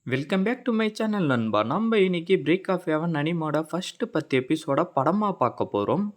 Welcome back to my channel நண்பா. நம்ம இன்னைக்கு பிரேக் ஆஃப் ஹெவன் அனிமோட ஃபர்ஸ்ட் 10 எபிசோட படமா பார்க்க போறோம்.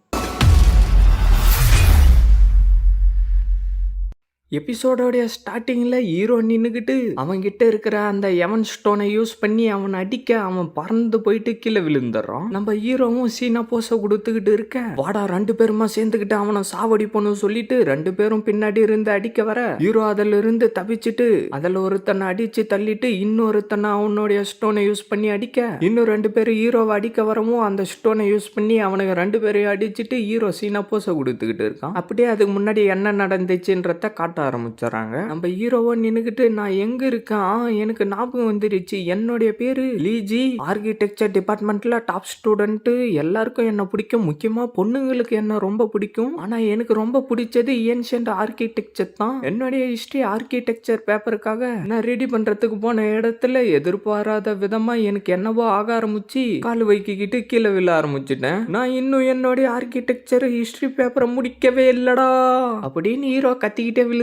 எபிசோடோடைய ஸ்டார்டிங்ல ஹீரோ நின்னுக்கிட்டு அவன்கிட்ட இருக்கிற அந்த எவன் ஸ்டோனை யூஸ் பண்ணி அவன் அடிக்க அவன் பறந்து போயிட்டு கீழே விழுந்துடுறான். நம்ம ஹீரோவும் சீனா போஸ கொடுத்துக்கிட்டு இருக்க, வாடா 2 பேருமா சேர்ந்துக்கிட்டு அவனை சாவடிப்போன்னு சொல்லிட்டு 2 பேரும் பின்னாடி இருந்து அடிக்க வர, ஹீரோ அதுல இருந்து தப்பிச்சுட்டு அதுல ஒருத்தனை அடிச்சு தள்ளிட்டு இன்னொருத்தனை அவனுடைய ஸ்டோனை யூஸ் பண்ணி அடிக்க, இன்னும் 2 பேரும் ஹீரோவை அடிக்க வரவும் அந்த ஸ்டோனை யூஸ் பண்ணி அவனுக்கு 2 பேரையும் அடிச்சுட்டு ஹீரோ சீனா போஸ கொடுத்துக்கிட்டு இருக்கான். அப்படியே அதுக்கு முன்னாடி என்ன நடந்துச்சுன்றத காட்ட ஆரம்பிச்சாங்க. நம்ம ஹீரோவா நின்னுக்கிட்டு நான் எங்க இருக்கேன், எனக்கு ஞாபகம் வந்துருச்சு, என்னுடைய பேரு லீஜி, ஆர்கிடெக்சர் டிபார்ட்மெண்ட்ல டாப் ஸ்டூடெண்ட், எல்லாருக்கும் என்ன பிடிக்கும், முக்கியமா பொண்ணுங்களுக்கு என்ன ரொம்ப பிடிக்கும், ஆனா எனக்கு ரொம்ப பிடிச்சது ஏன்ஷியன்ட் ஆர்கிடெக்சர் தான். என்னுடைய ஹிஸ்டரி ஆர்கிடெக்சர் பேப்பருக்காக நான் ரெடி பண்றதுக்கு போன இடத்துல எதிர்பாராத விதமா எனக்கு என்னவோ ஆக ஆரம்பிச்சு கால் வைக்கிக்கிட்டு கீழே விழ ஆரம்பிச்சுட்டேன். நான் இன்னும் என்னுடைய ஆர்கிடெக்சர் ஹிஸ்டரி பேப்பரை முடிக்கவே இல்லடா அப்படின்னு ஹீரோ கத்திக்கிட்டே விழுந்தது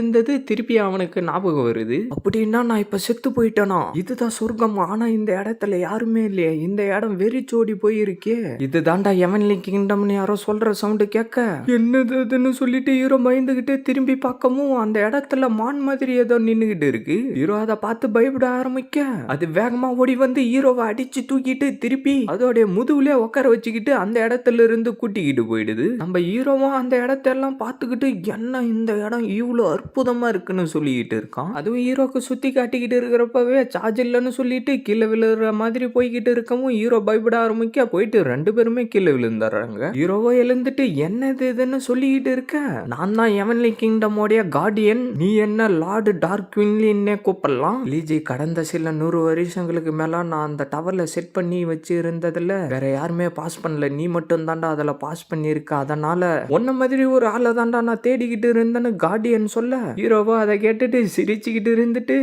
திருப்பி அவனுக்கு ஞாபகம் வருது. அப்படின்னா நான் இப்ப செத்து போயிட்டேனா, இதுதான் சொர்க்கம், ஆனா இந்த இடத்துல யாருமே இல்லையே, இந்த இடம் வெறிச்சோடி போயிருக்கே, இது தாண்டா ஹெவன்லி கிங்டம்னு யாரோ சொல்ற சவுண்ட் கேட்க என்னதுன்னு சொல்லிட்டு ஹீரோ பயந்துகிட்டே திரும்பி பார்க்கவும் அந்த இடத்துல மான் மாதிரி ஏதோ நின்னுகிட்டு இருக்கு. ஹீரோ அதை பார்த்து பயப்பட ஆரம்பிக்க அது வேகமா ஓடி வந்து ஹீரோவை அடிச்சு தூக்கிட்டு திருப்பி அதோடைய முதுகுலே உட்கார வச்சுக்கிட்டு அந்த இடத்துல இருந்து கூட்டிக்கிட்டு போயிடுது. நம்ம ஹீரோவும் அந்த இடத்தெல்லாம் பார்த்துக்கிட்டு என்ன இந்த இடம் இவ்வளோ அற்புதமா இருக்குன்னு சொல்லிட்டு இருக்கான். அதுவும் ஹீரோக்கு சுத்தி காட்டிக்கிட்டு இருக்கிறப்பவே சார்ஜ் இல்லைன்னு சொல்லிட்டு கீழே விழுற மாதிரி போய்கிட்டு இருக்கவும் ஹீரோ பயப்பட ஆரம்பிக்க போயிட்டு 2 பேருமே கீழே விழுந்துடுறாங்க. ஹீரோவோ எழுந்துட்டு என்னது இதுன்னு சொல்லிக்கிட்டு இருக்க, நான் தான் ஹெவன்லி கிங்டமோடைய கார்டியன், நீ என்ன லார்டு டார்க் குயின்லின்னே கூப்பிடலாம். லீஜி, கடந்த சில 100 வருஷங்களுக்கு மேல நான் அந்த டவர்ல செட் பண்ணி வச்சு இருந்ததுல வேற யாருமே பாஸ் பண்ணல, நீ மட்டும் தாண்டா அதுல பாஸ் பண்ணிருக்க, அதனால உன்ன மாதிரி ஒரு ஆளை தாண்டா நான் தேடிக்கிட்டு இருந்தேன்னு கார்டியன் சொல்ல, ஹீரோவா அதை கேட்டுட்டு சிரிச்சுக்கிட்டு இருந்துட்டு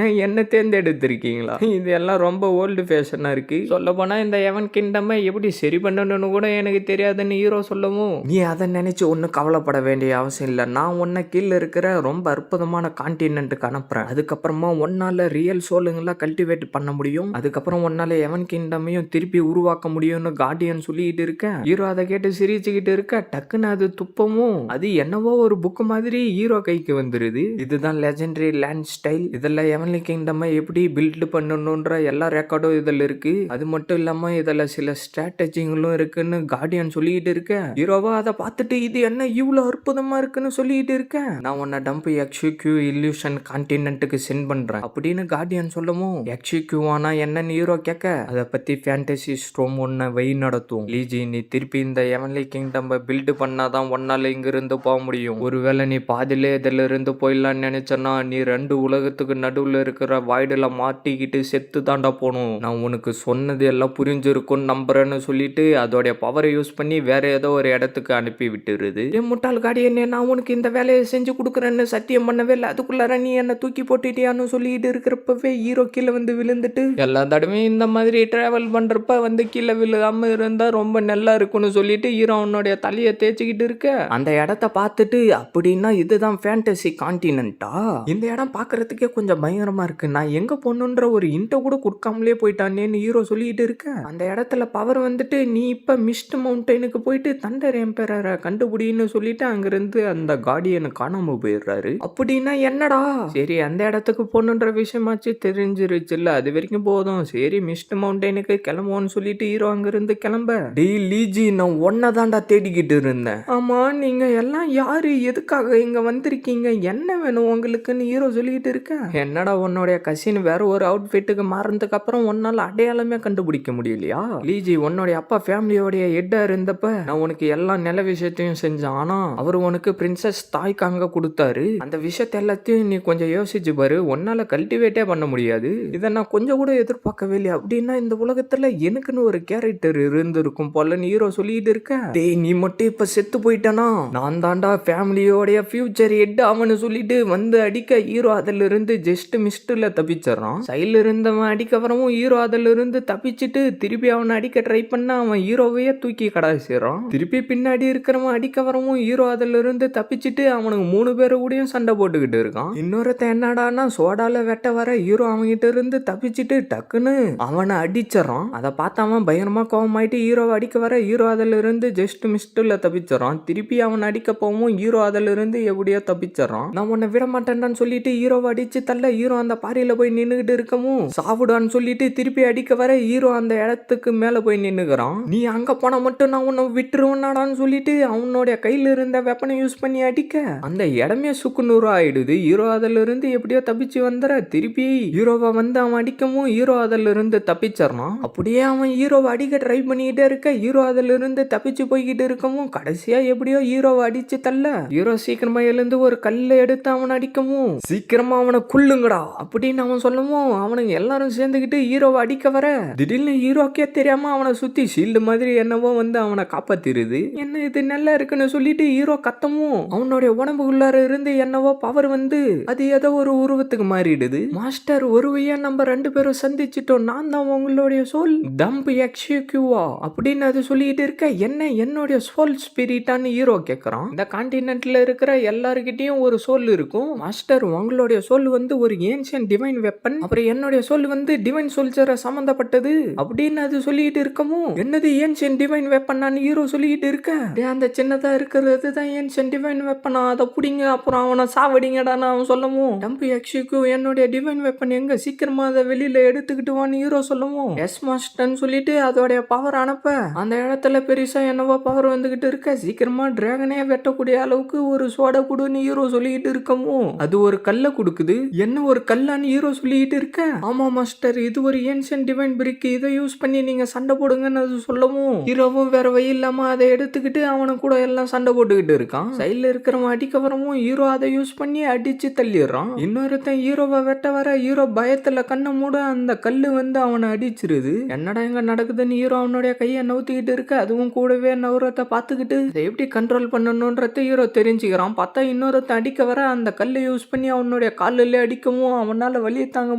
என்ன தேர்ந்தெடுத்திருக்கீங்களா, இது எல்லாம் ரொம்ப ஓல்டு ஃபேஷனா இருக்கு, சொல்ல போனா இந்த எவன் கிங்டமை எப்படி சரி பண்ணணும்னு கூட எனக்கு தெரியாதுன்னு ஹீரோ சொல்லவும், நீ அதை நினைச்சு ஒன்னும் கவலைப்பட வேண்டிய அவசியம் இல்லை, நான் உன்னை கீழே இருக்கிற ரொம்ப அற்புதமான கான்டினென்ட்டுக்கு அனுப்புறேன், அதுக்கப்புறமா ஒன்னால ரியல் சோலுங்களா கல்டிவேட் பண்ண முடியும், அதுக்கப்புறம் ஒன்னால எவன் கிங்டமையும் திருப்பி உருவாக்க முடியும்னு கார்டியன் சொல்லிட்டு இருக்க, ஹீரோ அதை கேட்டு சிரிச்சுக்கிட்டு இருக்க டக்குன்னு அது துப்பமும் அது என்னவோ ஒரு புக் மாதிரி ஹீரோ கைக்கு வந்துருது. இதுதான் லெஜெண்டரி லேண்ட் ஸ்டைல், இதெல்லாம் ஹெவன்லி கிங்டம் எப்படி பில்ட் பண்ணணும்ன்ற எல்லா ரெக்கார்டும் இதுல இருக்கு, அது மட்டும் இல்லாம இதுல சில ஸ்ட்ராட்டஜிங்களும் இருக்குன்னு கார்டியன் சொல்லிட்டு இருக்க, ஹீரோவா அதை பார்த்துட்டு இது என்ன இவ்வளவு அற்புதமா இருக்குன்னு சொல்லிட்டு இருக்க, நான் உன்னை டம்ப் எக்ஸிக்யூ இல்லூஷன் கான்டினென்ட்டுக்கு சென்ட் பண்றேன் அப்படின்னு கார்டியன் சொல்லவும், எக்ஸிக்யூவானா என்னன்னு ஹீரோ கேட்க, அதை பத்தி ஃபேண்டசி ஸ்ட்ரோம் ஒன்ன வழி நடத்தும், லீஜி நீ திருப்பி இந்த ஹெவன்லி கிங்டம் பில்ட் பண்ணாதான் ஒன்னால இங்க இருந்து போக முடியும், ஒருவேளை நீ பாதிலே இதுல இருந்து போயிடலான்னு நினைச்சனா நீ 2 உலகத்துக்கு நடுவுல இருக்கிற வாய்டுல மாட்டிக்கிட்டு செத்து தாண்டா போகணும், நான் உனக்கு சொன்னது எல்லாம் புரிஞ்சிருக்கும் நம்புறேன்னு சொல்லிட்டு அதோடைய பவரை யூஸ் பண்ணி வேற ஏதோ ஒரு இடத்துக்கு அனுப்பி விட்டுருது. என் முட்டாள் காடியனே, நான் உனக்கு இந்த வேலையை செஞ்சு கொடுக்குறேன்னு சத்தியம் பண்ணவே இல்லை, அதுக்குள்ளார நீ என்ன தூக்கி போட்டுட்டியான்னு சொல்லிட்டு இருக்கிறப்பவே ஹீரோ கீழே வந்து விழுந்துட்டு, எல்லா தடவையும் இந்த மாதிரி டிராவல் பண்றப்ப வந்து கீழே விழுகாம இருந்தா ரொம்ப நல்லா இருக்கும்னு சொல்லிட்டு ஹீரோ அவனுடைய தலையை தேய்ச்சிக்கிட்டு இருக்க, அந்த இடத்த பார்த்துட்டு அப்படின்னா இதுதான் ஃபேண்டசி கான்டினென்ட்டா, இந்த இடம் பார்க்கறதுக்கே கொஞ்சம் பயங்கரமா இருக்கு, நான் எங்க போகணுன்ற ஒரு இன்டோ கூட கொடுக்காமலே போயிட்டானேன்னு ஹீரோ சொல்லிட்டு இருக்க, அந்த இடத்துல பவர் வந்துட்டு நீ இப்ப மிஸ்ட் மவுண்டனுக்கு போயிட்டு தண்டர் எம்பரரை கண்டுபிடின்னு சொல்லிட்டு அங்கிருந்து அந்த கார்டியன் காணாம போயிடுறாரு. அப்படின்னா என்னடா, சரி அந்த இடத்துக்கு போகணுன்ற விஷயமாச்சு தெரிஞ்சிருச்சுல்ல, அது வரைக்கும் போதும், சரி மிஸ்ட் மவுண்டனுக்கு கிளம்புவோன்னு சொல்லிட்டு ஹீரோ அங்கிருந்து கிளம்ப, டே லீஜி நான் ஒன்னதாண்டா தேடிக்கிட்டு இருந்தேன், ஆமா நீங்க எல்லாம் யாரு, எதுக்காக இங்க வந்திருக்கீங்க, என்ன வேணும் உங்களுக்குன்னு ஹீரோ சொல்லிட்டு இருக்க, என்னடா உன்னுடைய கசின் வேற ஒரு அவுட்ஃபிட்டுக்கு மாறினதுக்கு அப்புறம் உன்னால அடையாளமே கண்டுபிடிக்க முடியலையா, லீஜி உன்னுடைய அப்பா ஃபேமிலியோடைய ஹெட்டா இருந்தப்ப நான் உனக்கு எல்லா நல்ல விஷயத்தையும் செஞ்சேன், ஆனா அவரு உனக்கு பிரின்சஸ் தாய்க்காங்க கொடுத்தாரு, அந்த விஷயத்த எல்லாத்தையும் நீ கொஞ்சம் யோசிச்சு பாரு, உன்னால கல்டிவேட்டே பண்ண முடியாது, இதை நான் கொஞ்சம் கூட எதிர்பார்க்கவே இல்லையா, அப்படின்னா இந்த உலகத்துல எனக்குன்னு ஒரு கேரக்டர் இருந்திருக்கும் போலன்னு ஹீரோ சொல்லிட்டு இருக்க, டேய் நீ மட்டும் இப்ப செத்து போயிட்டானா, நான் தாண்டா ஃபேமிலியோடைய ஃபியூச்சர் ஹெட், அவன் அவனு சொல்லிட்டு வந்து அடிக்க ஹீரோ அதுல இருந்து ஜஸ்ட் மிஸ்ட்ல தப்பிச்சிடறான். சைடுல இருந்தவன் அடிக்க வரவும் ஹீரோ அதுல இருந்து தப்பிச்சுட்டு திருப்பி அவனை அடிக்க ட்ரை பண்ண அவன் ஹீரோவையே தூக்கி கடாசிடுறான். திருப்பி பின்னாடி இருக்கிறவன் அடிக்க வரவும் ஹீரோ அதுல இருந்து தப்பிச்சுட்டு அவனுக்கு 3 பேரு கூடயும் சண்டை போட்டுக்கிட்டு இருக்கான். இன்னொருத்தன் என்னடானா சோடால வெட்ட வர ஹீரோ அவன்கிட்ட இருந்து தப்பிச்சுட்டு டக்குன்னு அவனை அடிச்சிடறான். அதை பார்த்து அவன் பயங்கரமா கோவமாயிட்டு ஹீரோவை அடிக்க வர ஹீரோ அதுல இருந்து ஜஸ்ட் மிஸ்ட்ல தப்பிச்சிடறான். திருப்பி அவன் அடிக்க போவும் ஹீரோ அதுல இருந்து எப்படியோ தப்பிச்சிடறான். நான் உன்னை விட மாட்டேன்டான்னு சொல்லிட்டு ஹீரோவை அடிச்சு தள்ள ஹீரோ அந்த பாறையில போய் நின்னுகிட்டு இருக்கவும் சாவுடான்னு சொல்லிட்டு திருப்பி அடிக்க வர ஹீரோ அந்த இடத்துக்கு மேல போய் நின்னுக்கிறான். நீ அங்க போன மட்டும் நான் உன்னை விட்டுருவேன்னாடான்னு சொல்லிட்டு அவனுடைய கையில இருந்த வெப்பனை யூஸ் பண்ணி அடிக்க அந்த இடமே சுக்குநூறு ஆயிடுது. ஹீரோ அதுல இருந்து எப்படியோ தப்பிச்சு வந்துற திருப்பி ஹீரோவை வந்து அவன் அடிக்கவும் ஹீரோ அதுல இருந்து தப்பிச்சிடறான். அப்படியே அவன் ஹீரோவை அடிக்க ட்ரை பண்ணிக்கிட்டே இருக்க ஹீரோ அதுல இருந்து தப்பிச்சு போய்கிட்டு இருக்கவும் கடைசியா எப்படியோ ஹீரோவை அடிச்சு தள்ள ஹீரோ சீக்கிரமா எழுந்து ஒரு கல்லை எடுத்து அவனை அடிக்கவும் சீக்கிரமா அவனை குள்ளுங்கடா அப்படின்னு அவன் சொல்லவும் அவனுங்க எல்லாரும் சேர்ந்துக்கிட்டு ஹீரோவை அடிக்க வர திடீர்னு ஹீரோக்கே தெரியாம அவனை சுத்தி ஷீல்டு மாதிரி என்னவோ வந்து அவனை காப்பாத்திருது. என்ன இது நல்லா இருக்குன்னு சொல்லிட்டு ஹீரோ கத்தவும் அவனுடைய உடம்புக்குள்ளார இருந்து என்னவோ பவர் வந்து அது ஏதோ ஒரு உருவத்துக்கு மாறிடுது. மாஸ்டர் ஒருவையா நம்ம 2 பேரும் சந்திச்சிட்டோம், நான் தான் உங்களுடைய சோல் டம்ப் எக்ஸிக்யூவா அப்படின்னு அது சொல்லிட்டு இருக்க என்ன என்னுடைய சோல் ஸ்பிரிட்டான்னு ஹீரோ கேட்கறான். இந்த கான்டினென்ட்ல இருக்கிற எல்லாருக்கிட்டையும் ஒரு சோல் இருக்கும் மாஸ்டர், உங்களுடைய சோல் வந்து ஒரு ஏன்ஷியன்ட் டிவைன் வெப்பன், அப்புறம் என்னுடைய சோல் வந்து டிவைன் சோல்ஜரை சம்பந்தப்பட்டது அப்படின்னு அது சொல்லிட்டு இருக்கவும் என்னது ஏன்ஷியன்ட் டிவைன் வெப்பன்னான்னு ஹீரோ சொல்லிட்டு இருக்க அந்த சின்னதா இருக்கிறது தான் ஏன்ஷியன்ட் டிவைன் வெப்பனா, அதை புடிங்க அப்புறம் அவனை சாவடிங்கடான்னு அவன் சொல்லவும் டம்ப் எக்ஸிக்யூ என்னுடைய டிவைன் வெப்பன் எங்க சீக்கிரமா அதை வெளியில எடுத்துக்கிட்டு வான்னு ஹீரோ சொல்லவும் எஸ் மாஸ்டர்னு சொல்லிட்டு அதோடைய பவர் அனுப்ப அந்த இடத்துல பெருசா என்னவோ பவர் வந்துகிட்டு இருக்க சீக்கிரமா டிராகனே வெட்டக்கூடிய அளவுக்கு ஒரு சோடா குடுன்னு ஹீரோ சொல்லிட்டு இருக்கவும் அது ஒரு கல்லை கொடுக்குது. என்ன ஒரு கல்லான்னு ஹீரோ சொல்லிட்டு இருக்க ஆமா மாஸ்டர் இது ஒரு ஏன்ஷியன்ட் டிவைன் பிரிக், இதை யூஸ் பண்ணி நீங்க சண்டை போடுங்கன்னு அது சொல்லவும் ஹீரோவும் வேற வழி இல்லாம அதை எடுத்துக்கிட்டு அவனை கூட எல்லாம் சண்டை போட்டுக்கிட்டு இருக்கான். சைட்ல இருக்கிறவன் அடிக்க வரவும் ஹீரோ அதை யூஸ் பண்ணி அடிச்சு தள்ளிடுறான். இன்னொருத்தன் ஹீரோவை வெட்ட வர ஹீரோ பயத்துல கண்ணை மூட அந்த கல்லு வந்து அவனை அடிச்சிருது. என்னடா எங்க நடக்குதுன்னு ஹீரோ அவனுடைய கையை நவுத்திக்கிட்டு இருக்க அதுவும் கூடவே நவுறத்தை பார்த்துக்கிட்டு அதை எப்படி கண்ட்ரோல் பண்ணணும்ன்றத ஹீரோ தெரிஞ்சுக்கிறான். பார்த்தா இன்னொருத்தன் அடிக்க வர அந்த கல்லை யூஸ் பண்ணி அவனுடைய காலில் அடிக்கவும் அவனால வலியை தாங்க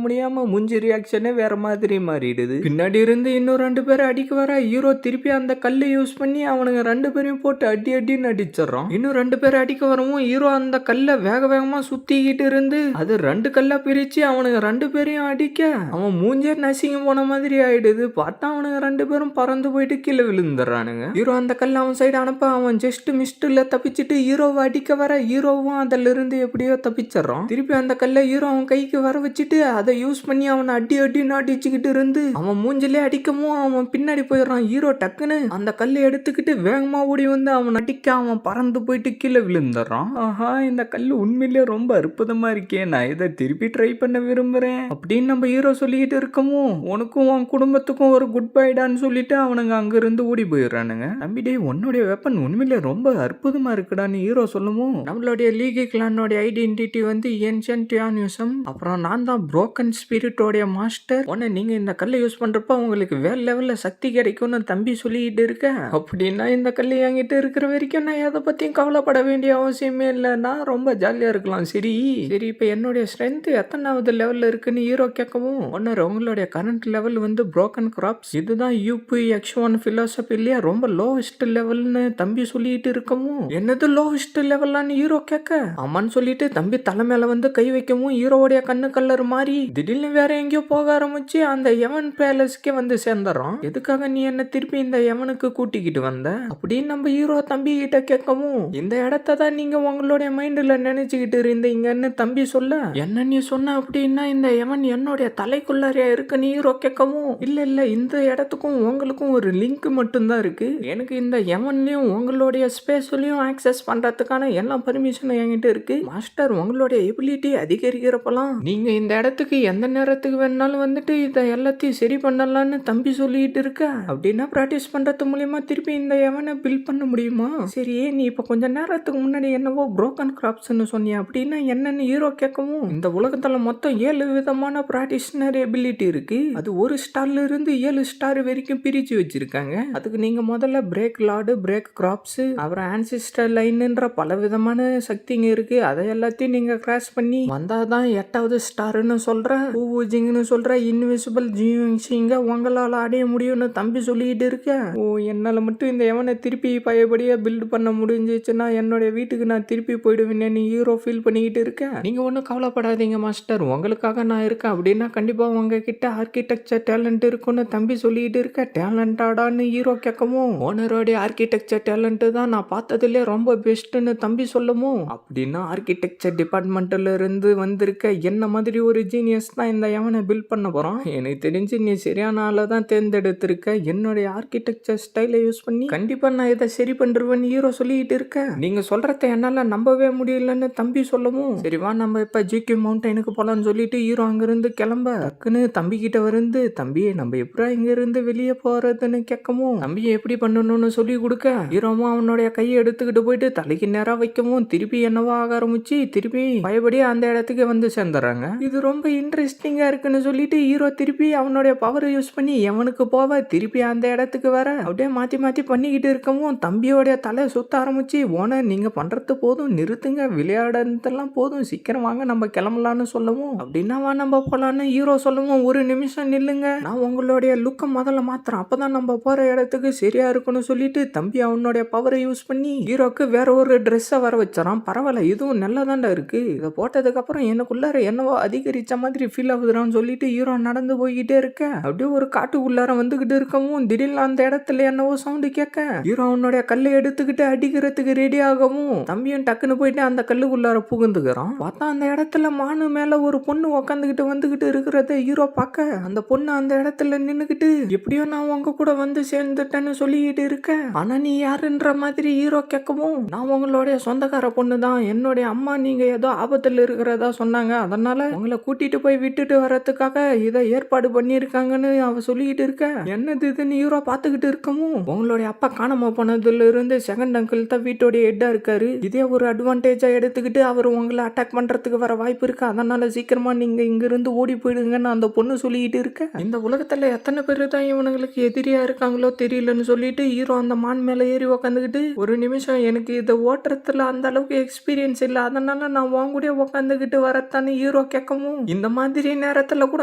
முடியாம முஞ்சி ரியாக்ஷனே வேற மாதிரி மாறிடுது. பின்னாடி இருந்து இன்னும் 2 பேரை அடிக்க வர ஹீரோ திருப்பி அந்த கல்லை யூஸ் பண்ணி அவனுங்க 2 பேரையும் போட்டு அடி அடின்னு அடிச்சிடறான். இன்னும் 2 பேரை அடிக்க வரவும் ஹீரோ அந்த கல்லை வேக வேகமா சுத்திக்கிட்டு இருந்து அது 2 கல்லா பிரிச்சு அவனுங்க 2 பேரையும் அடிக்க அவன் மூஞ்சே நசிங்க போன மாதிரி ஆயிடுது. பார்த்தா அவனுங்க 2 பேரும் பறந்து போயிட்டு கீழே விழுந்துடுறானுங்க. ஹீரோ அந்த கல்லை அவன் சைடு அனுப்ப அவன் ஜஸ்ட் மிஸ்ட்ல தப்பிச்சுட்டு ஹீரோவை அடிக்க வர ஹீரோவும் அதுல இருந்து எப்படியோ தப்பிச்சிடறான். திருப்பி அந்த கல்லை ஹீரோ அவன் கைக்கு வர வச்சுட்டு அதை யூஸ் பண்ணி அவனை அடி அடின்னு அடிச்சுக்கிட்டு இருந்து அவன் மூஞ்சிலே அடிக்கவும் அவன் பின்னாடி போயிடுறான். ஹீரோ டக்குன்னு அந்த கல்லை எடுத்துக்கிட்டு வேகமா ஓடி வந்து அவன் அடிக்க அவன் பறந்து போயிட்டு கீழே விழுந்துடுறான். ஆஹா இந்த கல் உண்மையிலேயே ரொம்ப அற்புதமா இருக்கே, நான் இதை திருப்பி ட்ரை பண்ண விரும்புறேன் அப்படின்னு நம்ம ஹீரோ சொல்லிக்கிட்டு இருக்கவும் உனக்கும் உன் குடும்பத்துக்கும் ஒரு குட் பைடான்னு சொல்லிட்டு அவனுங்க அங்க இருந்து ஓடி போயிடுறானுங்க. தம்பிடே உன்னுடைய வெப்பன் உண்மையிலே ரொம்ப அற்புதமா இருக்குடான்னு ஹீரோ சொல்லவும் நம்மளுடைய லீக் கிளானோட ஐடென்டிட்டி வந்து ஏன்ஷியன்ட் டியானிசம், அப்புறம் நான் தான் புரோக்கன் ஸ்பிரிட்டோடைய மாஸ்டர், உன்னை நீங்க இந்த கல்லை யூஸ் பண்றப்ப உங்களுக்கு வேற லெவல்ல சக்தி கிடைக்கும்னு தம்பி சொல்லிட்டு இருக்க அப்படின்னா இந்த கல் என்கிட்ட இருக்கிற வரைக்கும் நான் எதை பத்தியும் கவலைப்பட வேண்டிய அவசியமே இல்லை, நான் ரொம்ப ஜாலியா இருக்கலாம். சரி சரி இப்ப என்னுடைய ஸ்ட்ரென்த் எத்தனாவது லெவல்ல இருக்குன்னு ஹீரோ கேட்கவும் ஒன்னு உங்களுடைய கரண்ட் லெவல் வந்து புரோக்கன் கிராப்ஸ், இதுதான் யூபி X1 பிலாசபி இல்லையா, ரொம்ப லோவஸ்ட் லெவல்னு தம்பி சொல்லிட்டு இருக்கவும் என்னது லோவஸ்ட் லெவல்லான்னு ஹீரோ கேட்க ஆமான்னு சொல்லிட்டு தம்பி தலை மேல வந்து கை வைக்கவும் ஹீரோவுடைய கண்ணு கலர் மாறி திடீர்னு வேற எங்கேயோ போக ஆரம்பிச்சு அந்த எவன் பேலஸ்க்கே வந்து சேர்ந்துறான். எதுக்காக நீ என்ன திருப்பி இந்த எவனுக்கு கூட்டிக்கிட்டு வந்த அப்படின்னு நம்ம ஹீரோ தம்பி கிட்ட கேட்கவும் இந்த இடத்த தான் நீங்க உங்களுடைய மைண்ட்ல நினைச்சுக்கிட்டு இருந்தீங்கன்னு தம்பி சொல்ல என்ன நீ சொன்ன அப்படின்னா இந்த எவன் என்னுடைய தலைக்குள்ளாரியா இருக்குன்னு ஹீரோ கேட்கவும் இல்ல இல்ல இந்த இடத்துக்கும் உங்களுக்கும் ஒரு லிங்க் மட்டும்தான் இருக்கு, எனக்கு இந்த எவன்லயும் உங்களுடைய ஸ்பேஸ்லயும் ஆக்சஸ் பண்றதுக்கான எல்லா பர்மிஷனும் என்கிட்ட இருக்கு மாஸ்டர், உங்களுடைய எபிலிட்டி அதிகரிக்கிறப்பலாம் நீங்க இந்த இடத்துக்கு எந்த நேரத்துக்கு வேணாலும் வந்துட்டு இதை எல்லாத்தையும் சரி பண்ணலாம்னு தம்பி சொல்லிட்டு இருக்க அப்படின்னா பிராக்டிஸ் பண்றது மூலியமா திருப்பி இந்த எவனை பில்ட் பண்ண முடியுமா? சரி நீ இப்ப கொஞ்ச நேரத்துக்கு முன்னாடி என்னவோ புரோக்கன் கிராப்ஸ்ன்னு சொன்னியா அப்படின்னா என்னன்னு ஹீரோ கேட்கவும் இந்த உலகத்துல மொத்தம் 7 விதமான பிராக்டிஷனர் எபிலிட்டி இருக்கு, அது 1 ஸ்டார்ல இருந்து 7 ஸ்டார் வரைக்கும் பிரிச்சு வச்சிருக்காங்க. அதுக்கு நீங்க முதல்ல பிரேக் லார்டு, பிரேக் கிராப்ஸ், அப்புறம் ஆன்சிஸ்டர் லைன்ன்ற பல விதமான சக்திங்க இருக்கு. அதை எல்லாத்தையும் நீங்க கிராஸ் பண்ணி வந்தாதான் 8வது ஸ்டார்னு சொல்ற பூஜிங்னு சொல்ற இன்விசிபிள் ஜிங்க உங்களால அடைய முடியும்னு தம்பி சொல்லிட்டு இருக்க. ஓ, என்னால மட்டும் இந்த எவனை திருப்பி பயபடியா பில்ட் பண்ண முடிஞ்சிச்சுன்னா என்னுடைய வீட்டுக்கு நான் திருப்பி போயிடுவேன். நீ ஹீரோ ஃபீல் பண்ணிக்கிட்டு இருக்க. நீங்க ஒன்றும் கவலைப்படாதீங்க மாஸ்டர், உங்களுக்காக நான் இருக்கேன். அப்படின்னா கண்டிப்பா உங்ககிட்ட ஆர்கிடெக்சர் டேலண்ட் இருக்குன்னு தம்பி சொல்லிட்டு இருக்க. டேலண்டாடான்னு ஹீரோ கேட்கவும், ஓனரோடைய ஆர்கிடெக்சர் டேலண்ட் தான் நான் பார்த்ததுலேயே ரொம்ப பெஸ்ட்னு தம்பி சொல்லவும், அப்படின்னா ஆர்கிடெக்சர் டிபார்ட்மெண்ட்ல இருந்து வந்திருக்க என்ன மாதிரி ஒரு ஜீனியஸ் தான் இந்த எவனை பில்ட் பண்ண போறான். எனக்கு தெரிஞ்சு நீ சரியான ஆளை தான் தேர்ந்தெடுத்திருக்க. என்னுடைய ஆர்கிடெக்சர் ஸ்டைலை யூஸ் பண்ணி கண்டிப்பா நான் இதை சரி பண்றேன்னு ஹீரோ சொல்லிட்டு இருக்க. நீங்க சொல்றத என்னால நம்பவே முடியலன்னு தம்பி சொல்லவும், சரி வா நம்ம இப்ப ஜிகே மவுண்டனுக்கு போலான்னு சொல்லிட்டு ஹீரோ அங்கிருந்து கிளம்ப டக்குன்னு தம்பி கிட்ட வந்து, தம்பியே நம்ம எப்படி இங்க இருந்து வெளியே போறதுன்னு கேட்கவும், தம்பியை எப்படி பண்ணணும்னு சொல்லி கொடுக்க ஹீரோவும் அவனுடைய கையை எடுத்துக்கிட்டு போயிட்டு தலைக்கு நேரா வைக்கவும் திருப்பி என்னவா ஆக ஆரம்பிச்சு திருப்பி பயபடியே அந்த இடத்துக்கு வந்து சேர்ந்துறாங்க. இது ரொம்ப இன்ட்ரெஸ்டிங்கா இருக்குன்னு சொல்லிட்டு ஹீரோ திருப்பி அவனுடைய பவரை யூஸ் பண்ணி எவனுக்கு போவ திருப்பி அந்த இடத்துக்கு வர அப்படியே மாத்தி மாத்தி பண்ணிக்கிட்டு இருக்கவும் தம்பியோடைய தலை சுத்த ஆரம்பிச்சு, ஓனர் நீங்க பண்றது போதும், நிறுத்துங்க, விளையாடுறதெல்லாம் போதும், சீக்கிரம் வாங்க நம்ம கிளம்பலான்னு சொல்லவும், அப்படின்னா வா நம்ம போலான்னு ஹீரோ சொல்லவும், ஒரு நிமிஷம் நில்லுங்க, நான் உங்களுடைய லுக்கை முதல்ல மாத்திரம், அப்பதான் நம்ம போற இடத்துக்கு சரியா இருக்குன்னு சொல்லிட்டு தம்பி அவனுடைய பவரை யூஸ் பண்ணி ஹீரோக்கு வேற ஒரு ட்ரெஸ்ஸை வர வச்சாராம். பரவாயில்ல, இதுவும் நல்லதாண்டா இருக்கு, இதை போட்டதுக்கு அப்புறம் எனக்குள்ளார என்னவோ அதிகரிச்ச மாதிரி ஃபீல் ஆகுதுறான்னு சொல்லிட்டு ஹீரோ நடந்து போய்கிட்டே இருக்க அப்படியே ஒரு காட்டுக்குள்ளார வந்துகிட்டு இருக்கவும் திடீர்னு அந்த இடத்துல என்னவோ சவுண்டு கேட்க ஹீரோ அவனுடைய கல்லை எடுத்துக்கிட்டு அடிக்கிறதுக்கு ரெடி ஆகவும் தம்பியும் டக்குன்னு போயிட்டு அந்த கல்லுக்குள்ளார புகுந்துக்கிறான். பார்த்தா அந்த இடத்துல மானு மேல ஒரு பொண்ணு உக்காந்துக்கிட்டு வந்துகிட்டு இருக்கிறத ஹீரோ பார்க்க அந்த பொண்ணு அந்த இடத்துல நின்னுக்கிட்டு, எப்படியோ நான் உங்க கூட வந்து சேர்ந்துட்டேன்னு சொல்லிக்கிட்டு இருக்க. ஆனா நீ யாருன்ற மாதிரி ஹீரோ கேட்கவும், நான் உங்களுடைய சொந்தக்கார பொண்ணு தான், என்னுடைய அம்மா நீங்க ஏதோ ஆபத்துல இருக்கிறதா சொன்னாங்க, அதனால உங்களை கூட்டிட்டு போய் விட்டுட்டு வர்றதுக்காக இதை ஏற்பாடு பண்ணியிருக்காங்கன்னு அவ சொல்லிக்கிட்டு இருக்க. என்னது இதுன்னு ஹீரோ பார்த்துக்கிட்டு இருக்கவும், உங்களுடைய அப்பா காணாம போனதுல இருந்து செகண்ட் அங்கிள் தான் வீட்டோடைய ஹெட்டா இருக்காரு, இதே ஒரு அட்வான்டேஜா எடுத்துக்கிட்டு அவர் உங்களை அட்டாக் பண்றதுக்கு வர வாய்ப்பு இருக்கு, அதனால சீக்கிரமா நீங்க இங்க இருந்து ஓடி போயிடுங்கன்னு அந்த பொண்ணு சொல்லிக்கிட்டு இருக்க. இந்த உலகத்துல எத்தனை பேரு தான் இவனுங்களுக்கு எதிரியா இருக்காங்களோ தெரியலன்னு சொல்லிட்டு ஹீரோ அந்த மான் மேல ஏறி உக்காந்துக்கிட்டு, ஒரு நிமிஷம் எனக்கு இதை ஓட்டுறதுல அந்த அளவுக்கு எக்ஸ்பீரியன்ஸ் இல்லை, அதனால நான் வாங்கூடிய உக்காந்துக்கிட்டு வரத்தானே ஹீரோ கேட்கவும், இந்த மாதிரி நேரத்துல கூட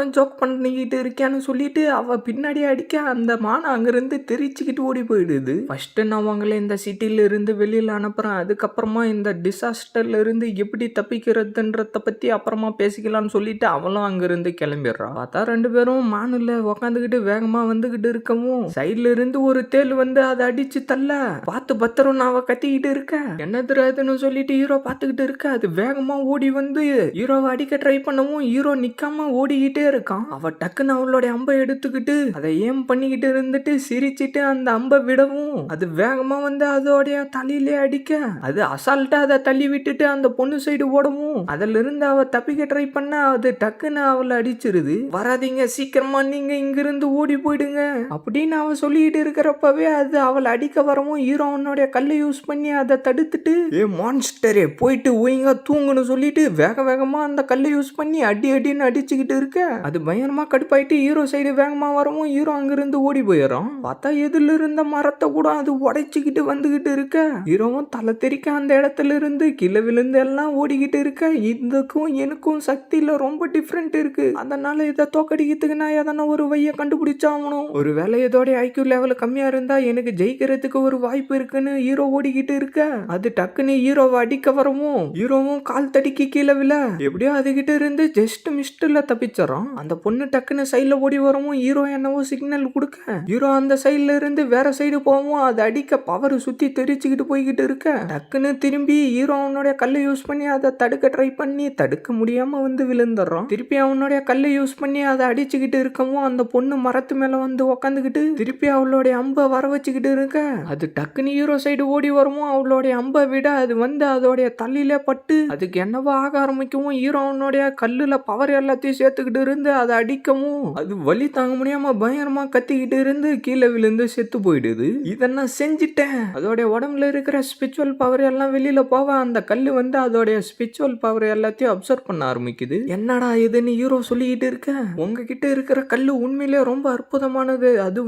ஜோக் பண்ணிக்கிட்டு இருக்கேன்னு சொல்லிட்டு அவ பின்னாடி அடிக்க அந்த மானை அங்கிருந்து தெரிச்சுக்கிட்டு ஓடி போயிடுது. ஃபர்ஸ்ட் நான் உங்களை இந்த சிட்டில இருந்து வெளியில அனுப்புறேன், அதுக்கப்புறமா இந்த டிசாஸ்டர்ல இருந்து எப்படி தப்பிக்கிறதுன்றத பத்தி அப்புறமா பேசிக்கலாம்னு சொல்லிட்டு அவளும் அங்கிருந்து கிளம்பிடுறா. பார்த்தா ரெண்டு பேரும் மானுல உக்காந்துக்கிட்டு வேகமா வந்துகிட்டு இருக்கவும் சைட்ல இருந்து ஒரு தேல் வந்து அதை அடிச்சு தள்ள, பார்த்து பத்திரம் அவ கத்திக்கிட்டு இருக்க. என்னதுன்னு சொல்லிட்டு ஹீரோ பார்த்துக்கிட்டு இருக்க. அது வேகமா ஓடி வந்து ஹீரோவை அடிக்க ட்ரை பண்ணவும் ஹீரோ நிக்காம ஓடிக்கிட்டே இருக்கான். அவ டக்குன்னு அவளுடைய அம்பை எடுத்துக்கிட்டு அதை ஏம் பண்ணிக்கிட்டு இருந்துட்டு சிரிச்சிட்டு அந்த அம்பை விடவும் அது வேகமா வந்து அதோடைய தலையிலே அடிக்க, அது அசால்ட்டா அதை தள்ளி விட்டுட்டு அந்த பொண்ணு சைடு ஓடவும் அதுல இருந்து அவ தப்பிக்க ட்ரை பண்ண அது டக்குன்னு அவளை அடிச்சிருது. வராதீங்க, சீக்கிரமா நீங்க இங்கிருந்து ஓடி போயிடுங்க அப்படின்னு அவ சொல்லிட்டு இருக்கிறப்பவே அது அவளை அடிக்க வரவும் ஹீரோ அவனுடைய கல்லை யூஸ் பண்ணி அதை தடுத்துட்டு, ஏ மான்ஸ்டரே போயிட்டு ஒழுங்கா தூங்குன்னு சொல்லிட்டு வேக வேகமா அந்த கல்லை யூஸ் பண்ணி அடி அடின்னு அடிச்சுக்கிட்டு இருக்க. அது பயங்கரமா கடுப்பாயிட்டு ஹீரோ சைடு வேகமா வரவும் ஹீரோ அங்கிருந்து ஓடி போயிடும். பார்த்தா எதிரில இருந்த மரத்தை கூட அது உடைச்சுக்கிட்டு வந்துகிட்டு இருக்க. ஹீரோவும் தலை தெறிக்க அந்த இடத்துல இருந்து கீழே விழுந்து எல்லாம் ஓடிக்கிட்டு இருக்க. இதுக்கும் எனக்கும் சக்தியில ரொம்ப டிஃப்ரெண்ட் இருக்கு, அதனால இதை தோக்கடிக்கிறதுக்கு நான் எதனா ஒரு வழிய கண்டுபிடிச்சாகணும். ஒருவேளை இதோட ஐக்யூ லெவல் கம்மியா இருந்தா எனக்கு ஜெயிக்கிறதுக்கு ஒரு வாய்ப்பு இருக்குன்னு ஹீரோ ஓடிக்கிட்டு இருக்க. அது டக்குன்னு ஹீரோவை அடிக்க வரவும் ஹீரோவும் கால் தடிக்கி கீழே விழ எப்படியோ அதுகிட்ட இருந்து ஜஸ்ட் மிஸ்ட்ல தப்பிச்சிடறான். அந்த பொண்ணு டக்குன்னு சைட்ல ஓடி வரவும் ஹீரோ என்னவோ சிக்னல் கொடுக்க ஹீரோ அந்த சைட்ல இருந்து வேற சைடு போகவும் அது அடிக்க பவர் சுத்தி தெரிச்சுக்கிட்டு போய்கிட்டு இருக்க. டக்குன்னு திரும்பி ஹீரோ அவனுடைய கல்லை யூஸ் பண்ணி அதை தடுக்க ட்ரை பண்ணி தடுக்க முடியாம வந்து விழுந்துடுறான். திருப்பி அவனுடைய கல்லை யூஸ் பண்ணி அதை அடிச்சுக்கிட்டு இருக்கவும் அந்த பொண்ணு மரத்து மேல வந்து உக்காந்துக்கிட்டு திருப்பி அவளுடைய அம்பை வர வச்சுக்கிட்டு இருக்க. அது டக்குன்னு ஹீரோ சைடு ஓடி வரவும் அவளுடைய அம்பை விட அது வந்து அதோடைய தள்ளியில பட்டு அதுக்கு என்னவோ ஆக ஆரம்பிக்கவும் ஹீரோ அவனுடைய கல்லுல பவர் எல்லாத்தையும் சேர்த்துக்கிட்டு இருந்து அதை அடிக்கவும் அது வலி தாங்க முடியாம பயங்கரமா கத்திக்கிட்டு இருந்து கீழே விழுந்து செத்து போயிடுது. இதெல்லாம் செஞ்சுட்டேன், அதோடைய உடம்புல இருக்கிற ஸ்பிரிச்சுவல் பவர் எல்லாம் வெளியில போவ அந்த கல்லு வந்து அதோடைய ஸ்பிரிச்சுவல் பவர் எல்லாத்தையும் அப்சர்வ் பண்ண ஆரம்பிக்குது. என்னடா இதுன்னு ஹீரோ சொல்லிக்கிட்டு இருக்க. உங்ககிட்ட இருக்கிற கல்லு உண்மையிலே ரொம்ப அற்புதமானது, அது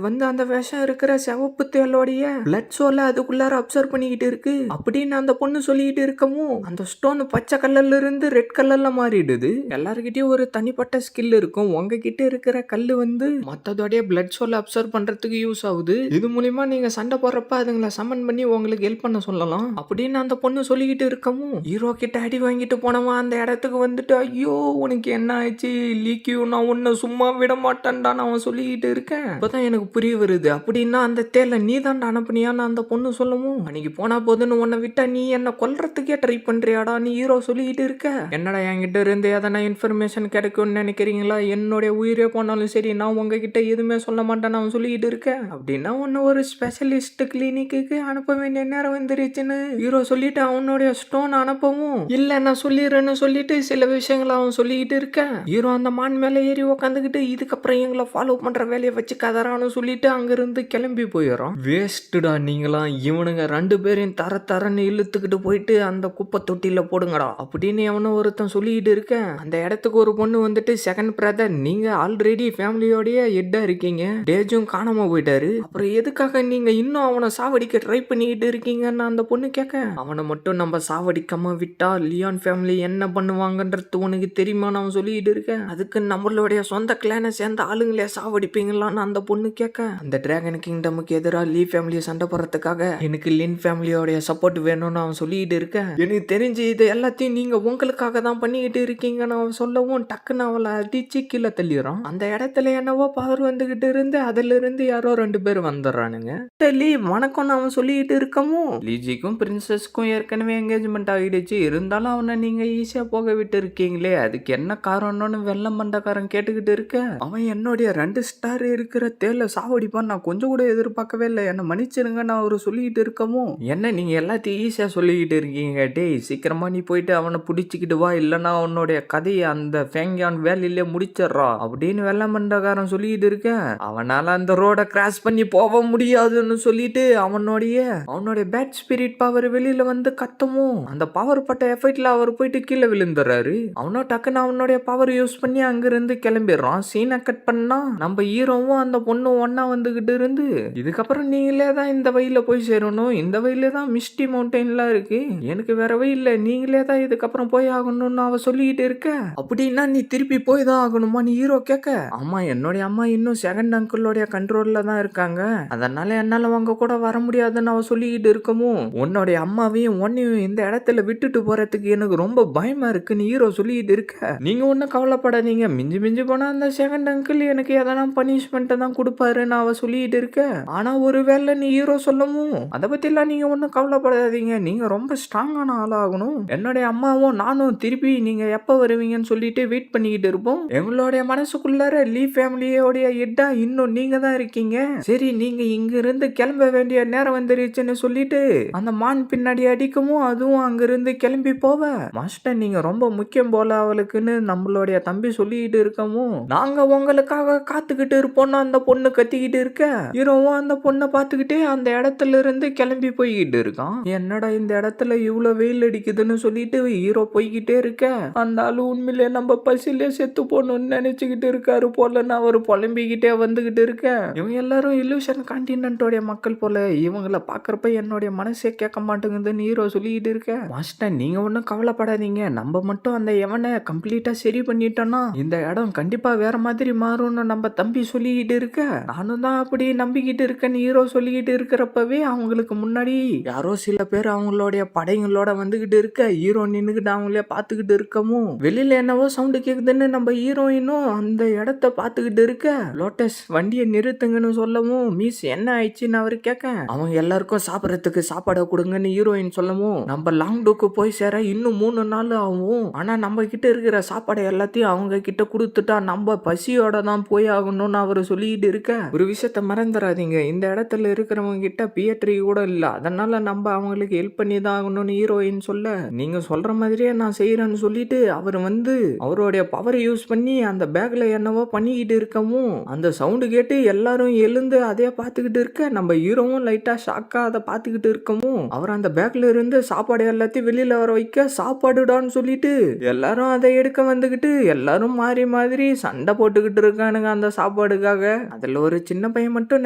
வந்து அந்த விஷம் இருக்கிற சிவப்பு தேலோடைய பிளட் சோல அதுக்குள்ளார அப்சர்வ் பண்ணிக்கிட்டு இருக்கு அப்படின்னு அந்த பொண்ணு பொண்ணு சொல்லிட்டு இருக்கவும் அந்த ஸ்டோன் பச்சை கலர்ல இருந்து ரெட் கலர்ல மாறிடுது. எல்லாருக்கிட்டயும் ஒரு தனிப்பட்ட ஸ்கில் இருக்கும். உங்ககிட்ட இருக்கிற கல்லு வந்து மத்ததோடைய பிளட் சோல் அப்சர்வ் பண்றதுக்கு யூஸ் ஆகுது. இது மூலியமா நீங்க சண்டை போடுறப்ப அதுங்களை சமன் பண்ணி உங்களுக்கு ஹெல்ப் பண்ண சொல்லலாம் அப்படின்னு அந்த பொண்ணு சொல்லிக்கிட்டு இருக்கவும் ஹீரோ கிட்ட அடி வாங்கிட்டு போனவன் அந்த இடத்துக்கு வந்துட்டு, ஐயோ உனக்கு என்ன ஆச்சு லீக்கியூ, நான் உன்னை சும்மா விட மாட்டேன்டான்னு அவன் சொல்லிக்கிட்டு இருக்கேன். இப்பதான் எனக்கு புரிய வருது. அப்படின்னா அந்த தேலை நீ தான்டா அனுப்புனியான்னு அந்த பொண்ணு சொல்லவும், அன்னைக்கு போனா போதுன்னு உன்னை விட்டா நீ என்ன கொல்றதுக்கே ட்ரை பண்றியாடா நீ ஹீரோ சொல்லிக்கிட்டு இருக்க. என்னடா என்கிட்ட இருந்து எதனா இன்ஃபர்மேஷன் கிடைக்கும்னு நினைக்கிறீங்களா? என்னுடைய உயிரே போனாலும் சரி நான் உங்ககிட்ட எதுவுமே சொல்ல மாட்டேன்னு அவன் சொல்லிக்கிட்டு இருக்கேன். அப்படின்னா உன்னை ஒரு ஸ்பெஷலிஸ்ட் கிளினிக்கு அனுப்ப வேண்டிய நேரம் வந்துருச்சுன்னு ஹீரோ சொல்லிட்டு அவனுடைய ஸ்டோன் அனுப்பவும், இல்ல நான் சொல்லிடுறேன்னு சொல்லிட்டு சில விஷயங்களை அவன் சொல்லிக்கிட்டு இருக்கேன். ஹீரோ அந்த மான் மேல ஏறி உக்காந்துக்கிட்டு இதுக்கப்புறம் எங்களை ஃபாலோ பண்ற வேலையை வச்சு கதறான்னு சொல்லிட்டு அங்கிருந்து கிளம்பி போயிடும். வேஸ்ட்டுடா நீங்களாம், இவனுங்க 2 பேரையும் தரன்னு இழுத்துக்கிட்டு போயிட்டு அந்த குப்பை தொட்டில போடுங்கடா அப்படின்னு எவனோ ஒருத்தன் சொல்லிக்கிட்டு இருக்கேன். அந்த இடத்துக்கு ஒரு பொண்ணு வந்துட்டு, செகண்ட் பிரதர் நீங்க ஆல்ரெடி ஃபேமிலியோடய ஹெட்டா இருக்கீங்க, டேஜும் காணாம போயிட்டாரு, அப்புறம் எதுக்காக நீங்க இன்னும் அவனை சாவடிக்க ட்ரை பண்ணிக்கிட்டு இருக்கீங்கன்னு அந்த பொண்ணு கேட்க, அவனை மட்டும் நம்ம சாவடிக்காம விட்டா லியான் ஃபேமிலி என்ன பண்ணுவாங்கன்றது உனக்கு தெரியுமான்னு அவன் சொல்லிட்டு இருக்கேன். அதுக்கு நம்மளுடைய சொந்த கிளானை சேர்ந்த ஆளுங்களே சாவடிப்பீங்களான்னு அந்த பொண்ணு கேட்க, அந்த டிராகன் கிங்டமுக்கு எதிராக லீ ஃபேமிலியை சண்டை போறதுக்காக எனக்கு லின் ஃபேமிலியோடைய சப்போர்ட் வேணும்னு அவன் சொல்லிட்டு இருக்கேன். எனக்கு தெரிஞ்சு இது எல்லாத்தையும் நீங்க உங்களுக்காக தான் பண்ணிக்கிட்டு இருக்கீங்கன்னு அவன் சொல்லவும் டக்குன்னு அவளை அடிச்சு கீழே தள்ளிடுறான். அந்த இடத்துல என்னவோ பவர் வந்துகிட்டு இருந்து அதுல இருந்து யாரோ 2 பேர் வந்துடுறானுங்க. லீ வணக்கம்னு அவன் சொல்லிட்டு இருக்கவும், லீஜிக்கும் பிரின்சஸ்க்கும் ஏற்கனவே என்கேஜ்மெண்ட் ஆகிடுச்சு, இருந்தாலும் அவனை நீங்க ஈஸியா போக விட்டு இருக்கீங்களே, அதுக்கு என்ன காரணம்னு வெள்ளம் மண்டக்காரன் கேட்டுக்கிட்டு இருக்க, அவன் என்னுடைய 2 ஸ்டார் இருக்கிற தேலை சாவடிப்பான் நான் கொஞ்சம் கூட எதிர்பார்க்கவே இல்லை, என்ன மன்னிச்சிருங்க நான் அவரு சொல்லிக்கிட்டு இருக்கவும், என்ன நீங்க எல்லாத்தையும் ஈஸியா சொல்லிக்கிட்டு இருக்கீங்க, டேய் சீக்கிரமா நீ போயிட்டு அவனை பிடிச்சிக்கிட்டு வா, இல்லைன்னா அவனுடைய கதையை அந்த ஃபேங்கியான் வேலையிலே முடிச்சிடறா அப்படின்னு வெள்ளம் மண்டக்காரன் சொல்லிக்கிட்டு இருக்க, அவனால அந்த ரோட கிராஸ் பண்ணி போக முடியாதுன்னு சொல்லிட்டு அவனுடைய பேட் ஸ்பிரிட் பவர் வெளியில வந்து கத்தவும் அந்த பவர் பட்ட எஃபெக்ட்ல அவர் போயிட்டு கீழே விழுந்துறாரு. அவனோ டக்குன்னு அவனுடைய பவர் யூஸ் பண்ணி அங்கிருந்து கிளம்பிடுறான். சீனை கட் பண்ணா நம்ம ஹீரோவும் அந்த பொண்ணும் ஒன்னா வந்துகிட்டு இருந்து, இதுக்கப்புறம் நீங்களே தான் இந்த வழியில போய் சேரணும், இந்த வழியில தான் மிஸ்டி மவுண்டன்லாம் இருக்கு, எனக்கு வேற வழி இல்ல, நீங்களே தான் இதுக்கப்புறம் போய் ஆகணும்னு அவ சொல்லிக்கிட்டு இருக்க. அப்படின்னா நீ திருப்பி போய் தான் ஆகணுமா நீ ஹீரோ கேட்க, ஆமா என்னுடைய அம்மா இன்னும் செகண்ட் அங்கிளோடைய கண்ட்ரோல்ல தான் இருக்காங்க, அதனால என்னால உங்க கூட வர முடியாதுன்னு அவ சொல்லிக்கிட்டு இருக்கவும், உன்னுடைய அம்மாவையும் உன்னையும் இந்த இடத்துல விட்டுட்டு போறதுக்கு எனக்கு ரொம்ப பயமா இருக்குன்னு ஹீரோ சொல்லிக்கிட்டு இருக்க, நீங்க ஒன்னும் கவலைப்படாதீங்க, மிஞ்சி மிஞ்சி போனா அந்த செகண்ட் அங்கிள் எனக்கு எதனா பனிஷ்மெண்ட் தான் கொடுப்பாருன்னு அவ சொல்லிக்கிட்டு இருக்க, ஆனா ஒருவேளை நீ ஹீரோ சொல்லவும் அதை பத்தி எல்லாம் நீங்க ஒன்னும் கவலைப்படாதீங்க, நீங்க ரொம்ப ஸ்ட்ராங்கான ஆளாகணும், என்னுடைய அம்மாவும் நானும் திருப்பி நீங்க எப்ப வருவீங்கன்னு சொல்லிட்டு வெயிட் பண்ணிக்கிட்டு இருப்போம், எங்களுடைய மனசுக்குள்ளார லீ ஃபேமிலியோடைய ஹெட்டா இன்னும் நீங்க தான் இருக்கீங்க, சரி நீங்க இங்க இருந்து கிளம்ப வேண்டிய நேரம் வந்துருச்சுன்னு சொல்லிட்டு அந்த மான் பின்னாடி அடிக்கவும் அதுவும் அங்கிருந்து கிளம்பி போவ, மாஸ்டர் நீங்க ரொம்ப முக்கியம் போல அவளுக்குன்னு நம்மளுடைய தம்பி சொல்லிக்கிட்டு இருக்கவும், நாங்க உங்களுக்காக காத்துக்கிட்டு இருப்போம்னு அந்த பொண்ணு கத்திக்கிட்டு இருக்க, ஹீரோவும் அந்த பொண்ணை பார்த்துக்கிட்டே அந்த இடத்துல இருந்து கிளம்பி போய்கிட்டு இருக்கான். என்னடா இந்த இடத்துல இவ்வளவு வெயில் அடிக்குதுன்னு சொல்லிட்டு ஹீரோ போய்கிட்டே இருக்க, அந்த ஆளு உண்மையிலே நம்ம பசிலே செத்து போகணும்னு நினைச்சுக்கிட்டு இருக்காரு போலன்னு அவர் புலம்பிக்கிட்டே வந்துகிட்டு இருக்க, இவங்க எல்லாரும் இல்லூஷன் கான்டினென்ட்டோடைய மக்கள் போல, இவங்களை பாக்குறப்ப என்னுடைய மனசே கேட்க மாட்டேங்குதுன்னு ஹீரோ சொல்லிட்டு இருக்க, மாஸ்டர் நீங்க ஒன்னும் கவலைப்படாதீங்க, நம்ம மட்டும் அந்த எவனை கம்ப்ளீட்டா சரி பண்ணிட்டோம்னா இந்த இடம் கண்டிப்பா வேற மாதிரி மாறும்னு நம்ம தம்பி சொல்லிக்கிட்டு இருக்க, நானும் தான் அப்படி நம்பிக்கிட்டு இருக்கேன்னு ஹீரோ சொல்லிக்கிட்டு இருக்கிறப்பவே அவங்களுக்கு முன்னாடி யாரோ சில பேர் அவங்களுடைய படைங்களோட வந்துகிட்டு இருக்க, ஹீரோ நின்னுகிட்டு அவங்களே பாத்துக்கிட்டு இருக்கவும் வெளியில என்னவோ சவுண்டு கேக்குதுன்னு நம்ம ஹீரோயினும் அந்த இடத்த பாத்துக்கிட்டு இருக்க, லோட்டஸ் வண்டியை நிறுத்துங்கன்னு சொல்லவும் மிஸ் என்ன ஆயிடுச்சுன்னு அவரு கேட்க, அவங்க எல்லாருக்கும் சாப்பிடறதுக்கு சாப்பாடை கொடுங்கன்னு ஹீரோயின் சொல்லவும், நம்ம லாங் டூக்கு போய் சேர இன்னும் 3 நாள் ஆகும், ஆனா நம்ம கிட்ட இருக்கிற சாப்பாடை எல்லாத்தையும் அவங்க கிட்ட கொடுத்துட்டா நம்ம பசியோட தான் போய் ஆகணும்னு அவரு சொல்லிட்டு இருக்க, ஒரு விஷயத்த மறந்துடாதீங்க, இந்த இடத்துல இருக்கிறவங்க கிட்ட பியட்ரி கூட இல்ல, அதனால நம்ம அவங்களுக்கு ஹெல்ப் பண்ணி தான் ஆகணும்னு ஹீரோயின் சொல்ல, நீங்க சொல்ற மாதிரியே நான் செய்யறேன்னு சொல்லிட்டு அவர் வந்து அவருடைய பவர் யூஸ் பண்ணி அந்த பேக்ல என்னவோ பண்ணிக்கிட்டு இருக்கவும் அந்த சவுண்டு கேட்டு எல்லாரும் எழுந்து அதே பார்த்துக்கிட்டு இருக்க, நம்ம ஹீரோவும் லைட்டா ஷாக்கா அதை பார்த்துக்கிட்டு இருக்கவும் அவர் அந்த பேக்ல இருந்து சாப்பாடு எல்லாத்தையும் வெளியில வர வைக்க, சாப்பாடுடான்னு சொல்லிட்டு எல்லாரும் அதை எடுக்க வந்துகிட்டு எல்லாரும் மாறி மாதிரி சண்டை போட்டுக்கிட்டு இருக்கானுங்க அந்த சாப்பாடுக்காக. அதுல ஒரு சின்ன பையன் மட்டும்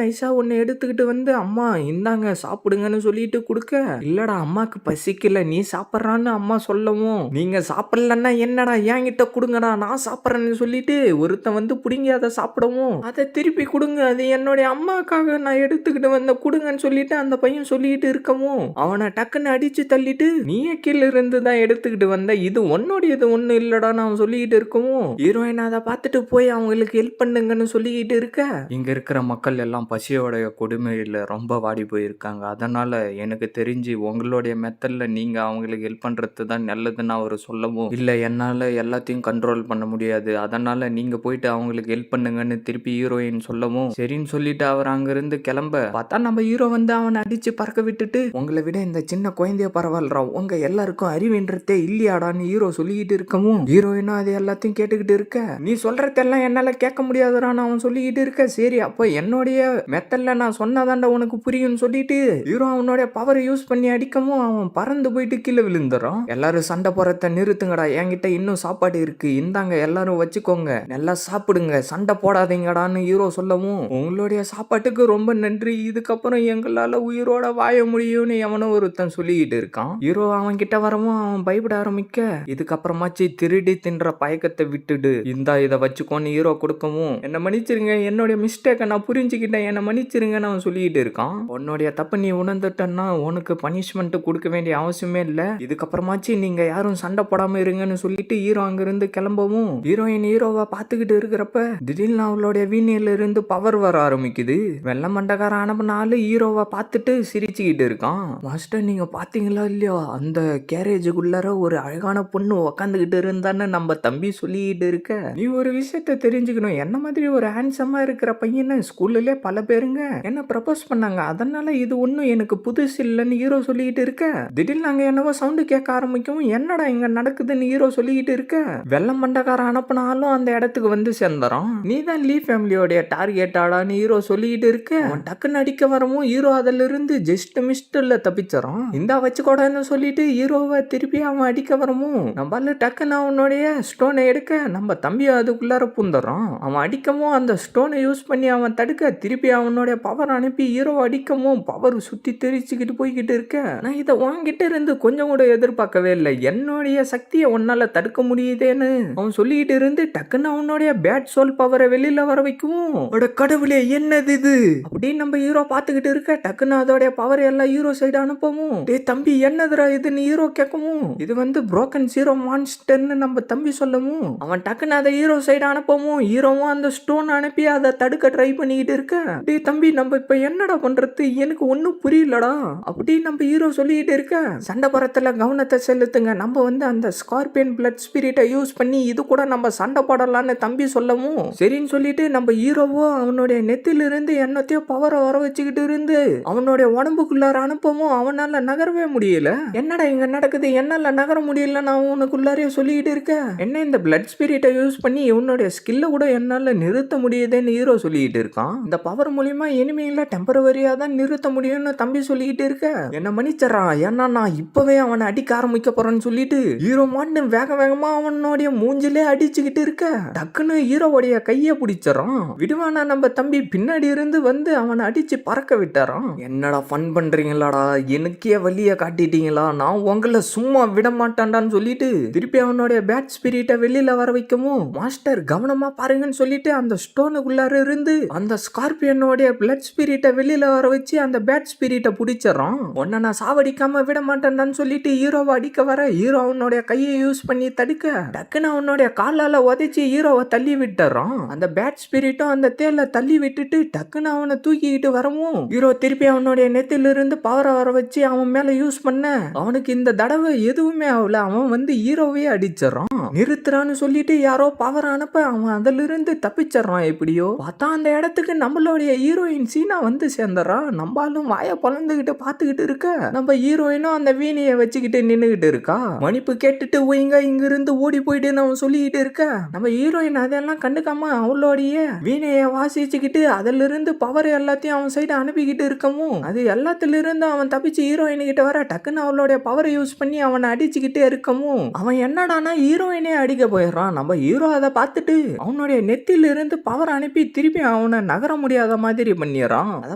நைஸா ஒன்னு எடுத்துக்கிட்டு வந்து, அம்மா இந்தாங்க சாப்பிடுங்கன்னு சொல்லிட்டு கொடுக்க, இல்லடா அம்மா அம்மாக்கு பசிக்கல நீ சாப்பிட்றான்னு அம்மா சொல்லவும், நீங்க சாப்பிடலன்னா என்னடா என்கிட்ட கொடுங்கடா நான் சாப்பிட்றேன்னு சொல்லிட்டு ஒருத்தன் வந்து புடுங்கி அதை சாப்பிடவும், அதை திருப்பி கொடுங்க அது என்னுடைய அம்மாக்காக நான் எடுத்துக்கிட்டு வந்த கொடுங்கன்னு சொல்லிட்டு அந்த பையன் சொல்லிட்டு இருக்கவும், அவனை டக்குன்னு அடிச்சு தள்ளிட்டு நீயே கீழே இருந்து தான் எடுத்துக்கிட்டு வந்த இது உன்னோடையது ஒண்ணு இல்லடான்னு அவன் சொல்லிக்கிட்டு இருக்கவும், ஹீரோயின் அதை பார்த்துட்டு போய் அவங்களுக்கு ஹெல்ப் பண்ணுங்கன்னு சொல்லிக்கிட்டு இருக்க, இங்க இருக்கிற மக்கள் எல்லாம் பசியோடைய கொடுமையில ரொம்ப வாடி போயிருக்காங்க. அதனால எனக்கு தெரிஞ்சு உங்களுடைய மெத்தட்ல நீங்க அவங்களுக்கு ஹெல்ப் பண்றது தான் நல்லதுன்னு அவர் சொல்லவும், இல்ல என்னால எல்லாத்தையும் கண்ட்ரோல் பண்ண முடியாது அதனால நீங்க போயிட்டு அவங்களுக்கு ஹெல்ப் பண்ணுங்கன்னு திருப்பி ஹீரோயின் சொல்லவும், சரின்னு சொல்லிட்டு அவர் அங்கிருந்து கிளம்ப பார்த்தா நம்ம ஹீரோ வந்து அவனை அடிச்சு பறக்க விட்டுட்டு, உங்களை விட இந்த சின்ன குழந்தைய பரவாயில்றா உங்க எல்லாருக்கும் அறிவுன்றதே இல்லையாடான்னு ஹீரோ சொல்லிக்கிட்டு இருக்கவும், ஹீரோயினும் அது எல்லாத்தையும் கேட்டுக்கிட்டு இருக்க, நீ சொல்றதெல்லாம் என்னால கேட்க முடியாதுறான்னு அவன் சொல்லிக்கிட்டு இருக்க, சரி அப்போ என்னுடைய மெத்தட்ல நான் சொன்னதாண்டா உனக்கு புரியும்னு சொல்லிட்டு ஹீரோ அவனுடைய பவர் யூஸ் பண்ணி அடிக்கவும் அவன் பறந்து போயிட்டு கீழே விழுந்துறான். எல்லாரும் சண்டை போறத நிறுத்துங்கடா என்கிட்ட இன்னும் சாப்பாடு இருக்கு இந்தாங்க எல்லாரும் வச்சுக்கோங்க நல்லா சாப்பிடுங்க சண்டை போடாதீங்கடான்னு ஹீரோ சொல்லவும், உங்களுடைய சாப்பாட்டுக்கு ரொம்ப நன்றி இதுக்கப்புறம் எங்களால உயிரோட வாழ முடியும்னு எவனோ ஒருத்தன் சொல்லிக்கிட்டு இருக்கான். ஹீரோ அவன் கிட்ட வரவும் அவன் பயப்பட ஆரம்பிக்க, இதுக்கப்புறமாச்சு திருடி தின்ற பயக்கத்தை விட்டுடு இந்தா இதை வச்சுக்கோன்னு ஹீரோ கொடுக்கவும், என்ன மன்னிச்சிருங்க என்னுடைய மிஸ்டேக்கை நான் புரிஞ்சுக்கிட்டேன் என்ன மன்னிச்சிருங்கன்னு அவன் சொல்லிக்கிட்டு இருக்கான். உன்னுடைய தப்பு நீ உணர்ந்துட்டன்னா உனக்கு பனிஷ்மெண்ட் கொடுக்க வேண்டிய அவசியமே இல்ல இதுக்கப்புறமாச்சு நீங்க யாரும் சண்டை போடாம இருங்கன்னு சொல்லிட்டு ஹீரோ அங்கிருந்து கிளம்பவும், ஹீரோயின் ஹீரோவை பார்த்துக்கிட்டு இருக்கிறப்ப திடீர்னு அவளுடைய வீணையில இருந்து பவர் வர ஆரம்பிக்குது. வெள்ள மண்டகார அனுப்பினாலும் ஹீரோவை பார்த்துட்டு சிரிச்சுக்கிட்டு இருக்கான். மாஸ்டர் நீங்க பாத்தீங்களா இல்லையா அந்த கேரேஜுக்குள்ளார ஒரு அழகான பொண்ணு உக்காந்துக்கிட்டு இருந்தான்னு நம்ம தம்பி சொல்லிக்கிட்டு இருக்க, நீ ஒரு விஷயத்த தெரிஞ்சுக்கணும் என்ன மாதிரி ஒரு ஹேண்ட்ஸமா இருக்கிற பையனை ஸ்கூல்ல பல பேருங்க என்ன ப்ரப்போஸ் பண்ணாங்க அதனால இது ஒன்றும் எனக்கு புதுசு இல்லைன்னு ஹீரோ சொல்லிக்கிட்டு இருக்க, திடீர்னு நாங்கள் என்னவோ சவுண்டு கேட்க ஆரம்பிக்கவும் என்னடா இங்க நடக்குதுன்னு ஹீரோ சொல்லிக்கிட்டு இருக்க, வெள்ளம் மண்டக்கார அனுப்பினாலும் அந்த இடத்துக்கு வந்து சேர்ந்துறான். நீ தான் லீ ஃபேமிலியோடைய டார்கெட் ஆடான்னு ஹீரோ சொல்லிக்கிட்டு இருக்க, அவன் டக்குன்னு அடிக்க வரவும் ஹீரோ அதுல இருந்து ஜஸ்ட் மிஸ்டர்ல தப்பிச்சறான். இந்த வச்சுக்கூடாதுன்னு சொல்லிட்டு ஹீரோவை திருப்பி அவன் அடிக்க வரவும் நம்மளால டக்குன்னு அவனுடைய ஸ்டோனை எடுக்க நம்ம தம்பி அதுக்குள்ளார பூந்துறான். அவன் அடிக்கவும் அந்த ஸ்டோனை யூஸ் பண்ணி அவன் தடுக்க திருப்பி அவனுடைய பவர் அனுப்பி ஹீரோ அடிக்கவும் பவர் சுத்தி தெரிச்சுக்கிட்டு போய்கிட்டு இருக்க, நான் இதை வாங்கிட்ட இருந்து கொஞ்சம் கூட எதிர்பார்க்கவே இல்லை என்னுடைய சக்தியை உன்னால தடுக்க முடியுதேன்னு அவன் சொல்லிக்கிட்டு இருந்து டக்குன்னு அவனுடைய பேட் சோல் பவரை வெளியில வர வைக்கவும், கடவுளே என்னது இது அப்படின்னு நம்ம ஹீரோ பார்த்துக்கிட்டு இருக்க, டக்குன்னு அதோடைய பவர் எல்லாம் ஹீரோ சைடு அனுப்பவும், டே தம்பி என்னதுரா இதுன்னு ஹீரோ கேட்கவும், இது வந்து புரோக்கன் ஜீரோ மான்ஸ்டர்னு நம்ம தம்பி சொல்லவும், அவன் டக்குன்னு அதை ஹீரோ சைடு அனுப்பவும் ஹீரோவும் அந்த ஸ்டோன் அனுப்பி அதை தடுக்க ட்ரை பண்ணிக்கிட்டு இருக்க, டே தம்பி நம்ம இப்ப என்னடா பண்றது எனக்கு ஒன்னும் புரியலடா அப்படி நம்ம ஹீரோ சொல்லிக்கிட்டு இருக்க, சண்டை பரத்துல கவனத்தை செலுத்துங்க நம்ம வந்து அந்த ஸ்கார்பியன் பிளட் ஸ்பிரிட்டை யூஸ் பண்ணி இது கூட நம்ம சண்டை போடலான்னு தம்பி சொல்லவும், சரின்னு சொல்லிட்டு நம்ம ஹீரோவோ அவனுடைய நெத்திலிருந்து என்னத்தையோ பவரை வர வச்சுக்கிட்டு இருந்து அவனுடைய உடம்புக்குள்ளார அனுப்பவும் அவனால நகரவே முடியல. என்னடா இங்க நடக்குது என்னால நகர முடியல நான் உனக்குள்ளாரே சொல்லிக்கிட்டு இருக்க, என்ன இந்த பிளட் ஸ்பிரிட்டை யூஸ் பண்ணி இவனுடைய ஸ்கில்ல கூட என்னால நிறுத்த முடியுதுன்னு ஹீரோ சொல்லிக்கிட்டு இருக்கான். இந்த பவர் மூலியமா இனிமையில டெம்பரவரியா தான் நிறுத்த முடியும்னு தம்பி சொல்லிக்கிட்டு இருக்க, என்ன மன்னிச்சறான் ஏன்னா நான் இப்பவே அவனை அடிக்க ஆரம்பிக்க போறேன்னு சொல்லிட்டு ஹீரோ மாட்டு வேக வேகமா அவனுடைய மூஞ்சிலே அடிச்சுக்கிட்டு இருக்க, டக்குன்னு ஹீரோவுடைய கைய பிடிச்சறான். விடுவானா நம்ம தம்பி பின்னாடி இருந்து வந்து அவனை அடிச்சு பறக்க விட்டாரான். என்னடா ஃபன் பண்றீங்களாடா எனக்கே வழிய காட்டிட்டீங்களா நான் உங்களை சும்மா விட மாட்டான்டான்னு சொல்லிட்டு திருப்பி அவனுடைய பேட் ஸ்பிரிட்டை வெளியில வர வைக்கவும், மாஸ்டர் கவனமா பாருங்கன்னு சொல்லிட்டு அந்த ஸ்டோனுக்குள்ளார இருந்து அந்த ஸ்கார்பியனோடைய பிளட் ஸ்பிரிட்டை வெளியில வர வச்சு அந்த பேட் ஸ்பிரிட்டை பிடிச்சறான். உன்னை நான் சாவடிக்காம விட மாட்டேன்டான்னு சொல்லிட்டு ஹீரோவை அடிக்க வர ஹீரோ அவனுடைய கையை யூஸ் பண்ணி தடுக்க டக்குன்னு அவனுடைய காலால உதைச்சு ஹீரோவை தள்ளி விட்டுறான். அந்த பேட் ஸ்பிரிட்டும் அந்த தேல தள்ளி விட்டுட்டு டக்குன்னு அவனை தூக்கிக்கிட்டு வரவும் ஹீரோ திருப்பி அவனுடைய நெத்திலிருந்து பவரை வர வச்சு அவன் மேல யூஸ் பண்ண அவனுக்கு இந்த தடவை எதுவுமே ஆகல அவன் வந்து ஹீரோவே அடிச்சிடறான். நிறுத்துறான்னு சொல்லிட்டு யாரோ பவர் அனுப்ப அவன் அதுல இருந்து தப்பிச்சிடறான். எப்படியோ பார்த்தா அந்த இடத்துக்கு நம்மளுடைய ஹீரோயின் சீனா வந்து சேர்ந்துறா. நம்மளும் வாய பழந்துகிட்டு பாத்துக்கிட்டு இருக்க நம்ம ஹீரோயினும் அந்த வீணையை வச்சுக்கிட்டு நின்னுகிட்டு இருக்கா. மன்னிப்பு கேட்டுட்டு ஒய்ங்க இங்க இருந்து ஓடி போயிட்டு அவன் சொல்லிக்கிட்டு இருக்க நம்ம ஹீரோயின் அதெல்லாம் கண்டுக்காம அவளோடைய வீணையை வாசிச்சுக்கிட்டு அதுல இருந்து பவர் எல்லாத்தையும் அவன் சைடு அனுப்பிக்கிட்டு இருக்கவும் அது எல்லாத்துல இருந்து அவன் தப்பிச்சு ஹீரோயின் கிட்ட வர டக்குன்னு அவளுடைய பவரை யூஸ் பண்ணி அவனை அடிச்சுக்கிட்டே இருக்கவும் அவன் என்னடானா ஹீரோயினே அடிக்க போயிடுறான். நம்ம ஹீரோ அதை பார்த்துட்டு அவனுடைய நெத்தில இருந்து பவர் அனுப்பி திருப்பி அவனை நகர முடியாத மாதிரி பண்ணிடுறான். அதை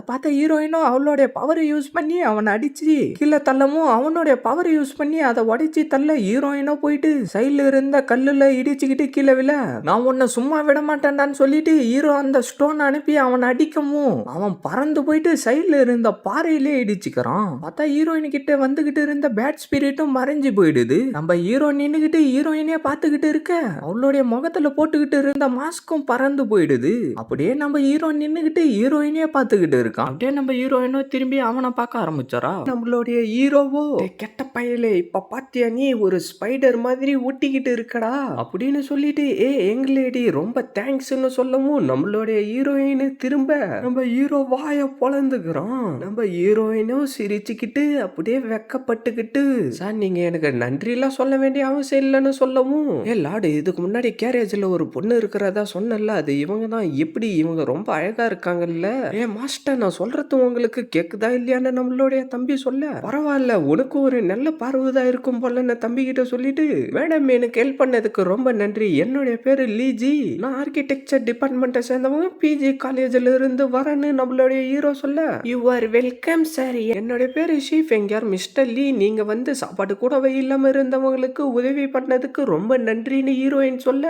பார்த்த ஹீரோயினும் அவளுடைய பவரை யூஸ் பண்ணி அவனை அடிச்சு கீழே கீழே தள்ளவும் அவனுடைய பவர் யூஸ் பண்ணி அதை உடைச்சி தள்ள ஹீரோயினோ போயிட்டு சைடுல இருந்த கல்லுல இடிச்சுக்கிட்டு கீழே விழ நான் உன்னை சும்மா விட மாட்டேன்டான்னு சொல்லிட்டு ஹீரோ அந்த ஸ்டோன் அனுப்பி அவனை அடிக்கவும் அவன் பறந்து போயிட்டு சைடுல இருந்த பாறையிலே இடிச்சுக்கிறான். பார்த்தா ஹீரோயின் கிட்ட வந்துகிட்டு இருந்த பேட் ஸ்பிரிட்டும் மறைஞ்சு போயிடுது. நம்ம ஹீரோ நின்னுகிட்டு ஹீரோயினே பார்த்துக்கிட்டு இருக்க அவளுடைய முகத்துல போட்டுக்கிட்டு இருந்த மாஸ்கும் பறந்து போயிடுது. அப்படியே நம்ம ஹீரோ நின்னுகிட்டு ஹீரோயினே பார்த்துக்கிட்டு இருக்கான். அப்படியே நம்ம ஹீரோயினோ திரும்பி அவனை பார்க்க ஆரம்பிச்சாரா. நம்மளுடைய ஹீரோவோ கெட்ட பயலே இப்ப பாத்தியா நீ ஒரு ஸ்பைடர் மாதிரி ஒட்டிக்கிட்டு இருக்கடா அப்படின்னு சொல்லிட்டு எங்க லேடி ரொம்ப தேங்க்ஸ்ன்னு சொல்லவும் நம்மளுடைய ஹீரோயின் திரும்ப நம்ம ஹீரோ வாய பொழந்துக்கிறோம். நம்ம ஹீரோயினும் சிரிச்சுக்கிட்டு அப்படியே வெக்கப்பட்டுக்கிட்டு சார் நீங்க எனக்கு நன்றி எல்லாம் சொல்ல வேண்டிய அவசியம் இல்லைன்னு சொல்லவும் லாடு இதுக்கு முன்னாடி கேரேஜ்ல ஒரு பொண்ணு இருக்கிறதா சொன்னல அது இவங்க தான். எப்படி இவங்க ரொம்ப அழகா இருக்காங்கல்ல. மாஸ்டர் நான் சொல்றது உங்களுக்கு கேக்குதா இல்லையான்னு நம்மளுடைய தம்பி சொல்ல பரவாயில்ல உனக்கு ஒரு நல்ல பார்வைதான் இருக்கும் போல தம்பி கிட்ட சொல்லிட்டு மேடம் எனக்கு ஹெல்ப் பண்ணதுக்கு ரொம்ப நன்றி. என்னுடைய பேரு லீஜி. நான் ஆர்கிடெக்சர் டிபார்ட்மெண்ட்டை சேர்ந்தவங்க பிஜி காலேஜ்ல இருந்து வரேன்னு நம்மளுடைய ஹீரோ சொல்ல யூ ஆர் வெல்கம் சார். என்னுடைய பேரு ஷீஃப் எங்கர் மிஸ்டர் லீ. நீங்க வந்து சாப்பாடு கூடவே இல்லாம இருந்தவங்களுக்கு உதவி பண்ணதுக்கு ரொம்ப நன்றின்னு ஹீரோயின் சொல்ல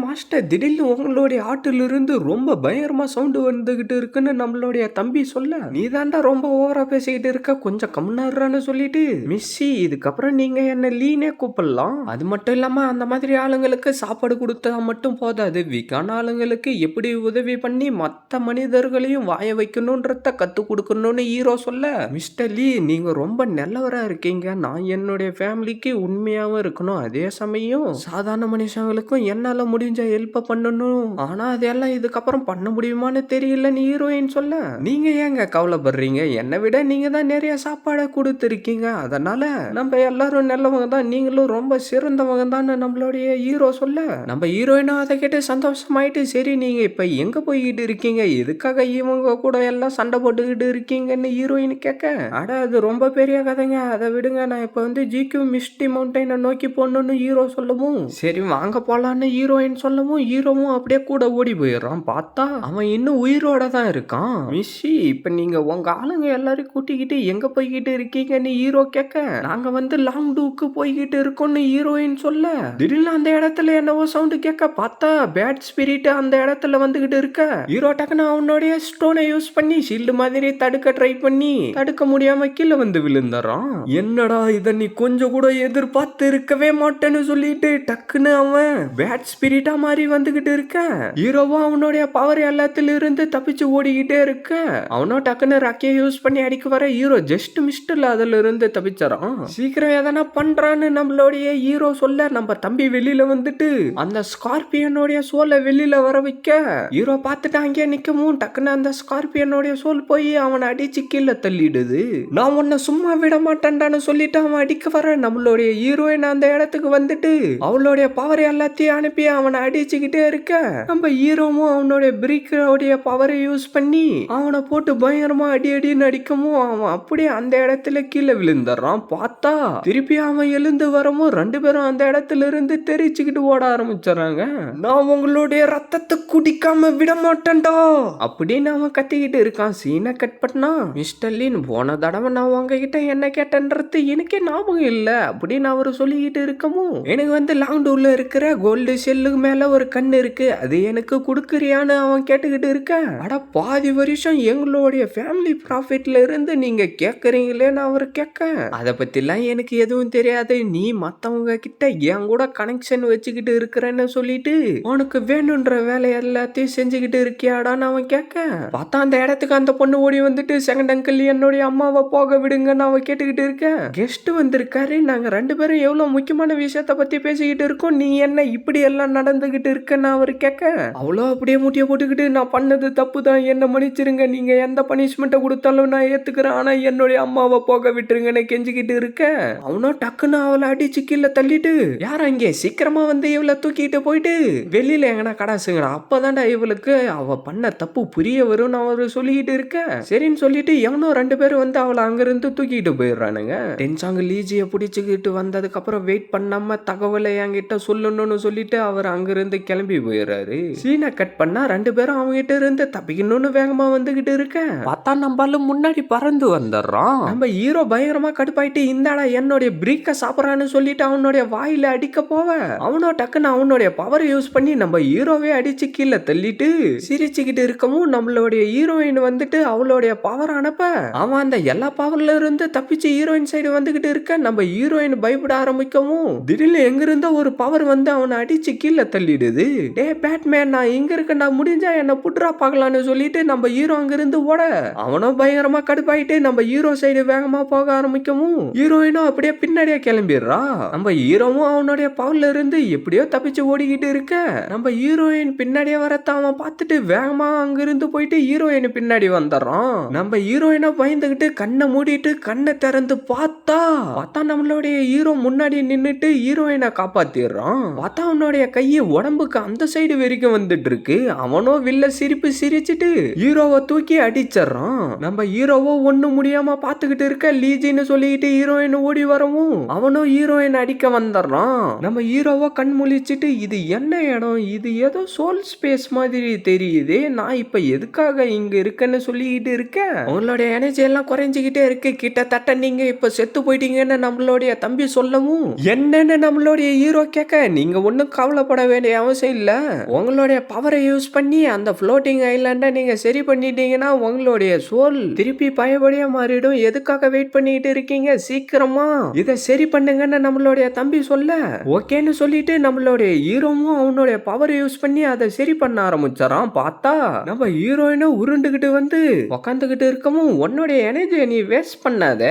மாஸ்டர் திடீர்னு உங்களுடைய ஆட்டில இருந்து ரொம்ப பயங்கரமா சவுண்ட் வந்துகிட்டு இருக்குன்னு நம்மளுடைய தம்பி சொல்ல நீ தாண்டா ரொம்ப ஓவரா பேசிக்கிட்டு இருக்க கொஞ்சம் கம்னாடுறான்னு சொல்லிட்டு மிஸ்ஸி இதுக்கப்புறம் நீங்க என்ன லீனே கூப்பிடலாம். அது மட்டும் இல்லாம அந்த மாதிரி ஆளுங்களுக்கு சாப்பாடு கொடுத்தா மட்டும் போதாது வீக்கான ஆளுங்களுக்கு எப்படி உதவி பண்ணி மற்ற மனிதர்களையும் வாய வைக்கணும்ன்றத கத்து கொடுக்கணும்னு ஹீரோ சொல்ல மிஸ்டர் லீ நீங்க ரொம்ப நல்லவரா இருக்கீங்க. நான் என்னுடைய ஃபேமிலிக்கு உண்மையாவும் இருக்கணும் அதே சமயம் சாதாரண மனுஷங்களுக்கும் என்னால முடிஞ்ச ஹெல்ப் பண்ணணும். ஆனா அதெல்லாம் இதுக்கப்புறம் பண்ண முடியுமான்னு தெரியலன்னு ஹீரோயின் சொல்ல நீங்க ஏங்க கவலைப்படுறீங்க என்னை விட நீங்க தான் நிறைய சாப்பாடை கொடுத்துருக்கீங்க அதனால நம்ம எல்லாரும் நல்லவங்க தான் நீங்களும் ரொம்ப சிறந்தவங்க தான் நம்மளுடைய ஹீரோ சொல்ல நம்ம ஹீரோயினும் அதை கேட்டு சந்தோஷமாயிட்டு சரி நீங்க இப்ப எங்க போய்கிட்டு இருக்கீங்க எதுக்காக இவங்க கூட எல்லாம் சண்டை போட்டுக்கிட்டு இருக்கீங்கன்னு ஹீரோயின் கேட்க அட அது ரொம்ப பெரிய கதைங்க அதை விடுங்க நான் இப்ப வந்து ஜிக்யூ மிஸ்டி மவுண்டைனை நோக்கி போகணும்னு ஹீரோ சொல்லவும் சரி வாங்க போலான்னு ஹீரோயின் சொல்லவும் ஹீரோவும் அப்படியே கூட ஓடி போயிடுறான். பார்த்தா அவன் இன்னும் உயிரோட தான் இருக்கான். மிஸ்ஸி இப்ப நீங்க உங்க ஆளுங்க எல்லாரும் கூட்டிக்கிட்டு எங்க போய்கிட்டு இருக்கீங்கன்னு ஹீரோ கேட்க நாங்க வந்து லாங் டூக்கு போய்கிட்டு இருக்கோம்னு ஹீரோயின் சொல்ல திடீர்னு அந்த இடத்துல என்னவோ சவுண்ட் கேட்க பார்த்தா பேட் ஸ்பிரிட் அந்த இடத்துல வந்துகிட்டு இருக்க ஹீரோ டக்குன்னு அவனுடைய ஸ்டோனை யூஸ் பண்ணி ஷீல்டு மாதிரி தடுக்க ட்ரை பண்ணி தடுக்க முடியாம கீழே வந்து விழுந்துறான். என்னடா இத நீ கொஞ்சம் கூட எதிர்பார்த்து இருக்கவே மாட்டேன்னு சொல்லிட்டு டக்குன்னு அவன் பேட் ஸ்பிரிட்டா மாதிரி வந்துகிட்டு இருக்க ஹீரோவா அவனுடைய பவர் எல்லாத்துல இருந்து தப்பிச்சு ஓடிக்கிட்டே இருக்க அவனோ டக்குன்னு ரக்கையை யூஸ் பண்ணி அடிக்க வர ஹீரோ ஜஸ்ட் மிஸ்டர்ல அதுல இருந்து தப்பிச்சாரான். சீக்கிரம் எதனா பண்றான்னு நம்மளுடைய ஹீரோ சொல்ல நம்ம தம்பி வெளியில வந்துட்டு அந்த ஸ்கார்பியனுடைய சோலை வெளியில வர வைக்க ஹீரோ பார்த்துட்டு அங்கேயே நிக்கவும் டக்குன்னு அந்த ஸ்கார்பியனுடைய சோல் போய் அவனை அடிச்சு கீழே தள்ளிடுது. நான் உன்னை சும்மா விட மாட்டேன்டான்னு சொல்லிட்டு அவன் அடிக்க வர நம்மளுடைய ஹீரோயின் அந்த இடத்துக்கு வந்துட்டு அவளுடைய பவர் எல்லாத்தையும் அனுப்பி அவனை அடிச்சுக்கிட்டே இருக்க நம்ம ஹீரோவும் அவனுடைய பிரேக்கோடைய பவரை யூஸ் பண்ணி அவனை போட்டு பயங்கரமா அடி அடின்னு அடிக்கவும் அவன் அப்படியே அந்த இடத்துல கீழே விழுந்துடுறான். பார்த்தா திருப்பி அவன் எழுந்து வரவும் ரெண்டு பேரும் அந்த இடத்துல இருந்து தெரிச்சுக்கிட்டு ஓட ஆரம்பிச்சிடறாங்க. நான் உங்களுடைய ரத்தத்தை குடிக்காம விட மாட்டேன்டா அப்படின்னு அவன் கத்திக்கிட்டு இருக்கான். சீனை கட் பண்ணா மிஸ்டர் லீன் போன தடவை நான் உங்ககிட்ட என்ன கேட்டேன்றது எனக்கே ஞாபகம் இல்ல அப்படின்னு அவரு சொல்லிக்கிட்டு இருக்கவும் எனக்கு வந்து லாங் டூர்ல இருக்கிற கோல்டு செல்லுக்கு மேல ஒரு கண்ணு இருக்கு அது எனக்கு கொடுக்குறியான்னு அவன் கேட்டுக்கிட்டு இருக்க அட பாதி வருஷம் எங்களுடைய ஃபேமிலி ப்ராஃபிட்ல இருந்து நீங்க கேக்குறீங்களேன்னு அவரு கேட்க அதை பத்திலாம் எனக்கு எதுவும் தெரியாது நீ மத்தவங்க கிட்ட என் கூட கனெக்ஷன் வச்சுக்கிட்டு இருக்கிறேன்னு சொல்லிட்டு உனக்கு வேணுன்ற வேலை எல்லாத்தையும் செஞ்சுக்கிட்டு இருக்கியாடான்னு அவன் கேட்க பார்த்தா அந்த இடத்துக்கு அந்த பொண்ணு ஓடி வந்துட்டு செகண்ட் அங்கிள் என்னுடைய அம்மாவை போக விடுங்கன்னு அவன் கேட்டுக்கிட்டு இருக்க கெஸ்ட் வந்திருக்காரு நாங்க ரெண்டு பேரும் எவ்வளவு முக்கியமான விஷயத்த பத்தி பேசிக்கிட்டு இருக்கோம் நீ என்ன இப்படி எல்லாம் நடந்துகிட்டு இருக்கன்னு அவரு கேட்க அவ்வளோ அப்படியே முட்டிய போட்டுக்கிட்டு நான் பண்ணது தப்பு தான் என்ன மன்னிச்சிருங்க நீங்க எந்த பனிஷ்மெண்ட்டை கொடுத்தாலும் நான் ஏத்துக்கிறேன் ஆனா என்னுடைய அம்மாவை போக விட்டுருங்கன்னு கெஞ்சிக்கிட்டு இருக்க அவனும் டக்குன்னு அவளை அடிச்சு கீழே தள்ளிட்டு யார் அங்கே சீக்கிரமா வந்து இவளை தூக்கிட்டு போயிட்டு வெளியில எங்கன்னா கடாசுங்கடா அப்பதான்டா இவளுக்கு அவ பண்ண தப்பு புரிய வரும்னு அவரு சொல்லிக்கிட்டு இருக்க சரின்னு சொல்லிட்டு எவனோ ரெண்டு பேரும் வந்து அவளை அங்கிருந்து தூக்கிட்டு போயிடுறானுங்க. டென்சாங்க லீஜிய பிடிச்சுக்கிட்டு வந்ததுக்கு அப்புறம் வெயிட் பண்ணாம தகவலை என்கிட்ட சொல்லணும்னு சொல்லிட்டு அவர் அங்கிருந்து கிளம்பி போயிடுறாரு. சீனை கட் பண்ணா ரெண்டு பேரும் அவங்க கிட்ட இருந்து தப்பிக்கணும்னு வேகமா வந்துகிட்டு இருக்க பார்த்தா நம்மளால முன்னாடி பறந்து வந்துடுறான். நம்ம ஹீரோ ஹீரோ பயங்கரமா கடுப்பாயிட்டு இந்தாடா என்னுடைய பிரீக்க சாப்பிடறான்னு சொல்லிட்டு அவனுடைய வாயில அடிக்க போவ அவனோ டக்குன்னு அவனுடைய பவர் யூஸ் பண்ணி நம்ம ஹீரோவே அடிச்சு கீழே தள்ளிட்டு சிரிச்சுக்கிட்டு இருக்கவும் நம்மளுடைய ஹீரோயின் வந்துட்டு அவளுடைய பவர் அனுப்ப அவன் அந்த எல்லா பவர்ல இருந்து தப்பிச்சு ஹீரோயின் சைடு வந்துகிட்டு இருக்க நம்ம ஹீரோயின் பயப்பட ஆரம்பிக்கவும் திடீர்னு எங்க இருந்த ஒரு பவர் வந்து அவனை அடிச்சு கீழே தள்ளிடுது. டே பேட்மேன் நான் இங்க இருக்கேன்டா முடிஞ்சா என்ன புட்ரா பார்க்கலான்னு சொல்லிட்டு நம்ம ஹீரோ அங்க இருந்து ஓட அவனும் பயங்கரமா கடுப்பாயிட்டு நம்ம ஹீரோ சைடு வேகமா போக ஆரம்பிக்கவும் ஹீரோயினும் அப்படியே பின்னாடியே கிளம்பிடுறா. நம்ம ஹீரோவும் அவனுடைய பவர்ல இருந்து எப்படியோ தப்பிச்சு ஓடிக்கிட்டு இருக்க நம்ம ஹீரோயின் பின்னாடியே வரத்த அவன் பார்த்துட்டு வேகமா அங்க இருந்து போயிட்டு ஹீரோயின் பின்னாடி வந்துடுறான். நம்ம ஹீரோயினை பயந்துகிட்டு கண்ணை மூடிட்டு கண்ணை திறந்து பார்த்தா நம்மளுடைய ஹீரோ முன்னாடி நின்னுட்டு ஹீரோயினை காப்பாத்திடுறான். பார்த்தா அவனுடைய கையை உடம்புக்கு அந்த சைடு வரைக்கும் வந்துட்டு இருக்கு. அவனோ வில்ல சிரிப்பு சிரிச்சுட்டு ஹீரோவை தூக்கி அடிச்சிடறான். நம்ம ஹீரோவோ ஒண்ணு முடியாம பாத்துக்கிட்டு இருக்க லீஜின்னு சொல்லிட்டு ஹீரோயின் ஓடி வரவும் அவனும் ஹீரோயின் அடிக்க வந்துடுறான். நம்ம ஹீரோவோ கண் முழிச்சிட்டு இது என்ன இடம், இது ஏதோ சோல் ஸ்பேஸ் மாதிரி தெரியுது, நான் இப்ப எதுக்காக இங்க இருக்கேன்னு சொல்லிக்கிட்டு இருக்கேன். உங்களுடைய எனர்ஜி எல்லாம் குறைஞ்சிக்கிட்டே இருக்கு, கிட்டத்தட்ட நீங்க இப்ப செத்து போயிட்டீங்கன்னு நம்மளுடைய தம்பி சொல்லவும் என்னன்னு நம்மளுடைய ஹீரோ கேட்க நீங்க ஒன்னும் கவலைப்பட வேண்டிய அவசியம் இல்ல, உங்களுடைய பவரை யூஸ் பண்ணி அந்த ஃப்ளோட்டிங் ஐலாண்டை நீங்க சரி பண்ணிட்டீங்கன்னா உங்களுடைய சோல் திருப்பி பயபடியா மாறிடும், எதுக்காக வெயிட் பண்ணிட்டு இருக்கீங்க, சீக்கிரமா இதை சரி பண்ணுங்கன்னு நம்மளுடைய தம்பி சொல்ல ஓகேன்னு சொல்லிட்டு நம்மளுடைய ஹீரோவும் அவனுடைய பவர் யூஸ் பண்ணி அதை சரி பண்ண ஆரம்பிச்சாராம். பார்த்தா நம்ம ஹீரோயினும் உருண்டுகிட்டு வந்து உக்காந்துகிட்டு இருக்கவும் உன்னுடைய எனர்ஜியை நீ வேஸ்ட் பண்ணாத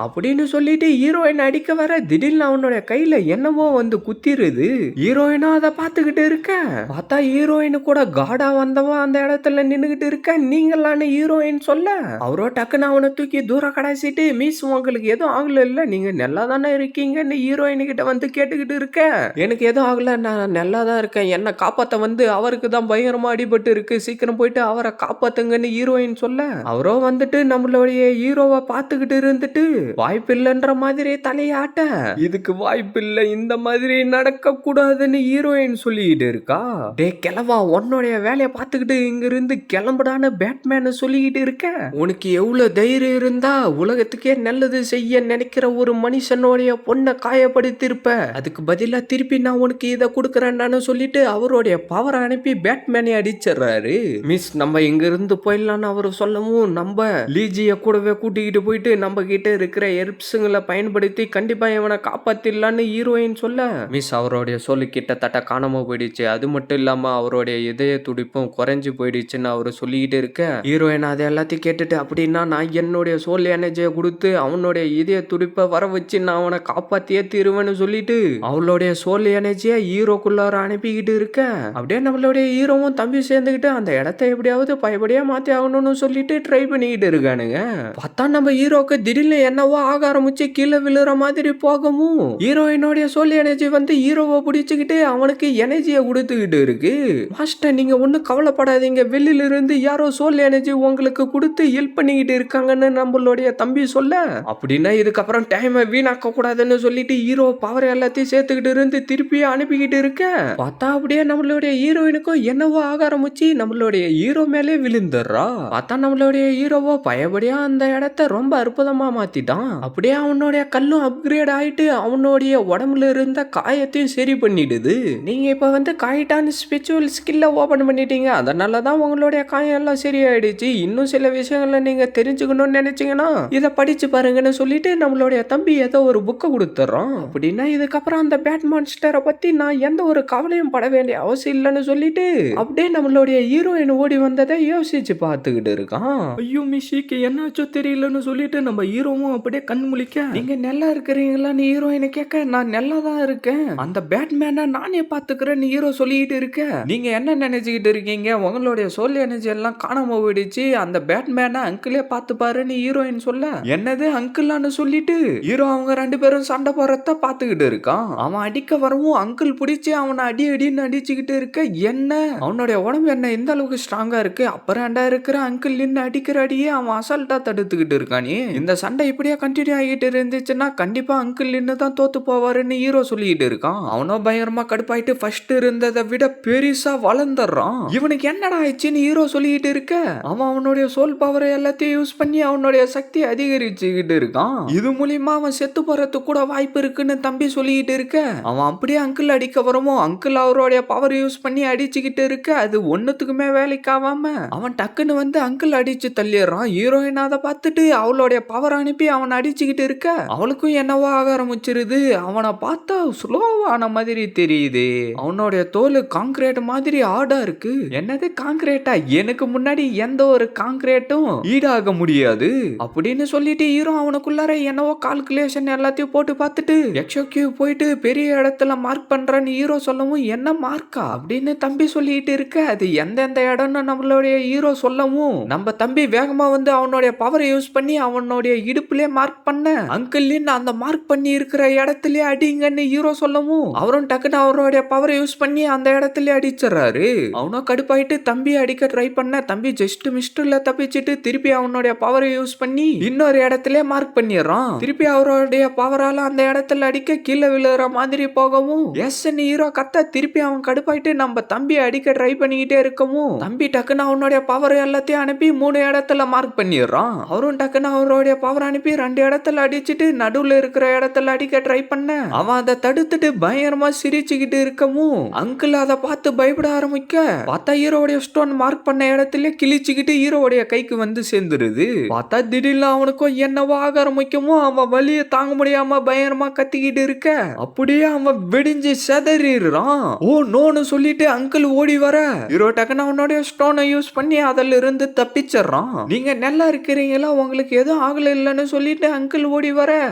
அப்படின்னு சொல்லிட்டு ஹீரோயின் அடிக்க வர திடீர்னு அவனுடைய கையில என்னவோ வந்து குத்திருது. ஹீரோயினும் அதை பார்த்துக்கிட்டு இருக்க பார்த்தா ஹீரோயின் கூட காடா வந்தவன் அந்த இடத்துல நின்னுகிட்டு இருக்க நீங்களான ஹீரோயின் சொல்ல அவரோ டக்குன்னு அவனை தூக்கி தூரம் கடாசிட்டு மிஸ் உங்களுக்கு எதுவும் ஆகல இல்ல, நீங்க நல்லா தானே இருக்கீங்கன்னு ஹீரோயின் கிட்ட வந்து கேட்டுக்கிட்டு இருக்க. எனக்கு எதுவும் ஆகல, நான் நல்லா தான் இருக்கேன், என்ன காப்பாத்த வந்து அவருக்கு தான் பயங்கரமா அடிபட்டு இருக்கு, சீக்கிரம் போயிட்டு அவரை காப்பாத்துங்கன்னு ஹீரோயின் சொல்ல அவரோ வந்துட்டு நம்மளுடைய ஹீரோவை பார்த்துக்கிட்டு இருந்துட்டு வாய்ப்பில்லைன்ற மாதிரி தலையாட்ட இதுக்கு வாய்ப்பில்லை, இந்த மாதிரி நடக்க கூடாதுன்னு ஹீரோயின் சொல்லிட்டு இருக்கா. டே கிளவா உன்னுடைய வேலையை பார்த்துக்கிட்டு இங்க இருந்து கிளம்புடான்னு பேட்மேன் சொல்லிக்கிட்டு இருக்க. உனக்கு எவ்வளவு தைரியம் இருந்தா உலகத்துக்கே நல்லது செய்ய நினைக்கிற ஒரு மனுஷனுடைய பொண்ணை காயப்படுத்தி இருப்ப, அதுக்கு பதிலா திருப்பி நான் உனக்கு இதை கொடுக்கறேன்னு சொல்லிட்டு அவருடைய பவர் அனுப்பி பேட்மேனை அடிச்சிடறாரு. மிஸ் நம்ம இங்க இருந்து போயிடலான்னு அவர் சொல்லவும் நம்ம லீஜிய கூடவே கூட்டிக்கிட்டு போயிட்டு நம்ம கிட்ட இருக்கிற எர்ப்ஸுங்களை பயன்படுத்தி கண்டிப்பா இவனை காப்பாத்திடலான்னு ஹீரோயின் சொல்ல மிஸ் அவருடைய சொல்லு கிட்டத்தட்ட காணாம போயிடுச்சு, அது மட்டும் இல்லாம அவருடைய இதய துடிப்பும் குறைஞ்சு போயிடுச்சுன்னு அவர் சொல்லிக்கிட்டு இருக்க ஹீரோயின் அதை எல்லாத்தையும் கேட்டுட்டு அப்படின்னா நான் என்னுடைய சோல் எனர்ஜியை கொடுத்து அவனுடைய இதய துடிப்பை வர வச்சு நான் அவனை காப்பாத்தியே தீருவேன்னு சொல்லிட்டு அவளுடைய சோல் எனர்ஜியை ஹீரோக்குள்ளார அனுப்பிக்கிட்டு இருக்க அப்படியே நம்மளுடைய ஹீரோவும் தம்பி சேர்ந்துக்கிட்டு அந்த இடத்த எப்படியாவது பயப்படியா மாத்தி ஆகணும்னு சொல்லிட்டு ட்ரை பண்ணிக்கிட்டு இருக்கானுங்க. பார்த்தா நம்ம ஹீரோக்கு திடீர்னு என்னவோ ஆக ஆரம்பிச்சு கீழே விழுற மாதிரி போகவும் ஹீரோயினுடைய சோல் எனர்ஜி வந்து ஹீரோவை பிடிச்சுக்கிட்டு அவனுக்கு எனர்ஜியை கொடுத்துக்கிட்டு இருக்கு. மாஸ்டர் நீங்க ஒன்னும் கவலைப்படாதீங்க, வெளியில இருந்து யாரோ சோல் எனர்ஜி உங்களுக்கு கொடுத்து ஹெல்ப் பண்ணிக்கிட்டு இருக்காங்கன்னு நம்மளுடைய தம்பி சொல்ல அப்படின்னா இதுக்கப்புறம் டைமை வீணாக்க கூடாதுன்னு சொல்லிட்டு ஹீரோ பவர் எல்லாத்தையும் சேர்த்துக்கிட்டு இருந்து திருப்பி அனுப்பிக்கிட்டு இருக்க பார்த்தா அப்படியே நம்மளுடைய ஹீரோயினுக்கும் என்னவோ ஆக ஆரம்பிச்சு நம்மளுடைய ஹீரோ மேலே விழுந்துடுறா. பார்த்தா நம்மளுடைய ஹீரோவோ பயபடியா அந்த இடத்த ரொம்ப அற்புதமா மாத்திட்டான். அப்படியே அவனுடைய கல்லும் அப்கிரேட் ஆயிட்டு அவனுடைய உடம்புல இருந்த காயத்தையும் சரி பண்ணிடுது. நீங்க இப்ப வந்து காயிட்டான ஸ்பிரிச்சுவல் ஸ்கில்ல ஓபன் பண்ணிட்டீங்க, அதனாலதான் உங்களுடைய காயம் எல்லாம் சரியாயிடுச்சு. இன்னும் சில விஷயங்களை நீங்க தெரிஞ்சுக்கணும்னு நினைச்சீங்கன்னா இதை படிச்சு பாருங்கன்னு சொல்லிட்டு நம்மளுடைய தம்பி ஏதோ ஒரு புக்கை கொடுத்துறோம். அப்படின்னா இதுக்கப்புறம் அந்த பேட் மான்ஸ்டரை பத்தி நான் எந்த ஒரு கவலையும் பட வேண்டிய அவசியம் இல்லைன்னு சொல்லிட்டு அப்படியே நம்மளுடைய ஹீரோயின் ஓடி வந்ததை யோசிச்சு பார்த்துக்கிட்டு இருக்கான். ஐயோ மிஷிக்கு என்னாச்சோ தெரியலன்னு சொல்லிட்டு நம்ம ஹீரோவும் அப்படியே கண் முழிக்க நீங்க நல்லா இருக்கிறீங்களான்னு ஹீரோயினை கேட்க நான் நல்லா தான் இருக்கேன், அந்த பேட்மேனை நானே பாத்துக்கிறேன்னு ஹீரோ சொல்லிட்டு இருக்க நீங்க என்ன நினைச்சுக்கிட்டு இருக்கீங்க, உங்களுடைய சோல் எனர்ஜி எல்லாம் காணாம போயிடுச்சு, அந்த பேட்மேனை அங்கிளே பார்த்து பாருன்னு ஹீரோயின் சொல்ல என்னது அங்கிளான்னு சொல்லிட்டு ஹீரோ அவங்க ரெண்டு பேரும் சண்டை போறத பாத்துக்கிட்டு இருக்கான். அவன் அடிக்க வரவும் அங்கிள் பிடிச்சி அவனை அடி அடின்னு அடிச்சுக்கிட்டு இருக்க என்ன அவனுடைய உடம்பு என்ன இந்த அளவுக்கு ஸ்ட்ராங்கா இருக்கு, அப்புறம் இருக்கிற அங்கிள் நின்று அடிக்கிற அடியே அவன் அசால்ட்டா தடுத்துக்கிட்டு இருக்கானே, இந்த சண்டை இப்படியே கண்டினியூ ஆகிட்டு இருந்துச்சுன்னா கண்டிப்பா அங்கிள் நின்று தான் தோத்து போவாருன்னு ஹீரோ சொல்லிட்டு இருக்கான். அவனோ பயங்கரமா கடுப்பாயிட்டு ஃபர்ஸ்ட் இருந்ததை விட பெருசா வளர்ந்துடுறான். இவனுக்கு என்னடா ஆயிடுச்சுன்னு ஹீரோ சொல்லிட்டு இருக்க அவனுடைய சோல் பவரை எல்லாத்தையும் யூஸ் பண்ணி அவனுடைய சக்தி அதிகரிச்சு அதிகரிச்சுக்கிட்டு இருக்கான். இது மூலியமா அவன் செத்து போறதுக்கு கூட வாய்ப்பு இருக்குன்னு தம்பி சொல்லிக்கிட்டு இருக்க, அவன் அப்படியே அங்கிள் அடிக்க வரவும் அங்கிள் அவருடைய பவர் யூஸ் பண்ணி அடிச்சுக்கிட்டு இருக்க, அது ஒண்ணுத்துக்குமே வேலைக்கு ஆகாம அவன் டக்குன்னு வந்து அங்கிள் அடிச்சு தள்ளிடுறான். ஹீரோயின் அதை பார்த்துட்டு அவளுடைய பவர் அனுப்பி அவன் அடிச்சுக்கிட்டு இருக்க, அவளுக்கும் என்னவோ ஆக ஆரம்பிச்சிருது. அவனை பார்த்தா ஸ்லோவான மாதிரி தெரியுது. அவனுடைய தோல் காங்கிரீட் மாதிரி ஆடா இருக்கு. என்னது காங்கிரீட்டா? எனக்கு முன்னாடி எந்த ஒரு காங்கிரீட்டும் ஈடாக முடியாது அப்படின்னு சொல்லிட்டு ஹீரோ அவனுக்குள்ளார என்னவோ கால்குலேஷன் எல்லாத்தையும் போட்டு பார்த்துட்டு எக்ஸோக்யூ போயிட்டு பெரிய இடத்துல மார்க் பண்றான்னு ஹீரோ சொல்லவும், என்ன மார்க்கா அப்படின்னு தம்பி சொல்லிட்டு இருக்க, அது எந்தெந்த இடம்னு நம்மளுடைய ஹீரோ சொல்லவும் நம்ம தம்பி வேகமா வந்து அவனுடைய பவரை யூஸ் பண்ணி அவனுடைய இடுப்புலயே மார்க் பண்ண அங்கிள்லின் அந்த மார்க் பண்ணி இருக்கிற இடத்துலயே அடிங்கன்னு ஹீரோ சொல்லவும் அவரும் டக்குன்னு அவருடைய பவரை யூஸ் பண்ணி அந்த இடத்துல அடிச்சிடறாரு. அவனும் கடுப்பாயிட்டு தம்பி அடிக்க ட்ரை பண்ண, தம்பி ஜஸ்ட் மிஸ்டர்ல தப்பிச்சிட்டு திருப்பி அவனுடைய பவரை யூஸ் பண்ணி இன்னொரு இடத்துல மார்க் பண்ணிடுறான். திருப்பி அவருடைய பவரால அந்த இடத்துல அடிக்க கீழே விழுற மாதிரி போகவும் எஸ் ஹீரோ கத்த, திருப்பி அவன் கடுப்பாயிட்டு நம்ம தம்பி அடிக்க ட்ரை பண்ணிக்கிட்டே இருக்கவும் தம்பி டக்குன்னு அவனுடைய பவர் எல்லாத்தையும் அனுப்பி 3 இடத்துல மார்க் பண்ணிடுறான். அவரும் டக்குன்னு அவருடைய பவர் அனுப்பி 2 இடத்துல அடிச்சுட்டு நடுவுல இருக்கிற இடத்துல அடிக்க ட்ரை பண்ண அவன் அதை தடுத்துட்டு பயங்கரமா சிரிச்சுக்கிட்டு இருக்கவும் அங்கிள் அதை பார்த்து பயப்பட ஆரம்பிக்க பார்த்தா ஹீரோடைய ஸ்டோன் மார்க் பண்ண இடத்துல கிழிச்சுக்கிட்டு ஹீரோடைய கைக்கு வந்து சேர்ந்துருது. பார்த்தா திடீர்னு அவனுக்கும் என்னவோ ஆக ஆரம்பிக்கவும் அவன் வலியை தாங்க முடியாம பயங்கரமா கத்திக்கிட்டு இருக்க அப்படியே அவன் வெடிஞ்சு செதறிடுறான். ஓ நோன்னு சொல்லிட்டு அங்கிள் ஓடி வர ஹீரோ டக்குன்னு அவனுடைய ஸ்டோனை யூஸ் பண்ணி அதில் இருந்து தப்பிச்சிடறான். நீங்க நல்லா இருக்கிறீங்களா, உங்களுக்கு எதுவும் ஆகல இல்லைன்னு சொல்லிட்டு அங்கிள் ஓடி வர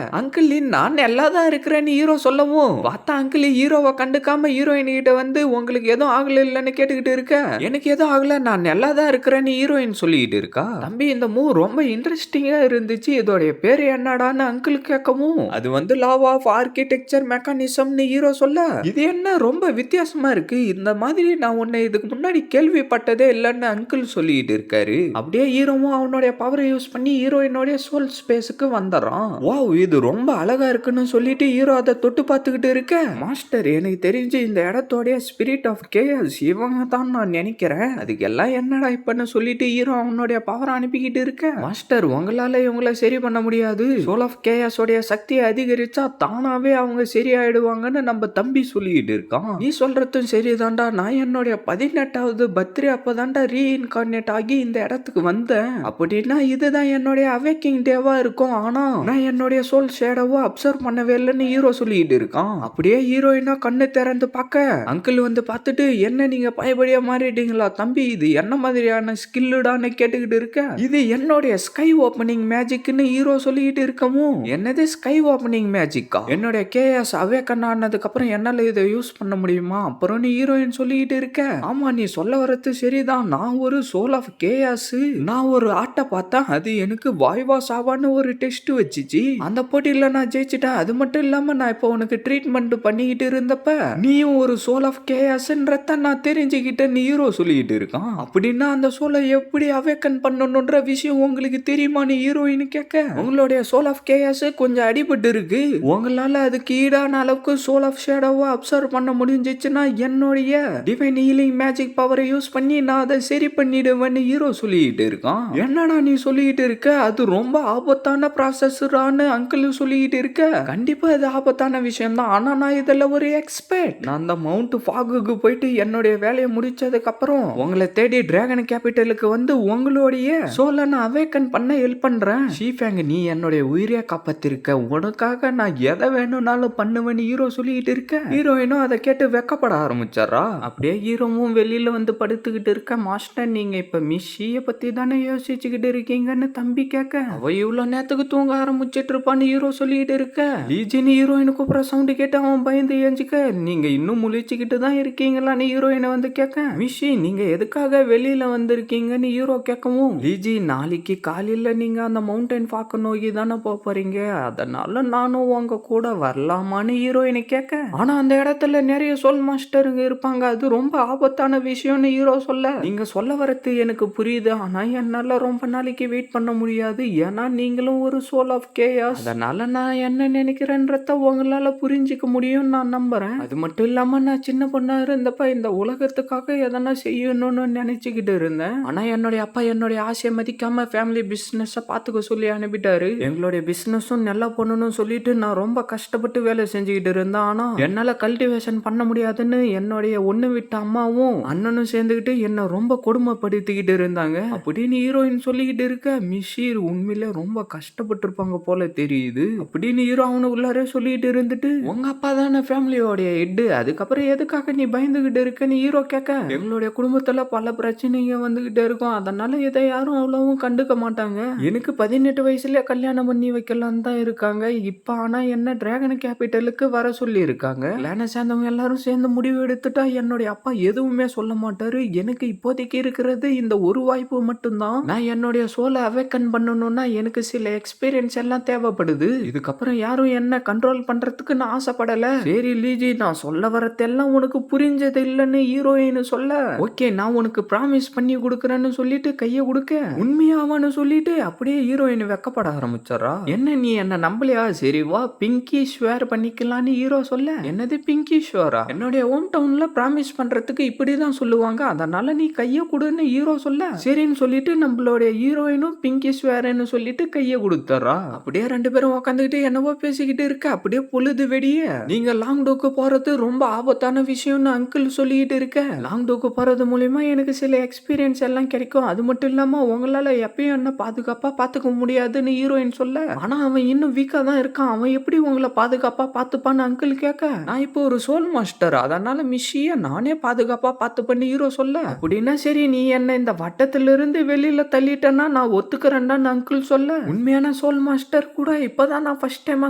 அங்கிள் நான் நல்லா தான் இருக்கிறேன்னு ஹீரோ சொல்லவும் பார்த்தா அங்கிள் ஹீரோவை கண்டுக்காம ஹீரோயின் கிட்ட வந்து உங்களுக்கு எதுவும் ஆகல இல்லைன்னு கேட்டுக்கிட்டு இருக்க, எனக்கு எதுவும் ஆகல நான் நல்லா தான் இருக்கிறேன்னு ஹீரோயின் சொல்லிக்கிட்டு இருக்கா. தம்பி இந்த மூவ் ரொம்ப இன்ட்ரெஸ்டிங்கா இருந்துச்சு, இதோடைய பேரு என்னடான்னு அங்கிள் கேட்கவும் அது வந்து லா ஆஃப் ஆர்கிடெக்சர் மெக்கானிசம்னு ஹீரோ சொல்ல, இது என்ன ரொம்ப வித்தியாசமா இருக்கு, இந்த மாதிரி நான் உன்னை இதுக்கு முன்னாடி கேள்விப்பட்டதே இல்லைன்னு அங்கிள் சொல்லிட்டு இருக்காரு. அப்படியே ஹீரோவும் அவனுடைய பவரை யூஸ் பண்ணி ஹீரோயினுடைய சோல் ஸ்பேஸுக்கு வந்துடுறான். வாவ் இது ரொம்ப அழகா இருக்குன்னு சொல்லிட்டு ஹீரோ அதை தொட்டு பார்த்துக்கிட்டு இருக்க, மாஸ்டர் எனக்கு தெரிஞ்சு இந்த இடத்தோடைய ஸ்பிரிட் ஆஃப் கேஎஸ் இவங்க தான் நான் நினைக்கிறேன், அதுக்கு எல்லாம் என்னடா இப்பன்னு சொல்லிட்டு ஹீரோ அவனுடைய பவரை அனுப்பிக்கிட்டு இருக்க, மாஸ்டர் உங்களால இவங்களை சரி பண்ண முடியாது, சோல் ஆஃப் கேஎஸ் உடைய சக்தியை அதிகரிச்சா தானாவே அவங்க சரியாயிடுவாங்கன்னு நம்ம தம்பி சொல்லிட்டு இருக்கான். நீ சொல்றதும் சரிதான்டா, நான் என்னுடைய 18வது பர்த்டே அப்பதான்டா ரீஇன்கார்னேட் ஆகி இந்த இடத்துக்கு வந்தேன், அப்படின்னா இதுதான் என்னுடைய அவேக்கிங் டேவா இருக்கும், ஆனா நான் என்னுடைய சோல் ஷேடோவை அப்சர்வ் பண்ணவே இல்லைன்னு ஹீரோ சொல்லிட்டு இருக்கான். அப்படியே ஹீரோயினா கண்ணு திறந்து பார்க்க அங்கிள் வந்து பார்த்துட்டு, என்ன நீங்க பயபடியா மாறிட்டீங்களா தம்பி, இது என்ன மாதிரியான ஸ்கில்லுடான்னு கேட்டுக்கிட்டு இருக்க, இது என்னுடைய ஸ்கை ஓப்பனிங் மேஜிக்னு ஹீரோ சொல்லிட்டு இருக்கவும், என்னது ஸ்கை ஓப்பனிங் மேஜிக்கா, என்னுடைய கேஎஸ் அவேக்கன் ஆனதுக்கு அப்புறம் என்னால இதை யூஸ் பண்ண முடியுமா அப்புறம் ஹீரோயின் சொல்லிட்டு இருக்க, ஆமா நீ சொல்ல வரது சரிதான், நான் ஒரு சோல் ஆஃப் கேஎஸ், நான் ஒரு ஆட்டை பார்த்தேன், அது எனக்கு வாய்வா சாவான்னு ஒரு டெஸ்ட் வச்சுச்சு, அந்த போட்டியில நான் ஜெயிச்சிட்டேன், அது மட்டும் இல்லாம நான் இப்போ உனக்கு ட்ரீட்மெண்ட் பண்ணிக்கிட்டு இருந்தப்ப நீயும் ஒரு சோல் ஆஃப் கேஎஸ்ன்றத நான் தெரிஞ்சுக்கிட்டேன் ஹீரோ சொல்லிட்டு இருக்கான். அப்படின்னா அந்த சோலை எப்படி அவேக்கன் பண்ணணும்ன்ற விஷயம் உங்களுக்கு தெரியுமான்னு ஹீரோயின் கேட்க, உங்களுடைய சோல் ஆஃப் கேஎஸ் கொஞ்சம் அடிபட்டு இருக்கு, உங்களால அதுக்கு ஈடான அளவுக்கு சோல் ஆஃப் ஷேடோவை அப்சர்வ் பண்ண முடிஞ்சிச்சுன்னா என்னுடைய டிவைன் ஹீலிங் மேஜிக் பவரை யூஸ் பண்ணி நான் அதை சரி பண்ணிடுவேன்னு ஹீரோ சொல்லிட்டு இருக்கான். என்னடா நீ சொல்லிட்டு இருக்க, அது ரொம்ப ஆபத்தான ப்ராசஸ்ரான்னு அங்கிள் சொல்லிட்டு இருக்க, கண்டிப்பா இது ஆபத்தான விஷயம் தான், ஆனா நான் இதுல ஒரு எக்ஸ்பர்ட், நான் அந்த மவுண்ட் ஃபாகுக்கு போயிட்டு என்னுடைய வேலையை முடிச்சதுக்கு அப்புறம் உங்களை தேடி டிராகன் கேபிட்டலுக்கு வந்து உங்களுடைய சோலை நான் அவேக்கன் பண்ண ஹெல்ப் பண்றேன், ஷீஃபேங் நீ என்னுடைய உயிரை காப்பாத்திருக்க, உனக்காக நான் எதை வேணும்னாலும் பண்ணுவேன்னு ஹீரோ சொல்லிட்டு இருக்க, ஹீரோயினும் அதை கேட்டு வெக்கப்பட ஆரம்பிச்சாரா. அப்படியே ஹீரோவும் வெளியில வந்து படுத்துக்கிட்டு இருக்க, மாஸ்டர் நீங்க இப்ப மிஸ்ஸிய பத்தி தானே யோசிச்சுக்கிட்டு இருக்கீங்கன்னு தம்பி கேட்க, அவ இவ்வளவு நேரத்துக்கு தூங்க ஆரம்பிச்சிட்டு இருப்பான்னு ஹீரோ சொல்லிட்டு இருக்க, லீஜின் ஹீரோயின் கூப்பிட சவுண்ட் கேட்டு அவன் பயந்து ஏஞ்சிக்க, நீங்க இன்னும் முழிச்சுக்கிட்டு தான் இருக்கீங்களான்னு ஹீரோயினை வந்து கேட்க, மிஷி நீங்க எதுக்காக வெளியில வந்திருக்கீங்கன்னு ஹீரோ கேட்கவும், லீஜி நாளைக்கு காலையில நீங்க அந்த மவுண்டன் ஃபாக்க நோக்கி தானே போறீங்க, அதனால நானும் உங்க கூட வரலாமான்னு ஹீரோயினை கேட்க, ஆனா அந்த இடத்துல நிறைய சோல் மாஸ்டருங்க இருப்பாங்க, அது ரொம்ப ஆபத்தான விஷயம்னு ஹீரோ சொல்ல, நீங்க சொல்ல வரது எனக்கு புரியுது, ஆனா என்னால ரொம்ப நாளைக்கு வெயிட் பண்ண முடியாது, ஏன்னா நீங்களும் ஒரு சோல் ஆஃப் கேயாஸ், அதனால நான் என்ன நினைக்கிறேன்றத உங்களால புரிஞ்சுக்க முடியும் நான் நம்புறேன், அது மட்டும் இல்லாம நான் சின்ன பொண்ணா இருந்தப்ப இந்த உலகத்துக்காக எதனா செய்யணும்னு நினைச்சுக்கிட்டு இருந்தேன், ஆனா என்னுடைய அப்பா என்னுடைய ஆசையை மதிக்காம ஃபேமிலி பிசினஸ் பார்த்துக்க சொல்லி சொல்லி அனுப்பிட்டாரு. எங்களுடைய பிசினஸும் நல்லா பண்ணணும்னு சொல்லிட்டு நான் ரொம்ப கஷ்டப்பட்டு வேலை செஞ்சுக்கிட்டு இருந்தேன். ஆனா என்னால கல்டிவேஷன் பண்ண முடியாதுன்னு என்னுடைய ஒண்ணு விட்ட அம்மாவும் அண்ணனும் சேர்ந்துகிட்டு என்ன ரொம்ப கொடுமைப்படுத்திக்கிட்டு இருந்தாங்க அப்படின்னு ஹீரோயின் சொல்லிக்கிட்டு இருக்க, மிஷீர் உண்மையில ரொம்ப கஷ்டப்பட்டு இருப்பாங்க போல தெரியுது அப்படின்னு ஹீரோ அவனு உள்ளாரே சொல்லிட்டு இருந்துட்டு, உங்க அப்பா தானே ஃபேமிலியோடைய ஹெட், அதுக்கப்புறம் எதுக்காக நீ பயந்துகிட்டு இருக்கன்னு ஹீரோ கேட்க, எங்களுடைய குடும்பத்துல பல பிரச்சனைங்க வந்துகிட்டே இருக்கும், அதனால இதை யாரும் அவ்வளவும் கண்டுக்க மாட்டாங்க. எனக்கு 18 வயசுல கல்யாணம் பண்ணி வைக்கலாம் தான் இருக்காங்க. இப்ப ஆனா என்ன டிராகன் கேபிட்டலுக்கு வர சொல்லி இருக்காங்க. லேனை சேர்ந்தவங்க எல்லாரும் சேர்ந்து முடிவு எடுத்துட்டா என்னுடைய அப்பா எதுவுமே சொல்ல மாட்டாரு. எனக்கு இப்போதைக்கு இருக்கிறது இந்த ஒரு வாய்ப்பு மட்டும்தான். நான் என்னுடைய சோலை அவேக்கன் பண்ணணும்னா எனக்கு சில எக்ஸ்பீரியன்ஸ் எல்லாம் தேவைப்படுது. இதுக்கப்புறம் யாரும் என்ன கண்ட்ரோல் பண்றதுக்கு நான் ஆசைப்படல. சரி லீஜி, நான் சொல்ல வரதெல்லாம் உனக்கு புரிஞ்சது இல்லைன்னு ஹீரோயின் சொல்ல, ஓகே நான் உனக்கு ப்ராமிஸ் பண்ணி கொடுக்கறேன்னு சொல்லிட்டு கைய கொடுக்க, உண்மையாவான்னு சொல்லிட்டு அப்படியே ஹீரோயின் வெக்கப்பட ஆரம்பிச்சாரா. என்ன நீ என்ன நம்பலையா? சரி வா பிங்கி ஸ்வேர் பண்ணிக்கலான்னு ஹீரோ சொல்ல, என்னது பிங்கி ஸ்வேரா? என்னுடைய ஹோம் டவுன்ல ப்ராமிஸ் பண்றதுக்கு இப்படிதான் சொல்லுவாங்க, அதனால நீ கைய கொடுன்னு ஹீரோ சொல்ல, சரின்னு சொல்லிட்டு நம்மளுடைய ஹீரோயினும் பிங்கி ஸ்வேர்னு சொல்லிட்டு கைய கொடுத்தாரா. அப்படியே ரெண்டு பேரும் உட்காந்துக்கிட்டு என்னவோ பேசிக்கிட்டு இருக்க, அப்படியே பொழுது வெடிய, நீங்க லாங் டோக்கு போறது ரொம்ப ஆபத்தான விஷயம்னு அங்கிள் சொல்லிட்டு இருக்க, லாங் டோக்கு போறது மூலியமா எனக்கு சில எக்ஸ்பீரியன்ஸ் எல்லாம் கிடைக்கும், அது மட்டும் இல்லாம உங்களால எப்பயும் என்ன பாதுகாப்பா பாத்துக்க முடியாதுன்னு ஹீரோயின் சொல்ல, ஆனா அவன் இன்னும் வீக்கா தான் இருக்கான், அவன் எப்படி உங்களை பாதுகாப்பா பாத்துப்பான்னு அங்கிள் கேட்க, நான் இப்போ ஒரு சோல் மாஸ்டர், அதனால மிஷிய நானே பாதுகாப்பா பாத்துப்பேன்னு ஹீரோ சொல்ல, அப்படின்னா சரி நீ என்ன இந்த வட்டத்துல இருந்து வெளியில தள்ளிட்டேன்னா நான் ஒத்துக்கிறேன்டான்னு அங்கிள் சொல்ல, உண்மையான சோல் மாஸ்டர் கூட இப்பதான் நான் ஃபர்ஸ்ட் டைமா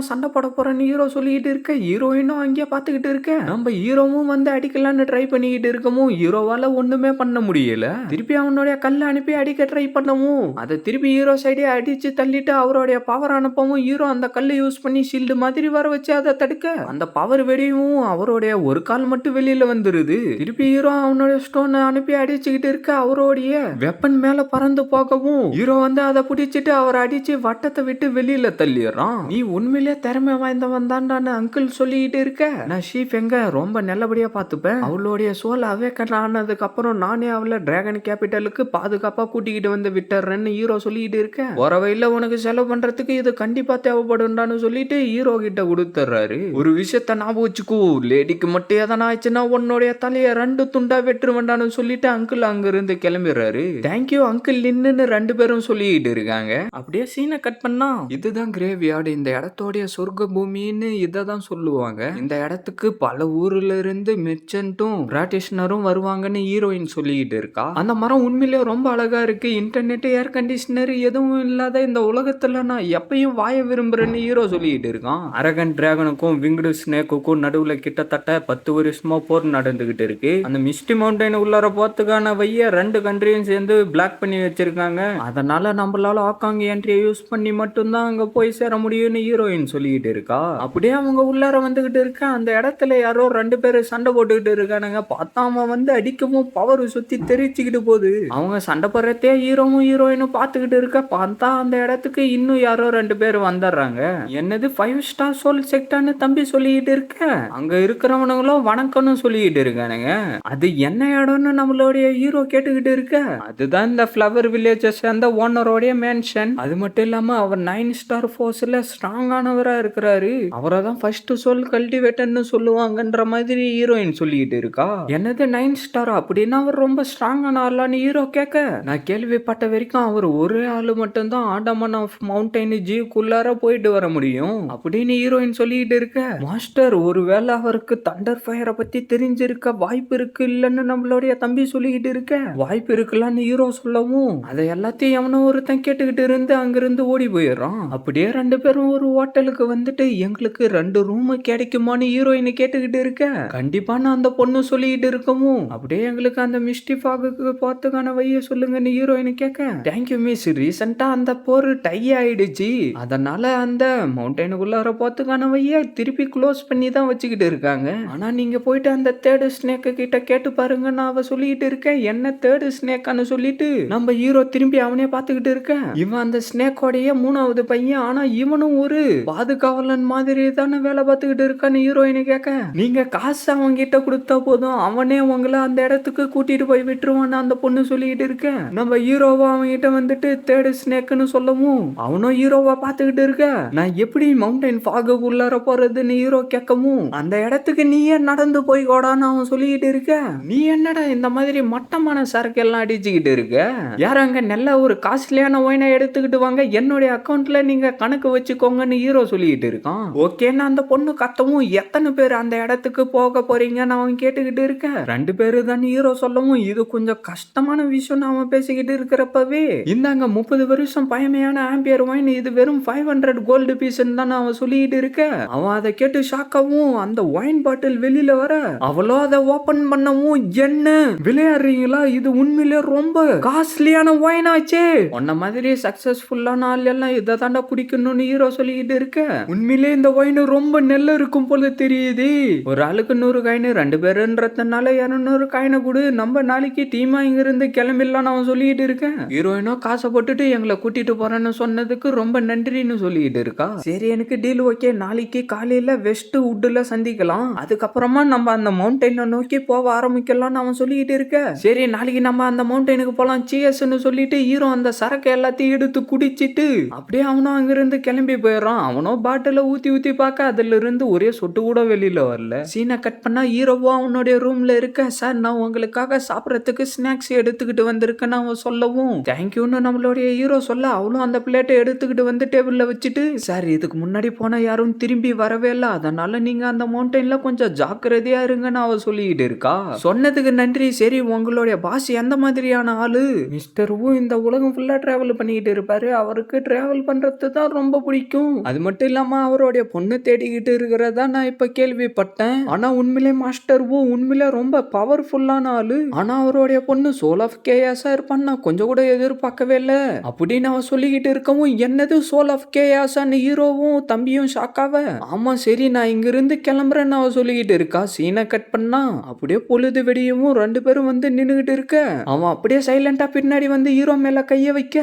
சண்டை போட போறேன்னு ஹீரோ சொல்லிட்டு இருக்க, ஹீரோயினும் அங்கேயே பாத்துக்கிட்டு இருக்க, நம்ம ஹீரோவும் வந்து அடிக்கலான்னு ட்ரை பண்ணிக்கிட்டு இருக்கவும் ஹீரோவால ஒண்ணுமே பண்ண முடியல. திருப்பி அவனுடைய கல்ல அனுப்பி அடிக்க ட்ரை பண்ணவும் அதை திருப்பி ஹீரோ சைடே அடிச்சு தள்ளிட்டு அவருடைய பவர் அனுப்பவும் ஹீரோ அந்த கல்லை யூஸ் பண்ணி ஷீல்டு மாதிரி வர வச்சு அதை தடுக்க அந்த பவர் வெடியும் அவருடைய ஒரு கால் மட்டும் வெளியில வந்துருது. திருப்பி ஹீரோ அவனுடைய ஸ்டோனை அனுப்பி அடிச்சுக்கிட்டு இருக்க, அவருடைய வெப்பன் மேல பறந்து போகவும் ஹீரோ வந்து அதை பிடிச்சிட்டு அவரை அடிச்சு வட்டத்தை விட்டு வெளியில தள்ளிடுறான். நீ உண்மையிலே திறமை வாய்ந்தவன் தான்டான்னு அங்கிள் சொல்லிட்டு இருக்க, நான் ஷீப் எங்க ரொம்ப நல்லபடியா பாத்துப்பேன், அவளுடைய சோல் அவேக்கன் ஆனதுக்கு அப்புறம் நானே அவளை டிராகன் கேபிட்டலுக்கு பாதுகாப்பா கூட்டிக்கிட்டு வந்து விட்டுறேன்னு ஹீரோ சொல்லிட்டு இருக்க, போற வழியில உனக்கு செலவு பண்றதுக்கு இது கண்டிப்பா தேவைப்படும்டான்னு சொல்லிட்டு ஹீரோ கிட்ட கொடுத்துறாரு. ஒரு விஷயத்த ஞாபகம் வச்சுக்கோ, லேடிக்கு மட்டும் எதனா ஆச்சுன்னா உன்னுடைய தலைய 2 துண்டா வெட்டுருவேண்டான்னு சொல்லிட்டு அங்கிள் அங்க இருந்து கிளம்பிடுறாரு. தேங்க்யூ அங்கிள் நின்னு 2 பேரும் சொல்லிட்டு இருக்காங்க. அப்படியே சீனை கட் பண்ணா, இதுதான் கிரேவ்யார்டு, இந்த இடத்தோடைய சொர்க்க பூமின்னு இதை தான் சொல்லுவாங்க. இந்த இடத்துக்கு பல ஊர்ல இருந்து மெர்ச்சன்ட்டும் பிராக்டிஷனரும் வருவாங்கன்னு ஹீரோயின் சொல்லிட்டு இருக்கா. அந்த மரம் உண்மையிலேயே ரொம்ப அழகா இருக்கு, இன்டர்நெட் ஏர் கண்டிஷனர் எதுவும் இல்லாத இந்த உலகத்துல நான் எப்பயும் வாய விரும்புறேன்னு ஹீரோ சொல்லிட்டு இருக்கான். அரகன் டிராகனுக்கும் விங்டு ஸ்னேக்குக்கும் நடுவுல கிட்டத்தட்ட 10 வருஷமா போர் நடந்துகிட்டு இருக்கு. அந்த மிஸ்டி மவுண்டைன் உள்ளார போறதுக்கான வைய 2 கண்ட்ரியும் சேர்ந்து பிளாக் பண்ணி வச்சிருக்காங்க, அதனால நம்மளால ஆக்காங் என்ட்ரியை யூஸ் பண்ணி மட்டும்தான் அங்க போய் சேர முடியும்னு ஹீரோயின் சொல்லிட்டு இருக்கா. அப்படியே அவங்க உள்ளார வந்துகிட்டு இருக்க, அந்த இடத்துல யாரோ 2 பேரு சண்டை போட்டுக்கிட்டு இருக்கானுங்க. பார்த்தா அவன் வந்து அடிக்கவும் பவர் சுத்தி தெரிச்சுக்கிட்டு போகுது. அவங்க சண்டை போடுறதே ஹீரோவும் ஹீரோயினும் பார்த்துக்கிட்டு இருக்க, பார்த்தா அந்த இடத்துக்கு இன்னும் யாரோ 2 பேர் வந்துடுறாங்க. என்னது 5 ஸ்டார் சோல் செக்டான்னு தம்பி சொல்லிக்கிட்டு இருக்க, அங்க இருக்கிறவனுங்களும் வணக்கம்னு சொல்லிக்கிட்டு இருக்கானுங்க. அது என்ன இடம்னு நம்மளுடைய ஹீரோ கேட்டுக்கிட்டு இருக்க, அதுதான் இந்த ஃப்ளவர் வில்லேஜஸ் அந்த ஓனரோடைய மேன்ஷன். அது மட்டும் இல்லாம அவர் 9 ஸ்டார் ஃபோர்ஸ்ல ஸ்ட்ராங்கானவரா இருக்கிறாரு, அவரை தான் ஃபர்ஸ்ட் சோல் கல்டிவேட்டர்னு சொல்லுவாங்கன்ற மாதிரி ஹீரோயின் சொல்லிக்கிட்டு இருக்கா. என்னது 9 ஸ்டார், அப்படின்னா அவர் ரொம்ப ஸ்ட்ராங்கான ஆளான்னு ஹீரோ கேட்க, நான் கேள்விப்பட்ட வரைக்கும் அவர் ஒரே ஆளு மட்டும்தான் ஆண்டமன் ஆஃப் மவுண்டைன் ஜீவுக்குள்ளார போயிட்டு வர முடியும் அப்படின்னு ஹீரோயின் சொல்லிக்கிட்டு இருக்க, மாஸ்டர் ஒருவேளை அவருக்கு தண்டர் ஃபயரை பத்தி தெரிஞ்சிருக்க வாய்ப்பு இருக்கு இல்லன்னு நம்மளுடைய தம்பி சொல்லிக்கிட்டு இருக்க, வாய்ப்பு இருக்குல்லான்னு ஹீரோ சொல்லவும் அதை எல்லாத்தையும் எவனோ ஒருத்தன் கேட்டுக்கிட்டு இருந்து அங்கிருந்து ஓடி போயிடுறான். அப்படியே 2 பேரும் ஒரு ஹோட்டலுக்கு வந்துட்டு எங்களுக்கு 2 ரூம் கிடைக்குமான்னு ஹீரோயின் கேட்டுக்கிட்டு இருக்க, கண்டிப்பான்னு அந்த பொண்ணு சொல்லிக்கிட்டு இருக்கவும் அப்படியே எங்களுக்கு அந்த மிஸ்டி ஃபாகுக்கு போறதுக்கான வழியை சொல்லுங்கன்னு ஹீரோயின் கேட்க, தேங்க்யூ மிஸ், ரீசெண்டா அந்த போர் டை ஆயிடுச்சு, அதனால அந்த மவுண்டைனுக்குள்ளார போறதுக்கான வழியை திருப்பி க்ளோஸ் பண்ணி தான் வச்சுக்கிட்டு இருக்காங்க, ஆனா நீங்க போயிட்டு அந்த தேர்டு ஸ்னேக்கு கிட்ட கேட்டு பாருங்க நான் அவ சொல்லிட்டு இருக்கேன், என்ன தேர்டு ஸ்னேக்கான்னு சொல்லிட்டு நம்ம ஹீரோ திரும்பி அவனே பார்த்துக்கிட்டு இருக்க, இவன் அந்த ஸ்னேக்கோடைய 3வது பையன், ஆனா இவனும் ஒரு பாதுகாவலன் மாதிரி தானே வேலை பார்த்துக்கிட்டு இருக்கான்னு ஹீரோயினை கேட்க, நீங்க காசு அவங்க கிட்ட கொடுத்தா போதும் அவனே உங்களை அந்த இடத்துக்கு கூட்டிட்டு போய் விட்டுருவான்னு அந்த பொண்ணு சொல்லிக்கிட்டு இருக்க, நம்ம ஹீரோவா அவங்க கிட்ட வந்துட்டு தேர்டு ஸ்னேக்னு சொல்ல சொல்லவும் அவனும் ஹீரோவை பார்த்துக்கிட்டு இருக்க. நான் எப்படி மவுண்டைன் ஃபாகுக்குள்ளார போறதுன்னு ஹீரோ கேட்கவும் அந்த இடத்துக்கு நீயே நடந்து போய் கோடான்னு அவன் சொல்லிக்கிட்டு இருக்க. நீ என்னடா இந்த மாதிரி மட்டமான சரக்கு எல்லாம் அடிச்சுக்கிட்டு இருக்க? யாராங்க நல்ல ஒரு காஸ்ட்லியான ஒயினை எடுத்துக்கிட்டு வாங்க, என்னுடைய அக்கௌண்ட்ல நீங்க கணக்கு வச்சுக்கோங்கன்னு ஹீரோ சொல்லிக்கிட்டு இருக்கான். ஓகேன்னு அந்த பொண்ணு கத்தவும் எத்தனை பேர் அந்த இடத்துக்கு போக போறீங்கன்னு அவன் கேட்டுக்கிட்டு இருக்க. 2 பேரு தான் ஹீரோ சொல்லவும் இது கொஞ்சம் கஷ்டமான விஷயம் அவன் பேசிக்கிட்டு இருக்கிறப்பவே இந்தாங்க 30 வருஷம் பழமையான ஆம்பியர் ஒயின், இது வெறும் 500 கோல்டு பீஸ்ன்னு தான் அவன் சொல்லிக்கிட்டு இருக்க. அவன் அதை கேட்டு ஷாக்காவும் அந்த ஒயின் பாட்டில் வெளியில வர அவளோ அதை ஓபன் பண்ணவும் என்ன விளையாடுறீங்களா, இது உண்மையிலே ரொம்ப காஸ்ட்லியான ஒயின் ஆச்சே, உன்ன மாதிரி சக்சஸ்ஃபுல்லான ஆள் எல்லாம் இதை தாண்டா குடிக்கணும்னு ஹீரோ சொல்லிக்கிட்டு இருக்க. உண்மையிலே இந்த ஒயின் ரொம்ப நெல்ல இருக்கும் போல தெரியுது. ஒரு ஆளுக்கு 100 காயின், 2 பேருன்றதுனால 200 காயினை கொடு, நம்ம நாளைக்கு டீமா இங்க இருந்து கிளம்பிடலாம் அவன் சொல்லிட்டு இருக்கேன். ஹீரோயினோ காசை போட்டுட்டு எங்களை கூட்டிட்டு போறேன்னு சொன்னதுக்கு ரொம்ப நன்றின்னு சொல்லிட்டு இருக்கா. சரி எனக்கு டீல் ஓகே, நாளைக்கு காலையில வெஸ்ட் வுட்ல சந்திக்கலாம், அதுக்கப்புறமா நம்ம அந்த மவுண்டனை நோக்கி போக ஆரம்பிக்கலாம்னு அவன் சொல்லிட்டு இருக்க. சரி நாளைக்கு நம்ம அந்த மவுண்டனுக்கு போலாம் சியர்ஸ்னு சொல்லிட்டு ஹீரோ அந்த சரக்கு எல்லாத்தையும் எடுத்து குடிச்சிட்டு அப்படியே அவனும் அங்கிருந்து கிளம்பி போயிடறான். அவனோ பாட்டில ஊத்தி பார்க்க அதுல இருந்து ஒரே சொட்டு கூட வெளியில வரல. சீனை கட் பண்ணா ஹீரோவோ அவனுடைய ரூம்ல இருக்க. சார் நான் உங்களுக்காக சாப்பிடறதுக்கு ஸ்நாக்ஸ் எடுத்துக்கிட்டு வந்திருக்கேன்னு அவன் சொல்லவும் தேங்க்யூன்னு நம்மளுடைய ஹீரோ சொல்ல அவளும் அந்த பிளேட்டை எடுத்துக்கிட்டு வந்து டேபிள்ல வச்சுட்டு, சார் இதுக்கு முன்னாடி போனா யாரும் திரும்பி வரவே இல்லை, அதனால நீங்க அந்த மவுண்டன்ல கொஞ்சம் ஜாக்கிரதையா இருங்கன்னு அவ சொல்லிட்டு இருக்கா. சொன்னதுக்கு நன்றி. சரி உங்களுடைய பாஸ் எந்த மாதிரியான ஆளு? மிஸ்டர் வு இந்த உலகம் ஃபுல்லா டிராவல் பண்ணிக்கிட்டு இருப்பாரு, அவருக்கு டிராவல் பண்றது தான் ரொம்ப பிடிக்கும், அது மட்டும் இல்லாம அவருடைய பொண்ணு தேடிக்கிட்டு இருக்கிறதா நான் இப்ப கேள்விப்பட்டேன். ஆனா உண்மையிலே மாஸ்டர் வு உண்மையிலே ரொம்ப பவர்ஃபுல்லான ஆளு, ஆனா அவருடைய பொண்ணு சோல் ஆஃப் கேயாஸா இருப்பான்னு நான் கொஞ்சம் கூட எதிர்பார்க்கவே இல்ல அப்படின்னு அவ சொல்லிக்கிட்டு இருக்கவும் என்னது சோல் ஆஃப் கேயாஸான்னு ஹீரோவும் தம்பியும் ஷாக்காவ. ஆமா சரி நான் இங்க இருந்து கிளம்புறேன்னு அவ சொல்லிக்கிட்டு இருக்கா. சீனை கட் பண்ணா அப்படியே பொழுது வெடியவும் 2 பேரும் வந்து நின்னுகிட்டு இருக்க. அவன் அப்படியே சைலண்டா பின்னாடி வந்து ஹீரோ மேல கைய வைக்க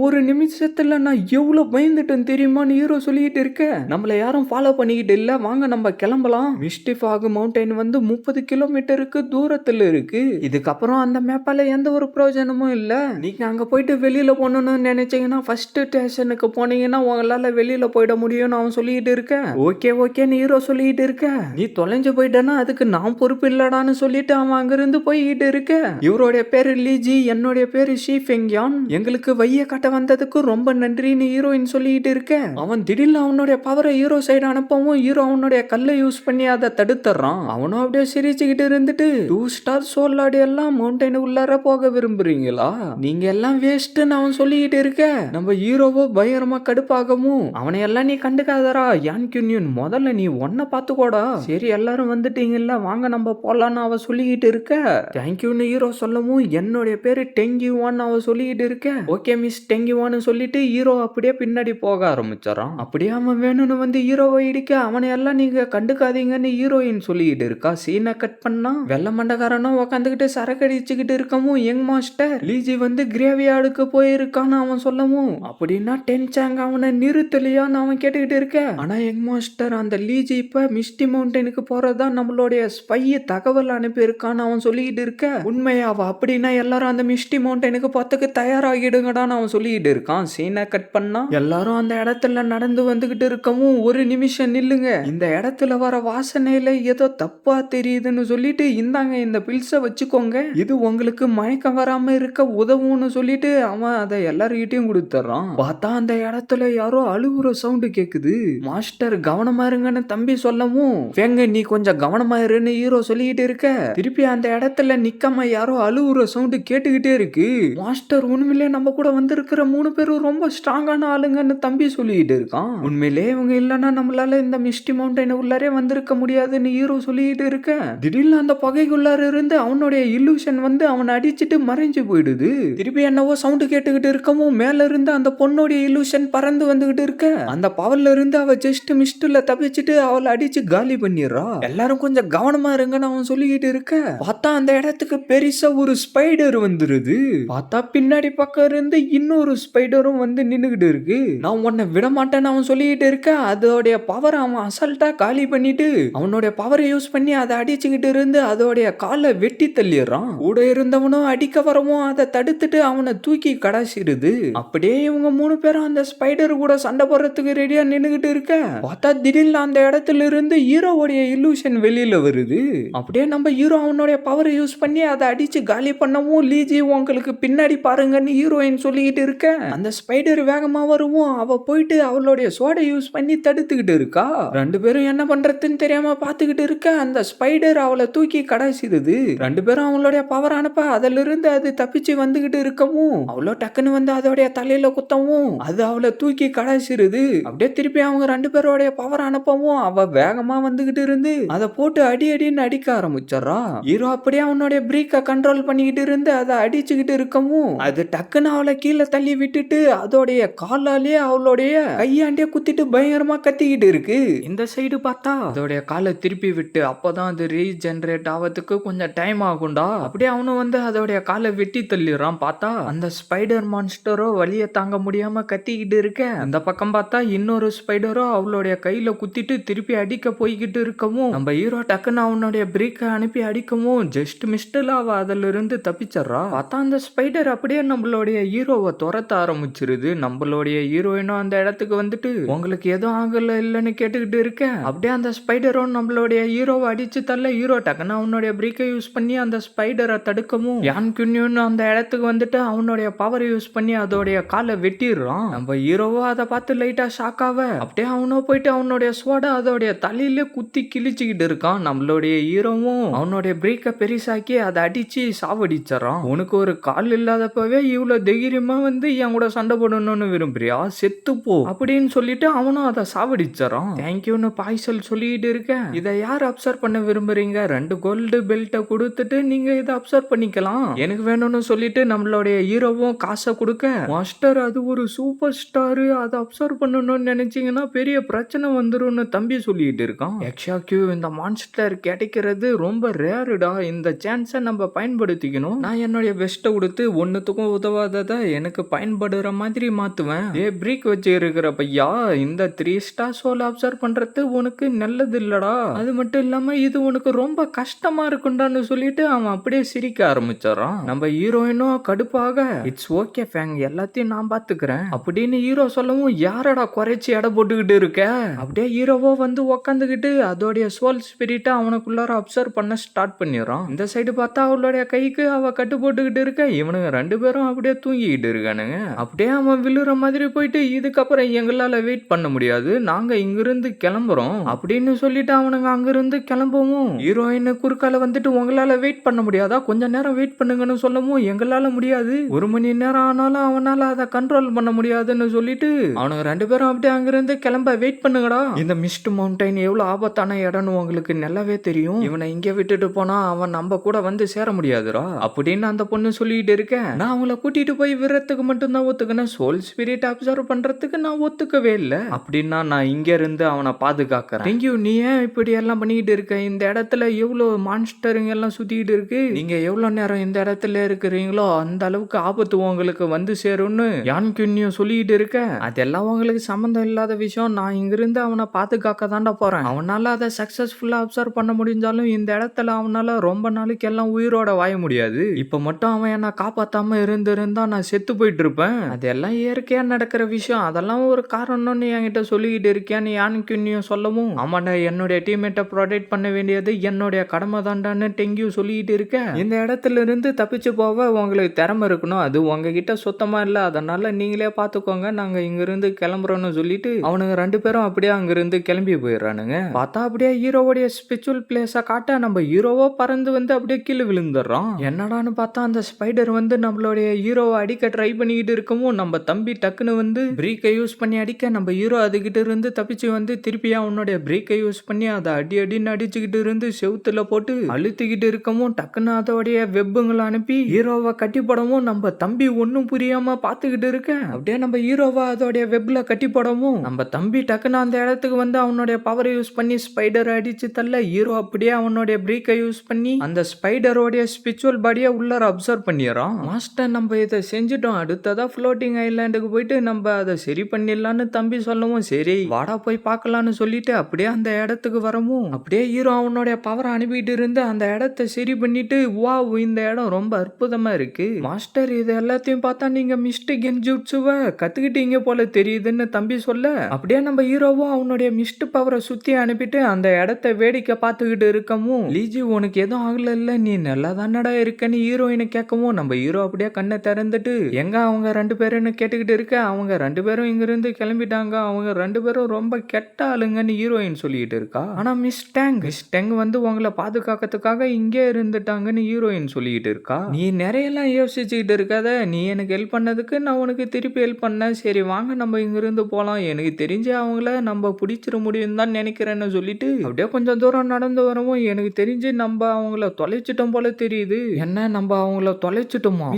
ஒரு நிமிஷத்துல நான் எவ்வளவு பயந்துட்டேன் தெரியுமான்னு ஹீரோ சொல்லிட்டு இருக்க. நம்மள யாரும் ஃபாலோ பண்ணிக்கிட்டு இல்ல, வாங்க நம்ம கிளம்பலாம். மிஸ்டி ஃபாக் மவுண்டன் வந்து 30 கிலோமீட்டருக்கு தூரத்துல இருக்கு, இதுக்கப்புறம் அந்த மேப்பால எந்த ஒரு பிரயோஜனமும் இல்ல. நீங்க அங்க போயிட்டு வெளியில போகணும்னு நினைச்சீங்கன்னா ஃபர்ஸ்ட் ஸ்டேஷனுக்கு போனீங்கன்னா உங்களால வெளியில போயிட முடியும்னு அவன் சொல்லிட்டு இருக்க. ஓகேன்னு ஹீரோ சொல்லிட்டு இருக்க. நீ தொலைஞ்சு போயிட்டனா அதுக்கு நான் பொறுப்பு இல்லடான்னு சொல்லிட்டு அவன் அங்கிருந்து போய்கிட்டு இருக்க. இவருடைய பேரு லீஜி, என்னுடைய பேரு ஷி ஃபெங்யான், எங்களுக்கு வைய காட்ட வந்ததுக்கு ரொம்ப நன்றின்னு ஹீரோயின் சொல்லிட்டு இருக்க. அவன் திடீர்னு அவனுடைய பவரை ஹீரோ சைடு அனுப்பவும் ஹீரோ அவனுடைய கல்லை யூஸ் பண்ணி அதை தடுத்துறான். அவனும் அப்படியே சிரிச்சுக்கிட்டு இருந்துட்டு 2 ஸ்டார் சோலாடி எல்லாம் மவுண்டன் உள்ளார போக விரும்புறீங்களா, நீங்க எல்லாம் வேஸ்ட்னு அவன் சொல்லிக்கிட்டு இருக்க. நம்ம ஹீரோவோ பயங்கரமா கடுப்பாகவும் அவனை எல்லாம் நீ கண்டுக்காதரா யான் கியூனியன், முதல்ல நீ ஒன்ன பாத்துக்கோடா, சரி எல்லாரும் வந்துட்டீங்கல்ல வாங்க நம்ம போலான்னு அவ சொல்லிக்கிட்டு இருக்க. தேங்க்யூன்னு ஹீரோ சொல்லவும் என்னுடைய பேரு டெங்கிவான் அவ சொல்லிக்கிட்டு இருக்க. ஓகே மிஸ் டெங்கிவான்னு சொல்லிட்டு ஹீரோ அப்படியே பின்னாடி போக ஆரம்பிச்சாரான். அப்படியே அவன் வேணும்னு வந்து ஹீரோவை இடிக்க அவனை எல்லாம் நீங்க கண்டுக்காதீங்கன்னு ஹீரோயின் சொல்லிக்கிட்டு இருக்கா. சீனை கட் பண்ணா வெள்ள மண்டகாரனும் உக்காந்துக்கிட்டு சரக்கு அடிச்சுக்கிட்டு இருக்கவும் யங் மாஸ்டர் லீஜி வந்து கிரேவியார்டுக்கு போயிருக்கான்னு அவன் சொல்லவும் அப்படின்னா டென்சாங் அவனை நிறுத்தலையான்னு அவன் கேட்டுக்கிட்டு இருக்க. ஆனா யங் மாஸ்டர் அந்த லீஜி இப்ப மிஸ்டி மவுண்டனுக்கு போறதா நம்மளுடைய ஸ்பைய தகவல் அனுப்பியிருக்கான்னு அவன் சொல்லிக்கிட்டு இருக்க. உண்மையாவா, அப்படின்னா எல்லாரும் அந்த மிஸ்டி மவுண்டனுக்கு போறதுக்கு தயாராகிடுங்கடான்னு அவன் சொல்லிக்கிட்டு இருக்கான். சீனை கட் பண்ணா எல்லாரும் அந்த இடத்துல நடந்து வந்துகிட்டு இருக்கவும் ஒரு நிமிஷம் நில்லுங்க, இந்த இடத்துல வர வாசனையில ஏதோ தப்பா தெரியுதுன்னு சொல்லிட்டு இந்தாங்க இந்த பில்ஸை வச்சுக்கோங்க, இது உங்களுக்கு மயக்கம் வராம இருக்க உதவும்னு சொல்லிட்டு அவன் அதை எல்லார்கிட்டையும் கொடுத்துறான். பார்த்தா அந்த இடத்துல யாரோ அழுகுற சவுண்டு கேக்குது. மாஸ்டர் கவனமா இருங்கன்னு தம்பி சொல்லவும் வேங்க நீ கொஞ்சம் கவனமா இருன்னு ஹீரோ சொல்லிக்கிட்டு இருக்க. திருப்பி அந்த இடத்துல நிக்காம யாரோ அழுகுற சவுண்டு கேட்டுக்கிட்டே இருக்கு. மாஸ்டர் உண்மையிலே நம்ம கூட வந்திருக்கிற 3 பேரும் ரொம்ப ஸ்ட்ராங்கான ஆளுங்கன்னு தம்பி சொல்லிட்டு இருக்கான். உண்மையிலே இவங்க இல்லைன்னா நம்மளால இந்த மிஸ்டி மவுண்டன் உள்ளாரே வந்திருக்க முடியாதுன்னு ஹீரோ சொல்லிட்டு இருக்க. திடீர்னு அந்த பகைக்குள்ளார இருந்து அவனுடைய இல்லூஷன் வந்து அவனை அடிச்சுட்டு மறைஞ்சு போயிடுது. திருப்பி என்னவோ சவுண்டு கேட்டுக்கிட்டு இருக்கவும் மேல இருந்து அந்த பொண்ணுடைய இல்லூஷன் பறந்து வந்துகிட்டு இருக்க. அந்த பவர்ல இருந்து அவ ஜஸ்ட் மிஸ்ட்ல தப்பிச்சுட்டு அவளை அடிச்சு காலி பண்ணிடுறா. எல்லாரும் கொஞ்சம் கவனமா இருங்கன்னு அவன் சொல்லிக்கிட்டு இருக்க. பார்த்தா அந்த இடத்துக்கு பெருசா ஒரு ஸ்பைடர் வந்துருது. பார்த்தா பின்னாடி பக்கம் இருந்து இன்னொரு ஸ்பைடரும் வந்து நின்னுகிட்டு இருக்கு. நான் உன்னை விட மாட்டேன்னு அவன் சொல்லிக்கிட்டு இருக்க. அதோடைய பவர் அவன் அசால்ட்டா காலி பண்ணிட்டு அவனுடைய பவரை யூஸ் பண்ணி அதை அடிச்சுக்கிட்டு இருந்து அதோடைய காலை வெட்டி தள்ளிடுறான். கூட இருந்தவனும் அடிக்க வரவும் அதை தடுத்துட்டு அவனை தூக்கி கடாசிடுது. வருது. அப்படியே இவங்க 3 பேரும் அந்த ஸ்பைடர் கூட சண்டை போடுறதுக்கு ரெடியா நின்னுகிட்டு இருக்க பார்த்தா திடீர்னு அந்த இடத்துல இருந்து ஹீரோவுடைய இல்லூஷன் வெளியில வருது. அப்படியே நம்ம ஹீரோ அவனுடைய பவரை யூஸ் பண்ணி அதை அடிச்சு காலி பண்ணவும் லீஜி உங்களுக்கு பின்னாடி பாருங்கன்னு ஹீரோயின் சொல்லிக்கிட்டு இருக்க அந்த ஸ்பைடர் வேகமா வருவோம். அவ போயிட்டு அவளுடைய சோடை யூஸ் பண்ணி தடுத்துக்கிட்டு இருக்கா. 2 பேரும் என்ன பண்றதுன்னு தெரியாம பாத்துக்கிட்டு இருக்க அந்த ஸ்பைடர் அவளை தூக்கி கடாசிடுது. 2 பேரும் அவங்களுடைய பவர் அனுப்ப அதுல இருந்து அது தப்பிச்சு வந்துகிட்டு இருக்கவும் அவ்வளோ டக்குன்னு வந்து அதோடைய தலையில குத்தவும் அது அவளை தூக்கி கடாசிடுது. அப்படியே திருப்பி அவங்க 2 பேரோடைய பவர் அனுப்பவும் அவ வேகமா வந்துகிட்டு இருந்து அதை போட்டு அடி அடின்னு அடிக்க ஆரம்பிச்சிடறா. ஹீரோ அப்படியே அவனுடைய பிரேக்கை கண்ட்ரோல் பண்ணிக்கிட்டு இருந்து அதை அடிச்சுக்கிட்டு இருக்கவும் அது டக்குன்னு அவளை கீழே தள்ளி விட்டுட்டு அதோடைய காலாலேயே அவளுடைய கையாண்டே குத்திட்டு பயங்கரமா கத்திக்கிட்டு இருக்கு. இந்த சைடு பார்த்தா அதோடைய காலை திருப்பி விட்டு அப்பதான் அது ரீஜெனரேட் ஆகிறதுக்கு கொஞ்சம் டைம் ஆகும்டா. அப்படியே அவனும் வந்து அதோடைய காலை வெட்டி தள்ளிடுறான். பார்த்தா அந்த ஸ்பைடர் மான்ஸ்டரோ வலியை தாங்க முடியாம கத்திக்கிட்டு இருக்க அந்த பக்கம் பார்த்தா இன்னொரு ஸ்பைடரோ அவளுடைய கையில குத்திட்டு திருப்பி அடிக்க போய்கிட்டு இருக்கவும் நம்ம ஹீரோ டக்குன்னு அவனுடைய பிரேக்கை அனுப்பி அடிக்கவும் ஜஸ்ட் மிஸ்டர்ல அவ அதுல இருந்து தப்பிச்சிடறா. பார்த்தா அந்த ஸ்பைடர் அப்படியே நம்மளுடைய ஹீரோவை துரத்த ஆரம்பிச்சிருது. நம்மளுடைய ஹீரோயினும் அந்த இடத்துக்கு வந்துட்டு உங்களுக்கு எதுவும் ஆகல இல்லைன்னு கேட்டுக்கிட்டு இருக்க அப்படியே அந்த ஸ்பைடரும் நம்மளுடைய ஹீரோவை அடிச்சு தள்ள ஹீரோ டக்குன்னு அவனுடைய பிரேக்கை யூஸ் பண்ணி அந்த ஸ்பைடரை தடுக்கவும் யான் குன்யூன்னு அந்த இடத்துக்கு வந்துட்டு அவனுடைய பவர் யூஸ் பண்ணி அதோடைய காலை வெட்டிடுறான். நம்ம ஹீரோவோ அதை பார்த்து லைட்டா ஷாக் ஆக அப்படியே அவனும் போயிட்டு அவனுடைய சோடா அதோடைய தலையில குத்தி கிழிச்சுக்கிட்டு இருக்கான். நம்மளுடைய ஹீரோவும் அவனுடைய பிரேக்கை பெருசாக்கி அதை அடிச்சு சாவடிச்சிடறான். உனக்கு ஒரு கால் இல்லாதப்பவே இவ்வளவு தைரியமா வந்து என் கூட சண்டை போடணும்னு விரும்புறியா, செத்துப்போ அப்படின்னு சொல்லிட்டு அவனும் அதை சாவடிச்சிடறான். தேங்க்யூன்னு பாய்சல் சொல்லிட்டு இருக்கேன். இதை யார் அப்சர்வ் பண்ண விரும்புறீங்க? 2 கோல்டு பெல்ட்டை கொடுத்துட்டு நீங்க இதை அப்சர்வ் பண்ணிக்கலாம். எனக்கு வேணும்னு சொல்லிட்டு நம்மளுடைய ஹீரோவும் காசை கொடுக்க மாஸ்டர் அது ஒரு சூப்பர் ஸ்டாரு, அதை அப்சர்வ் பண்ணணும்னு நினைச்சீங்கன்னா பெரிய பிரச்சனை வந்துரும்னு தம்பி சொல்லிட்டு இருக்கான். எக்ஸாக்யூ இந்த மான்ஸ்டர் கிடைக்கிறது ரொம்ப ரேருடா. இந்த சான்ஸை நம்ம பயன்படுத்திக்கணும். நான் என்னுடைய பெஸ்ட்டை கொடுத்து ஒன்னுத்துக்கும் உதவாததை எனக்கு பயன்படுற மாதிரி மாத்துவேன். பிரேக் வச்சு இருக்கிற பையா இந்த 3 ஸ்டார் சோல் அப்சர்வ் பண்றது உனக்கு நல்லது இல்லடா. அது மட்டும் இல்லாம இது உனக்கு ரொம்ப கஷ்டமா இருக்குண்டான்னு சொல்லிட்டு அவன் அப்படியே சிரிக்க ஆரம்பிச்சாரான். நம்ம ஹீரோயினும் கடுப்பாக இட்ஸ் ஓகே ஃபேங் எல்லாத்தையும் நான் பாத்துக்கிறேன் அப்படின்னு ஹீரோ சொல்லவும் யாரடா குறைச்சி எடை போட்டுக்கிட்டு இருக்க. அப்படியே ஹீரோவோ வந்து உக்காந்துக்கிட்டு அதோடைய சோல் ஸ்பிரிட்டை அவனுக்குள்ளார அப்சர்வ் பண்ண ஸ்டார்ட் பண்ணிடுறான். இந்த சைடு பார்த்தா அவளுடைய கைக்கு அவ கட்டு போட்டுக்கிட்டு இருக்க இவனுங்க 2 பேரும் அப்படியே தூங்கிக்கிட்டு இருக்கானுங்க. அப்படியே அவன் விழுற மாதிரி போயிட்டு இதுக்கப்புறம் எங்களால வெயிட் பண்ண முடியாது, நாங்க இங்கிருந்து கிளம்புறோம் அப்படின்னு சொல்லிட்டு அவனுங்க அங்கிருந்து கிளம்பவும் ஹீரோயின் குறுக்கால வந்துட்டு உங்களால வெயிட் பண்ண முடியாதா, கொஞ்ச நேரம் வெயிட் பண்ணுங்கன்னு சொல்லவும் எங்களால முடியாது, 1 மணி நேரம் ஆனாலும் அவனால அதை கண்ட்ரோல் பண்ண முடியாதுன்னு சொல்லிட்டு அவனுங்க 2 பேரும் அப்படியே அங்கிருந்து கிளம்ப வெயிட் பண்ணுங்கடா. இந்த மிஸ்ட் மவுண்டைன் எவ்வளவு ஆபத்தான இடம்னு உங்களுக்கு நல்லாவே தெரியும். இவனை இங்க விட்டுட்டு போனா அவன் நம்ம கூட வந்து சேர முடியாதுடா அப்படின்னு அந்த பொண்ணு சொல்லிட்டு இருக்கேன். நான் அவங்கள கூட்டிட்டு போய் விடுறதுக்கு மட்டும்தான் ஒத்துக்கினேன், சோல் ஸ்பிரிட் அப்சர்வ் பண்றதுக்கு நான் ஒத்துக்கவே இல்லை. அப்படின்னா நான் இங்க இருந்து அவனை பாதுகாக்கிறேன். தேங்க்யூ. நீ ஏன் இப்படி எல்லாம் பண்ணிக்கிட்டு இருக்க? இந்த இடத்துல எவ்வளவு மான்ஸ்டருங்க எல்லாம் சுத்திக்கிட்டு இருக்கு, நீங்க எவ்வளவு நேரம் இந்த இடத்துல இருக்கிறீங்களோ அந்த அளவுக்கு ஆபத்து உங்களுக்கு வந்து சேரும்னு யான் குன்யூ சொல்லிட்டு இருக்க. அதெல்லாம் உங்களுக்கு சம்பந்தம் இல்லாத விஷயம். நான் இங்கிருந்து அவனை பாதுகாக்க தாண்டா போறேன். அவனால அதை சக்சஸ்ஃபுல்லா அப்சர்வ் பண்ண முடிஞ்சாலும் இந்த இடத்துல அவனால ரொம்ப நாளைக்கு எல்லாம் உயிரோட வாய முடியாது. இப்ப மட்டும் அவன் என்ன காப்பாத்தாம இருந்திருந்தா நான் செத்து போயிட்டு இருப்பேன். அதெல்லாம் இயற்கையா நடக்கிற விஷயம், அதெல்லாம் ஒரு காரணம்னு என்கிட்ட சொல்லிக்கிட்டு இருக்கியான்னு யான் குன்யூ சொல்லவும் ஆமாண்டா என்னுடைய டீம்மேட்டை ப்ரொடெக்ட் பண்ண வேண்டியது என்னுடைய கடமை தாண்டான்னு டெங்கியூ சொல்லிக்கிட்டு இருக்க. இந்த இடத்துல இருந்து தப்பிச்சு போக உங்களுக்கு திறமை இருக்கணும், அது உங்ககிட்ட சுத்தமா இல்ல, அதனால நீங்களே பாத்துக்கோங்க, நாங்க இங்கிருந்து கிளம்புறோம்னு சொல்லிட்டு அவனுங்க 2 பேரும் அப்படியே அங்கிருந்து கிளம்பி போயிடுறானுங்க. பார்த்தா அப்படியே ஹீரோவுடைய ஸ்பிரிச்சுவல் பிளேஸை காட்ட நம்ம ஹீரோவோ பறந்து வந்து அப்படியே கீழே விழுந்துடுறான். என்னடான்னு பார்த்தா அந்த ஸ்பைடர் வந்து நம்மளுடைய ஹீரோவை அடிக்க ட்ரை பண்ணிக்கிட்டு இருக்கவும் நம்ம தம்பி டக்குன்னு வந்து பிரேக்கை யூஸ் பண்ணி அடிக்க நம்ம ஹீரோ அதுகிட்ட இருந்து தப்பிச்சு வந்து திருப்பி அவனுடைய பிரேக்கை யூஸ் பண்ணி அதை அடி அடின்னு அடிச்சுக்கிட்டு இருந்து செவுத்துல போட்டு அழுத்திக்கிட்டு இருக்கவும் டக்குன்னு அதோடைய வெப்புங்களை அனுப்பி ஹீரோவை கட்டி போடவும் நம்ம தம்பி ஒன்னும் புரியாம பாத்துக்கிட்டு இருக்க. அப்படியே நம்ம ஹீரோவை அதோடைய வெப்ல கட்டி போடவும் நம்ம தம்பி டக்குன்னு அந்த இடத்துக்கு வந்து அவனுடைய பவரை யூஸ் பண்ணி ஸ்பைடரை அடிச்சு தள்ள ஹீரோ அப்படியே அவனுடைய பிரேக்கை யூஸ் பண்ணி அந்த ஸ்பைடரோடைய ஸ்பிரிச்சுவல் பாடியை உள்ளார அப்சர்வ் பண்ணிடுறான். மாஸ்டர் நம்ம இதை செஞ்சுட்டோம், அடுத்ததா ஃப்ளோட்டிங் ஐலாண்டுக்கு போயிட்டு நம்ம அதை சரி பண்ணிடலான்னு தம்பி சொல்லவும் சரி வாடா போய் பார்க்கலான்னு சொல்லிட்டு அப்படியே அந்த இடத்துக்கு வரவும் அப்படியே ஹீரோ அவனுடைய பவரை அனுப்பிட்டு இருந்து அந்த இடத்தை சரி பண்ணிட்டு வா இந்த இடம் ரொம்ப அற்புதமா இருக்கு மாஸ்டர், இது எல்லாத்தையும் பார்த்தா பார்த்தா நீங்க மிஸ்ட் கென்ஜுட்சுவ கத்துக்கிட்டீங்க போல தெரியுதுன்னு தம்பி சொல்ல, அப்படியே நம்ம ஹீரோவும் அவனுடைய மிஸ்ட் பவரை சுத்தி அனுப்பிட்டு அந்த இடத்த வேடிக்கை பார்த்துக்கிட்டு இருக்கவும், லீஜி உனக்கு எதுவும் ஆகல, நீ நல்லா தானடா இருக்கன்னு ஹீரோயினை கேட்கவும், நம்ம ஹீரோ அப்படியே கண்ணை திறந்துட்டு எங்க அவங்க 2 பேருன்னு கேட்டுக்கிட்டு இருக்க, அவங்க 2 பேரும் இங்கிருந்து கிளம்பிட்டாங்க, அவங்க 2 பேரும் ரொம்ப கெட்ட ஆளுங்கன்னு ஹீரோயின் சொல்லிட்டு இருக்கா. ஆனா மிஸ் டேங் வந்து உங்களை பாதுகாக்கிறதுக்காக இங்கே இருந்துட்டாங்கன்னு ஹீரோயின் சொல்லிட்டு இருக்கா. நீ நிறைய எல்லாம் யோசிச்சுக்கிட்டு இருக்காத, நீ எனக்கு ஹெல்ப் பண்ணதுக்கு நான் உனக்கு திருப்பி ஹெல்ப் பண்ணேன், சரி வாங்க நம்ம இங்கிருந்து போலாம், எனக்கு தெரிஞ்சு அவங்கள நம்ம பிடிச்சிட முடியும் தான் நினைக்கிறேன்னு சொல்லிட்டு அப்படியே கொஞ்சம் தூரம் நடந்து வரவும், எனக்கு தெரிஞ்சு நம்ம அவங்கள தொலைச்சிட்டோம் போல தெரியுது. என்ன நம்ம அவங்கள தொலைச்சிட்டோமா?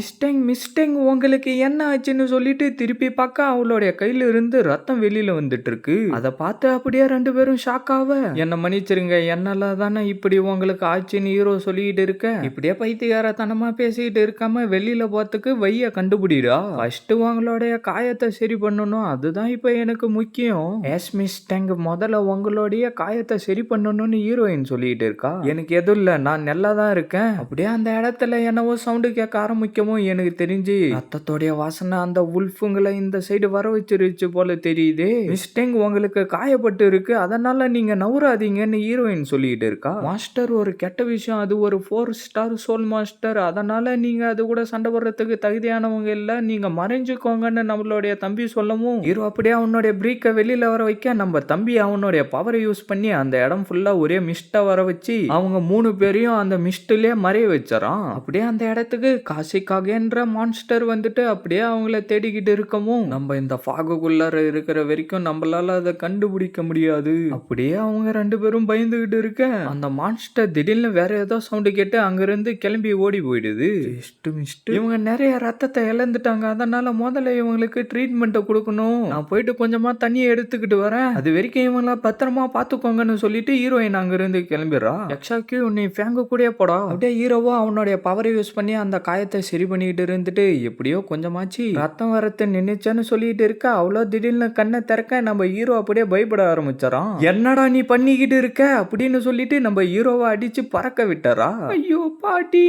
மிஸ்டேங் உங்களுக்கு என்ன ஆச்சுன்னு சொல்லிட்டு திருப்பி பார்க்க அவளுடைய கையில இருந்து ரத்தம் வெளியில வந்துட்டு இருக்கு. அதை பார்த்து அப்படியே 2 பேரும் ஷாக் ஆவ, என்ன மன்னிச்சிருங்க, என்னால தானே இப்படி உங்களுக்கு ஆச்சுன்னு ஹீரோ சொல்லிட்டு இருக்க, இப்படியே பைத்தியகாரத்தனமா பேசிட்டு இருக்காம வெளியில போறதுக்கு வைய கண்டுபிடிடா, ஃபர்ஸ்ட் உங்களுடைய காயத்தை சரி பண்ணணும், அதுதான் இப்ப எனக்கு முக்கியம். எஸ் மிஸ் டேங், முதல்ல உங்களுடைய காயத்தை சரி பண்ணணும்னு ஹீரோயின் சொல்லிட்டு இருக்கா. எனக்கு எதுவும் இல்ல, நான் நல்லா தான் இருக்கேன். அப்படியே அந்த இடத்துல என்னவோ சவுண்டு கேட்க ஆரம்பிக்கவும், எனக்கு தெரிஞ்சு ரத்தத்தோடைய வாசனை அந்த உல்ஃபுங்களை இந்த சைடு வர வச்சிருச்சு போல தெரியுது. மிஸ் டேங் உங்களுக்கு காயப்பட்டு இருக்கு, அதனால நீங்க நவுறாதீங்கன்னு ஹீரோயின் சொல்லிட்டு இருக்கா. மாஸ்டர் ஒரு கெட்ட விஷயம், அது ஒரு 4 ஸ்டார் சோல் மாஸ்டர், அதனால நீங்க அது கூட சண்டை போடுறதுக்கு தகுதியானவங்க இல்ல, நீங்க மறைஞ்சுக்கோங்கன்னு நம்மளுடைய தம்பி சொல்லவும், ஹீரோ அப்படியே அவனுடைய பிரீக்கை வெளியில வர வைக்க, நம்ம தம்பி அவனுடைய பவரை யூஸ் பண்ணி அந்த இடம் ஃபுல்லா ஒரே மிஸ்டா வர வச்சு அவங்க 3 பேரையும் அந்த மிஸ்ட்லயே மறைய வச்சாராம். அப்படியே அந்த இடத்துக்கு காசிகாகன்ற மான்ஸ்டர் வந்துட்டு அப்படியே அவங்கள தேடிக்கிட்டு இருக்கவும், நம்ம இந்த ஃபாகுக்குள்ளார இருக்கிற வரைக்கும் நம்மளால அதை கண்டுபிடிக்க முடியாது. அப்படியே அவங்க 2 பேரும் பயந்துகிட்டு இருக்க, அந்த மான்ஸ்டர் திடீர்னு வேற ஏதோ சவுண்ட் கேட்டு அங்கிருந்து கிளம்பி ஓடி போயிடுது. இவங்க நிறைய ரத்தத்தை இழந்துட்டாங்க, அதனால முதல்ல இவங்களுக்கு ட்ரீட்மெண்ட் கொடுக்கணும், நான் போயிட்டு கொஞ்சமா தண்ணியை எடுத்துக்கிட்டு வரேன், அது வரைக்கும் இவங்கள பத்திரமா பாத்துக்கோங்கன்னு சொல்லிட்டு ஹீரோயின் அங்கிருந்து கிளம்பிடுறா. எக்ஸாக்யூ நீ ஃபேங்கு கூட போடா. அப்படியே ஹீரோவோ அவனுடைய பவரை யூஸ் பண்ணி அந்த காயத்தை சரி பண்ணிக்கிட்டு இருந்துட்டு எப்படியோ கொஞ்சமாச்சு ரத்தம் வரத்து நின்னுச்சேன்னு சொல்லிட்டு இருக்க, அவ்வளோ திடீர்னு கண்ணை திறக்க நம்ம ஹீரோ அப்படியே பயப்பட ஆரம்பிச்சாராம். என்னடா நீ பண்ணிக்கிட்டு இருக்க அப்படின்னு சொல்லிட்டு நம்ம ஹீரோவை அடிச்சு பறக்க விட்டாரா. ஐயோ பாட்டி,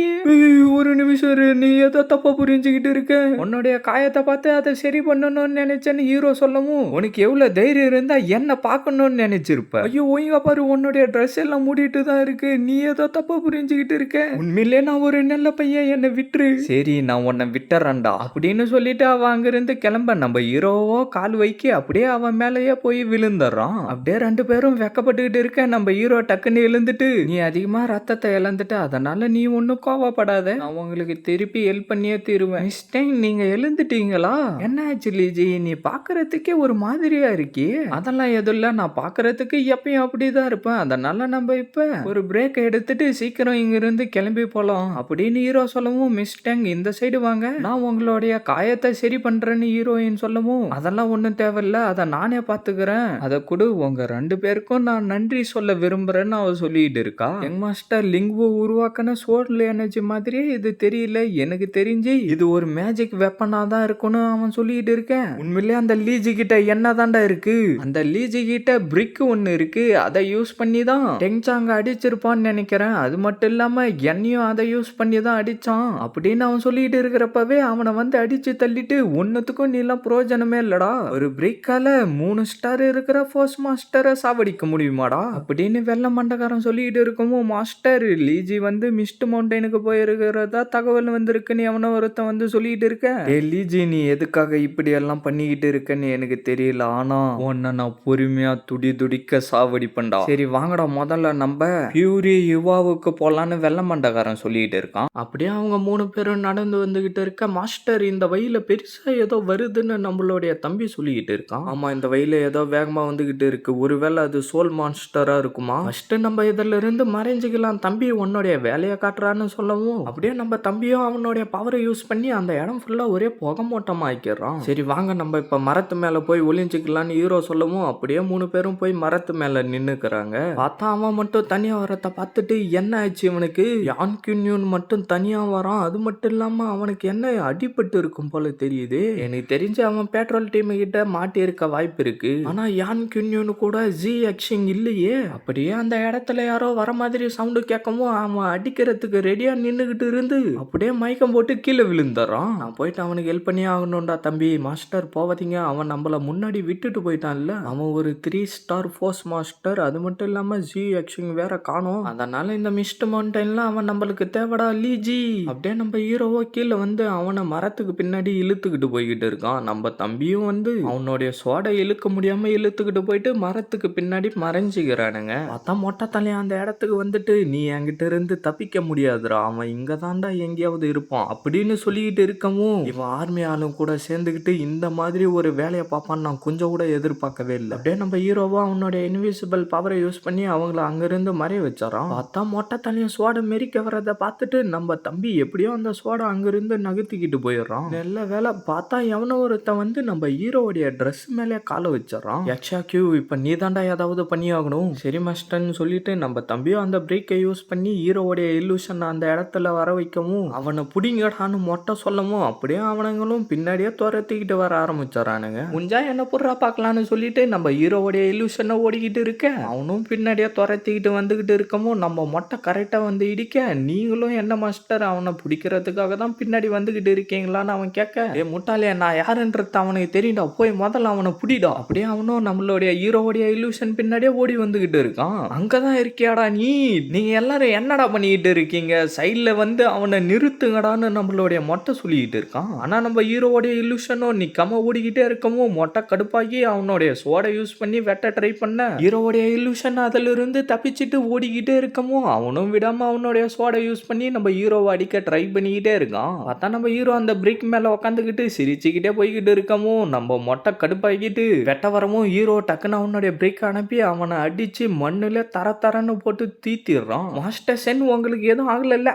ஒரு நிமிஷம் இரு, நீ ஏதோ தப்பா புரிஞ்சுக்கிட்டு இருக்க, உன்னுடைய காயத்தை பார்த்து அதை சரி பண்ணணும்னு நினைச்சேன்னு ஹீரோ சொல்லவும், உனக்கு எவ்வளவு தைரியம் இருந்தா என்ன பார்க்கணும்னு நினைச்சிருப்ப, ஐயோ ஒழுங்கா பாரு, உன்னுடைய ட்ரெஸ் எல்லாம் மூடிட்டு தான் இருக்கு, நீ ஏதோ தப்பா புரிஞ்சுக்கிட்டு இருக்க, உண்மையிலே நான் ஒரு நல்ல பையன், என்னை விட்டுரு, சரி நான் உன்னை விட்டுறேன்டா அப்படின்னு சொல்லிட்டு அவ அங்கிருந்து கிளம்ப, நம்ம ஹீரோவோ கால் வைக்க அப்படியே அவன் மேலேயே போய் விழுந்துடுறான். அப்படியே 2 பேரும் வெக்கப்பட்டுக்கிட்டு இருக்க, நம்ம ஹீரோ டக்குன்னு எழுந்துட்டு, நீ அதிகமா ரத்தத்தை இழந்துட்டு அதனால நீ ஒன்னும் கோவப்படாத, நான் உங்களுக்கு திருப்பி ஹெல்ப் பண்ணியே தீருவேன். மிஸ்டேக் நீங்க எழுந்துட்டீங்களா, என்ன ஆச்சு லீஜி, நீ பாக்குறதுக்கே ஒரு மாதிரியா இருக்கி, அதெல்லாம் எதுவும் இல்ல, நான் பாக்குறதுக்கு எப்பயும் அப்படிதான் இருப்பேன், அதனால நம்ம இப்ப ஒரு பிரேக் எடுத்துட்டு சீக்கிரம் இங்க இருந்து கிளம்பி போலாம் அப்படின்னு ஹீரோ சொல்லவும், மிஸ்டேக் இந்த சைடு வாங்க, நான் உங்களுடைய காயத்தை சரி பண்றேன்னு ஹீரோயின் சொல்லவும், அதெல்லாம் ஒண்ணும் தேவையில்ல, அதை நானே பாத்துக்கிறேன், அதை கொடு, உங்க 2 பேருக்கும் நான் நன்றி சொல்ல விரும்புறேன்னு அவ சொல்லிட்டு இருக்கா. யங் மாஸ்டர் லிங்கு உருவாக்கின சோர்ல எனர்ஜி மாதிரியே இது தெரியல, எனக்கு தெரிஞ்சு இது ஒரு மேஜிக் வெப்பனா தான் இருக்கும்னு அவன் சொல்லிட்டு இருக்கேன். உண்மையிலே அந்த லீஜி கிட்ட என்ன தாண்டா இருக்கு, அந்த லீஜி கிட்ட பிரிக் ஒன்னு இருக்கு, அதை யூஸ் பண்ணி தான் டெங்சாங்க அடிச்சிருப்பான்னு நினைக்கிறேன், அது மட்டும் இல்லாம என்னையும் அதை யூஸ் பண்ணி தான் அடிச்சான் அப்படின்னு அவன் சொல்லிட்டு இருக்கிறப்பவே அவனை வந்து அடிச்சு தள்ளிட்டு, ஒன்னுத்துக்கும் நீ எல்லாம் பிரயோஜனமே இல்லடா, ஒரு பிரேக்கால 3 ஸ்டார் இருக்கிற ஃபோர்ஸ் மாஸ்டரை சாவடிக்க முடியுமாடா அப்படின்னு வெள்ள மண்டகாரன் சொல்லிட்டு இருக்கவும், மாஸ்டர் லீஜி வந்து மிஸ்ட் மவுண்டனுக்கு போயிருக்கிறதா தகவல் வந்திருக்குன்னு எவனோ ஒருத்தன் வந்து சொல்லிட்டு இருக்க, ஏ லீஜி நீ எதுக்காக இப்படி எல்லாம் பண்ணிக்கிட்டு இருக்கன்னு எனக்கு தெரியல, ஆனா உன்னை நான் பொறுமையா துடிக்க சாவடிப்பேன்டா, சரி வாங்கடா முதல்ல நம்ம பியூரி யுவாவுக்கு போலான்னு வெள்ள மண்டகாரன் சொல்லிட்டு இருக்கான். அப்படியே அவங்க 3 பேரும் நடந்து வந்துகிட்டு இருக்க, மாஸ்டர் இந்த வழியில பெருசா ஏதோ வருதுன்னு நம்மளுடைய தம்பி சொல்லிக்கிட்டு இருக்கான். ஆமா இந்த வழியில ஏதோ வேகமா வந்துகிட்டு இருக்கு, ஒருவேளை அது சோல் மான்ஸ்டரா இருக்குமா, ஃபர்ஸ்ட் நம்ம இதுல இருந்து மறைஞ்சுக்கலாம், தம்பி உன்னுடைய வேலையை காட்டுறான்னு சொல்லவும், அப்படியே நம்ம தம்பியும் அவனுடைய பவரை யூஸ் பண்ணி அந்த இடம் ஃபுல்லா ஒரே புகை மூட்டமா ஆக்கிடுறான். சரி வாங்க நம்ம இப்ப மரத்து மேல போய் ஒளிஞ்சுக்கலான்னு ஹீரோ சொல்லவும், அப்படியே 3 பேரும் போய் மரத்து மேல நின்னுக்கிறாங்க. பார்த்தா அவன் மட்டும் தனியா வரத்தை பார்த்துட்டு என்ன ஆச்சு இவனுக்கு, யான் கியூன் மட்டும் தனியா வரான், அது மட்டும் இல்லாம அவனுக்கு என்ன அடிபட்டு இருக்கும் போல தெரியுது, எனக்கு தெரிஞ்சு அவன் பெட்ரோல் டீம் கிட்ட மாட்டி இருக்க வாய்ப்பு இருக்கு, ஆனா யான் கியூன் கூட ஜி ஆக்ஷன் இல்லையே. அப்படியே அந்த இடத்துல யாரோ வர மாதிரி சவுண்டு கேட்கவும் அவன் அடிக்கிறதுக்கு ரெடியா நின்னுகிட்டு இருந்து அப்படியே மயக்கம் போட்டு கீழே விழுந்துறான். நான் போயிட்டு அவனுக்கு ஹெல்ப் பண்ணி ஆகணும்டா தம்பி. மாஸ்டர் போவாதீங்க, அவன் நம்மள முன்னாடி விட்டுட்டு போயிட்டான்ல. அவன் ஒரு 3 ஸ்டார் ஃபோர்ஸ் மாஸ்டர். அது மட்டும் இல்லாம ஜி ஆக்ஷன் வேற காணோம். அதனால இந்த மிஸ்ட் மவுண்டன்ல அவன் நம்மளுக்கு தேவடா லீஜி. அப்படியே நம்ம ஹீரோவோ கீழே வந்து அவனை மரத்துக்கு பின்னாடி இழுத்துக்கிட்டு போய்கிட்டு இருக்கான். நம்ம தம்பியும் வந்து அவனுடைய சோடை இழுக்க முடியாம இழுத்துக்கிட்டு போயிட்டு மரத்துக்கு பின்னாடி மறைஞ்சுக்கிறானுங்க. பார்த்தா மொட்டை தலையா அந்த இடத்துக்கு வந்துட்டு, நீ என்கிட்ட இருந்து தப்பிக்க முடியாதுடா, அவன் இங்க தாண்டா எங்கேயாவது இருப்பான் அப்படின்னு சொல்லிக்கிட்டு இருக்கவும், இவன் ஆர்மி ஆளும் கூட சேர்ந்துக்கிட்டு இந்த மாதிரி ஒரு வேலையை பார்ப்பான்னு நான் கொஞ்சம் கூட எதிர்பார்க்கவே இல்லை. அப்படியே நம்ம ஹீரோவா அவனுடைய இன்விசிபிள் பவரை யூஸ் பண்ணி அவங்கள அங்கிருந்து மறைய வச்சாரான். பார்த்தா மொட்டை தலையும் சோடை மெரிக்க வரதை பார்த்துட்டு நம்ம தம்பி எப்படியோ அந்த சோடை அங்கிருந்து நகர்த்திக்கிட்டு போயிடுறான். நல்ல வேலை பார்த்தா எவனோ ஒருத்தன் வந்து நம்ம ஹீரோவுடைய ட்ரெஸ் மேலே காலை வச்சிடறான். யக்ஷா கியூ, இப்ப நீ தாண்டா ஏதாவது பண்ணி ஆகணும். சரி மாஸ்டர்னு சொல்லிட்டு நம்ம தம்பியும் அந்த பிரேக்கை யூஸ் பண்ணி ஹீரோவுடைய இல்லூஷன் அந்த இடத்துல வர வைக்கவும், அவனை புடிங்கடான்னு மொட்டை சொல்லவும் அப்படியே அவனுங்களும் பின்னாடியே துரத்திக்கிட்டு வர ஆரம்பிச்சாரானுங்க. முஞ்சா என்ன புறா பார்க்கலான்னு சொல்லிட்டு நம்ம ஹீரோவுடைய இல்லூஷனை ஓடிக்கிட்டு இருக்க, அவனும் பின்னாடியே துரத்திக்கிட்டு வந்துகிட்டு இருக்கவும் நம்ம மொட்டை கரெக்டா வந்து இடிக்க, நீங்களும் என்ன மாஸ்டர் அவனை பிடிக்கிறதுக்காக தான் பின்னாடி வந்துகிட்டு இருக்கீங்களான்னு அவன் கேட்க, ஏ முட்டாளே, நான் யாருன்றது அவனுக்கு தெரியும்டா, போய் முதல்ல அவனை பிடிடா. அப்படியே அவனும் நம்மளுடைய ஹீரோவுடைய இல்லூஷன் பின்னாடியே ஓடி வந்துகிட்டு இருக்கான். அங்கதான் இருக்கியாடா நீங்க எல்லாரும் என்னடா பண்ணிக்கிட்டு இருக்கீங்க, சைட்ல வந்து அவனை நிறுத்துங்கடான்னு நம்மளுடைய மொட்டை சொல்லிக்கிட்டு இருக்கான். ஆனா நம்ம ஹீரோவுடைய இல்லூஷனும் நிக்காம ஓடிக்கிட்டே இருக்கவும் மொட்டை கடுப்பாகி அவனுடைய சோடை யூஸ் பண்ணி வெட்ட ட்ரை பண்ண, ஹீரோவுடைய இல்லூஷன் அதுல இருந்து தப்பிச்சுட்டு ஓடிக்கிட்டே இருக்கவும் அவனும் விடாம அவனுடைய சோடை யூஸ் பண்ணி நம்ம ஹீரோவை அடிக்க ட்ரை பண்ணிக்கிட்டே இருக்கான். பார்த்தா நம்ம ஹீரோ அந்த பிரேக் மேல உட்காந்துக்கிட்டு சிரிச்சுக்கிட்டே போய்கிட்டு இருக்கவும் நம்ம மொட்டை கடுப்பாகிட்டு வெட்ட வரவும் ஹீரோ டக்குன்னு அவனுடைய பிரேக் அனுப்பி அவனை அடிச்சு மண்ணுல தரன்னு போட்டு தீத்திடுறான். மாஸ்டர் சென், உங்களுக்கு எதுவும் ஆகல?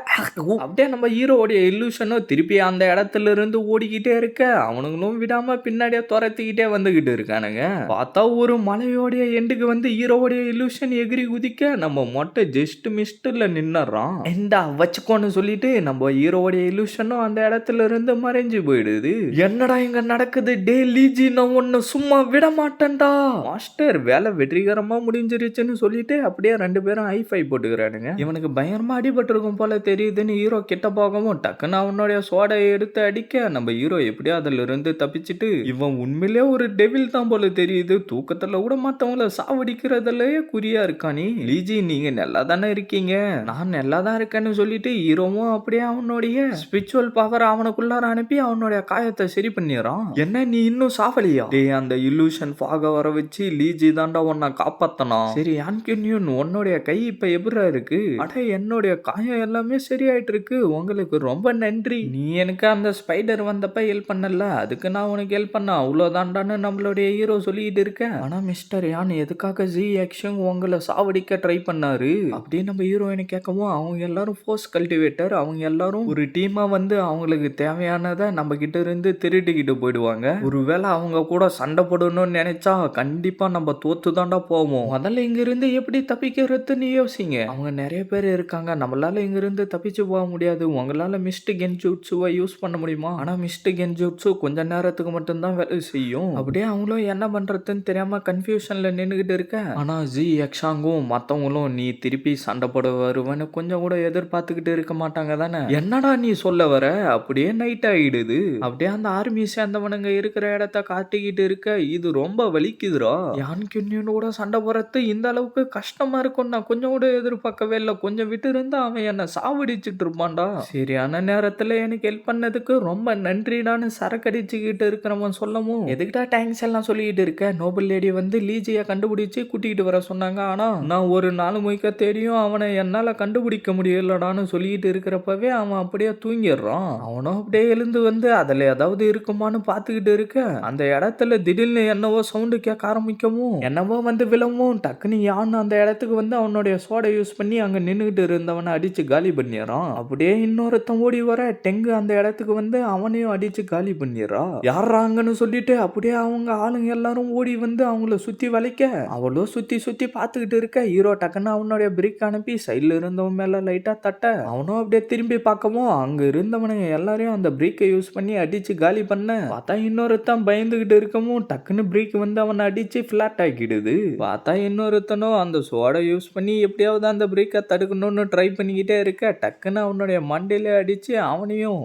அப்படியே நம்ம ஹீரோவுடைய இல்லூஷனும் திருப்பி அந்த இடத்துல இருந்து ஓடிக்கிட்டே இருக்க, அவனுங்களும் விடாம பின்னாடியே துரத்திக்கிட்டே வந்துகிட்டு இருக்கானுங்க. பார்த்தா ஒரு மலையோடைய எண்டுக்கு வந்து ஹீரோவுடைய இல்லூஷன் எகிரி குதிக்க நம்ம மொட்டை ஜஸ்ட் மிஸ்ட்ல நின்னுறான். எண்டா வச்சுக்கோன்னு சொல்லிட்டு நம்ம ஹீரோவுடைய இல்லூஷனும் அந்த இடத்துல இருந்து மறைஞ்சு போயிடுது. என்னடா இங்க நடக்குது? டே லீஜி, நான் உன்னை சும்மா விட மாட்டேன்டா. மாஸ்டர், வேலை வெற்றிகரமா முடிஞ்சிருச்சுன்னு சொல்லிட்டு அப்படியே 2 பேரும் ஹை-ஃபை போட்டுக்கிறானுங்க. இவனுக்கு பயங்கரமா அடிபட்டிருக்கும் போல தெரியுதுன்னு ஹீரோ கிட்ட போகவும் டக்குன்னு அவனுடைய சோடையை எடுத்து அடிக்க நம்ம ஹீரோ எப்படியோ அதுல இருந்து தப்பிச்சுட்டு, இவன் உண்மையிலே ஒரு டெவில் தான் போல தெரியுது, தூக்கத்துல கூட மத்தவங்கள சாவடிக்கிறதுலயே குறியா இருக்கானே. லீஜி, நீங்க நல்லா தானே இருக்கீங்க? நான் நல்லா தான் இருக்கேன்னு சொல்லிட்டு ஹீரோவும் அப்படியே அவனுடைய ஸ்பிரிச்சுவல் பவர் அவனுக்குள்ளார அனுப்பி அவனுடைய காயத்தை சரி பண்ணிடுறான். என்ன, நீ இன்னும் சாவலியா? டே, அந்த இல்லூஷன் ஃபாக வர வச்சு லீஜி தாண்டா உன்னை காப்பாத்தணும். சரி ஆன்கின்யூன், உன்னுடைய கை இப்ப எப்படிரா இருக்கு? அட, என்னுடைய காயம் எல்லாமே சரியாயிட்டு இருக்கு, உங்களுக்கு ரொம்ப நன்றி. நீ எனக்கு அந்த ஸ்பைடர் வந்தப்ப ஹெல்ப் பண்ணல, அதுக்கு நான் உனக்கு ஹெல்ப் பண்ண, அவ்வளவுதான்டான்னு நம்மளுடைய ஹீரோ சொல்லிட்டு இருக்கேன். ஆனா மிஸ்டர் யான், எதுக்காக ஜி ஆக்ஷன் உங்களை சாவடிக்க ட்ரை பண்ணாரு அப்படின்னு நம்ம ஹீரோயினை கேட்கவும், அவங்க எல்லாரும் ஃபோர்ஸ் கல்டிவேட்டர், அவங்க எல்லாரும் ஒரு டீமா வந்து அவங்களுக்கு தேவையானதை நம்ம கிட்ட இருந்து திருடிக்கிட்டு போயிடுவாங்க. ஒருவேளை அவங்க கூட சண்டை போடணும்னு நினைச்சா கண்டிப்பா நம்ம தோத்து தாண்டா போவோம். முதல்ல இங்க இருந்து எப்படி தப்பிக்கிறதுன்னு யோசிங்க. அவங்க நிறைய பேர் இருக்காங்க, நம்மளால இங்க இருந்து தப்பிச்சு போக முடியாது. உங்களால மிஸ்ட் கென்ஜூட்சுவை யூஸ் பண்ண முடியுமா? ஆனா மிஸ்ட் கென்ஜூட்சு கொஞ்ச நேரத்துக்கு மட்டும்தான் வேலை செய்யும். அப்படியே அவங்களும் என்ன பண்றதுன்னு தெரியாம கன்ஃபியூஷன்ல நின்னுகிட்டு இருக்க, ஆனா ஜி எக்ஷாங்கும் மத்தவங்களும் நீ திருப்பி சண்டை போட வருவன்னு கொஞ்சம் கூட எதிர்பார்த்துக்கிட்டு இருக்க மாட்டாங்க தானே? என்னடா நீ சொல்ல வர? அப்படியே நைட் ஆயிடுது. அப்படியே அந்த ஆர்மி சேர்ந்தவனுங்க இருக்கிற இடத்த காட்டிக்கிட்டு இருக்க, இது ரொம்ப வலிக்குதுரா. யான்கின்யூனோட சண்டை போறது இந்த அளவுக்கு கஷ்டமா இருக்கும் நான் கொஞ்சம் கூட எதிர்பார்க்கவே இல்லை. கொஞ்சம் விட்டு இருந்தா அவன் என்ன சாவடிச்சுட்டு இருப்பான்டா. சரியான நேரத்துல எனக்கு ஹெல்ப் பண்ணதுக்கு ரொம்ப நன்றிடான்னு சரக்கடிச்சுக்கிட்டு இருக்கிறவன் சொல்லவும், எதுக்கிட்டா தேங்க்ஸ் எல்லாம் சொல்லிக்கிட்டு இருக்க? நோபல் லேடி வந்து லீஜியை கண்டுபிடிச்சு கூட்டிகிட்டு வர சொன்னாங்க, ஆனா நான் ஒரு நாள் முயக்க தெரியும் அவனை என்னால கண்டுபிடிக்க முடியலடான்னு சொல்லிட்டு இருக்கிறப்பவே அவன் அப்படியே தூங்கிடுறான். அவனும் அப்படியே எழுந்து வந்து அதுல ஏதாவது இருக்குமான்னு பார்த்துக்கிட்டு இருக்க, அந்த இடத்துல திடீர்னு என்னவோ சவுண்டு கேட்க ஆரம்பிக்கவும், என்னவோ வந்து விழவும் டக்குன்னு யான் அந்த இடத்துக்கு வந்து அவனுடைய சோடை யூஸ் பண்ணி அங்க நின்றுகிட்டு இருந்தவனை அடிச்சு காலி பண்ணிடுறான். அப்படியே இன்னொருத்தன் ஓடி வர டெங்கு அந்த இடத்துக்கு வந்து அவனையும் அடிச்சு காலி பண்ணிடுறா. யாராங்கன்னு சொல்லிட்டு அப்படியே அவங்க ஆளுங்க எல்லாரும் ஓடி வந்து அவங்கள சுத்தி வளைக்க, அவளோ சுத்தி சுத்தி பார்த்துக்கிட்டு இருக்க, ஹீரோ டக்குன்னு அவனுடைய பிரேக் அனுப்பி சைட்ல இருந்தவன் மேல லைட்டா தட்ட, அவனும் அப்படியே திரும்பி பார்க்கவும் அங்க இருந்தவனுங்க எல்லாரையும் அந்த பிரேக்கை யூஸ் பண்ணி அடிச்சு காலி பண்ண, பார்த்தா இன்னொருத்தன் பயந்துகிட்டு இருக்கவும் டக்குன்னு பிரேக் வந்து அவனை அடிச்சு பிளாட் ஆக்கிடுது. பார்த்தா இன்னொருத்தனும் அந்த சோடை யூஸ் பண்ணி எப்படியாவது அந்த பிரேக்கை தடுக்கணும்னு ட்ரை பண்ணிக்கிட்டே இருக்க, டக்குன்னு அவனுடைய மண்டையில அடிச்சு அவனையும்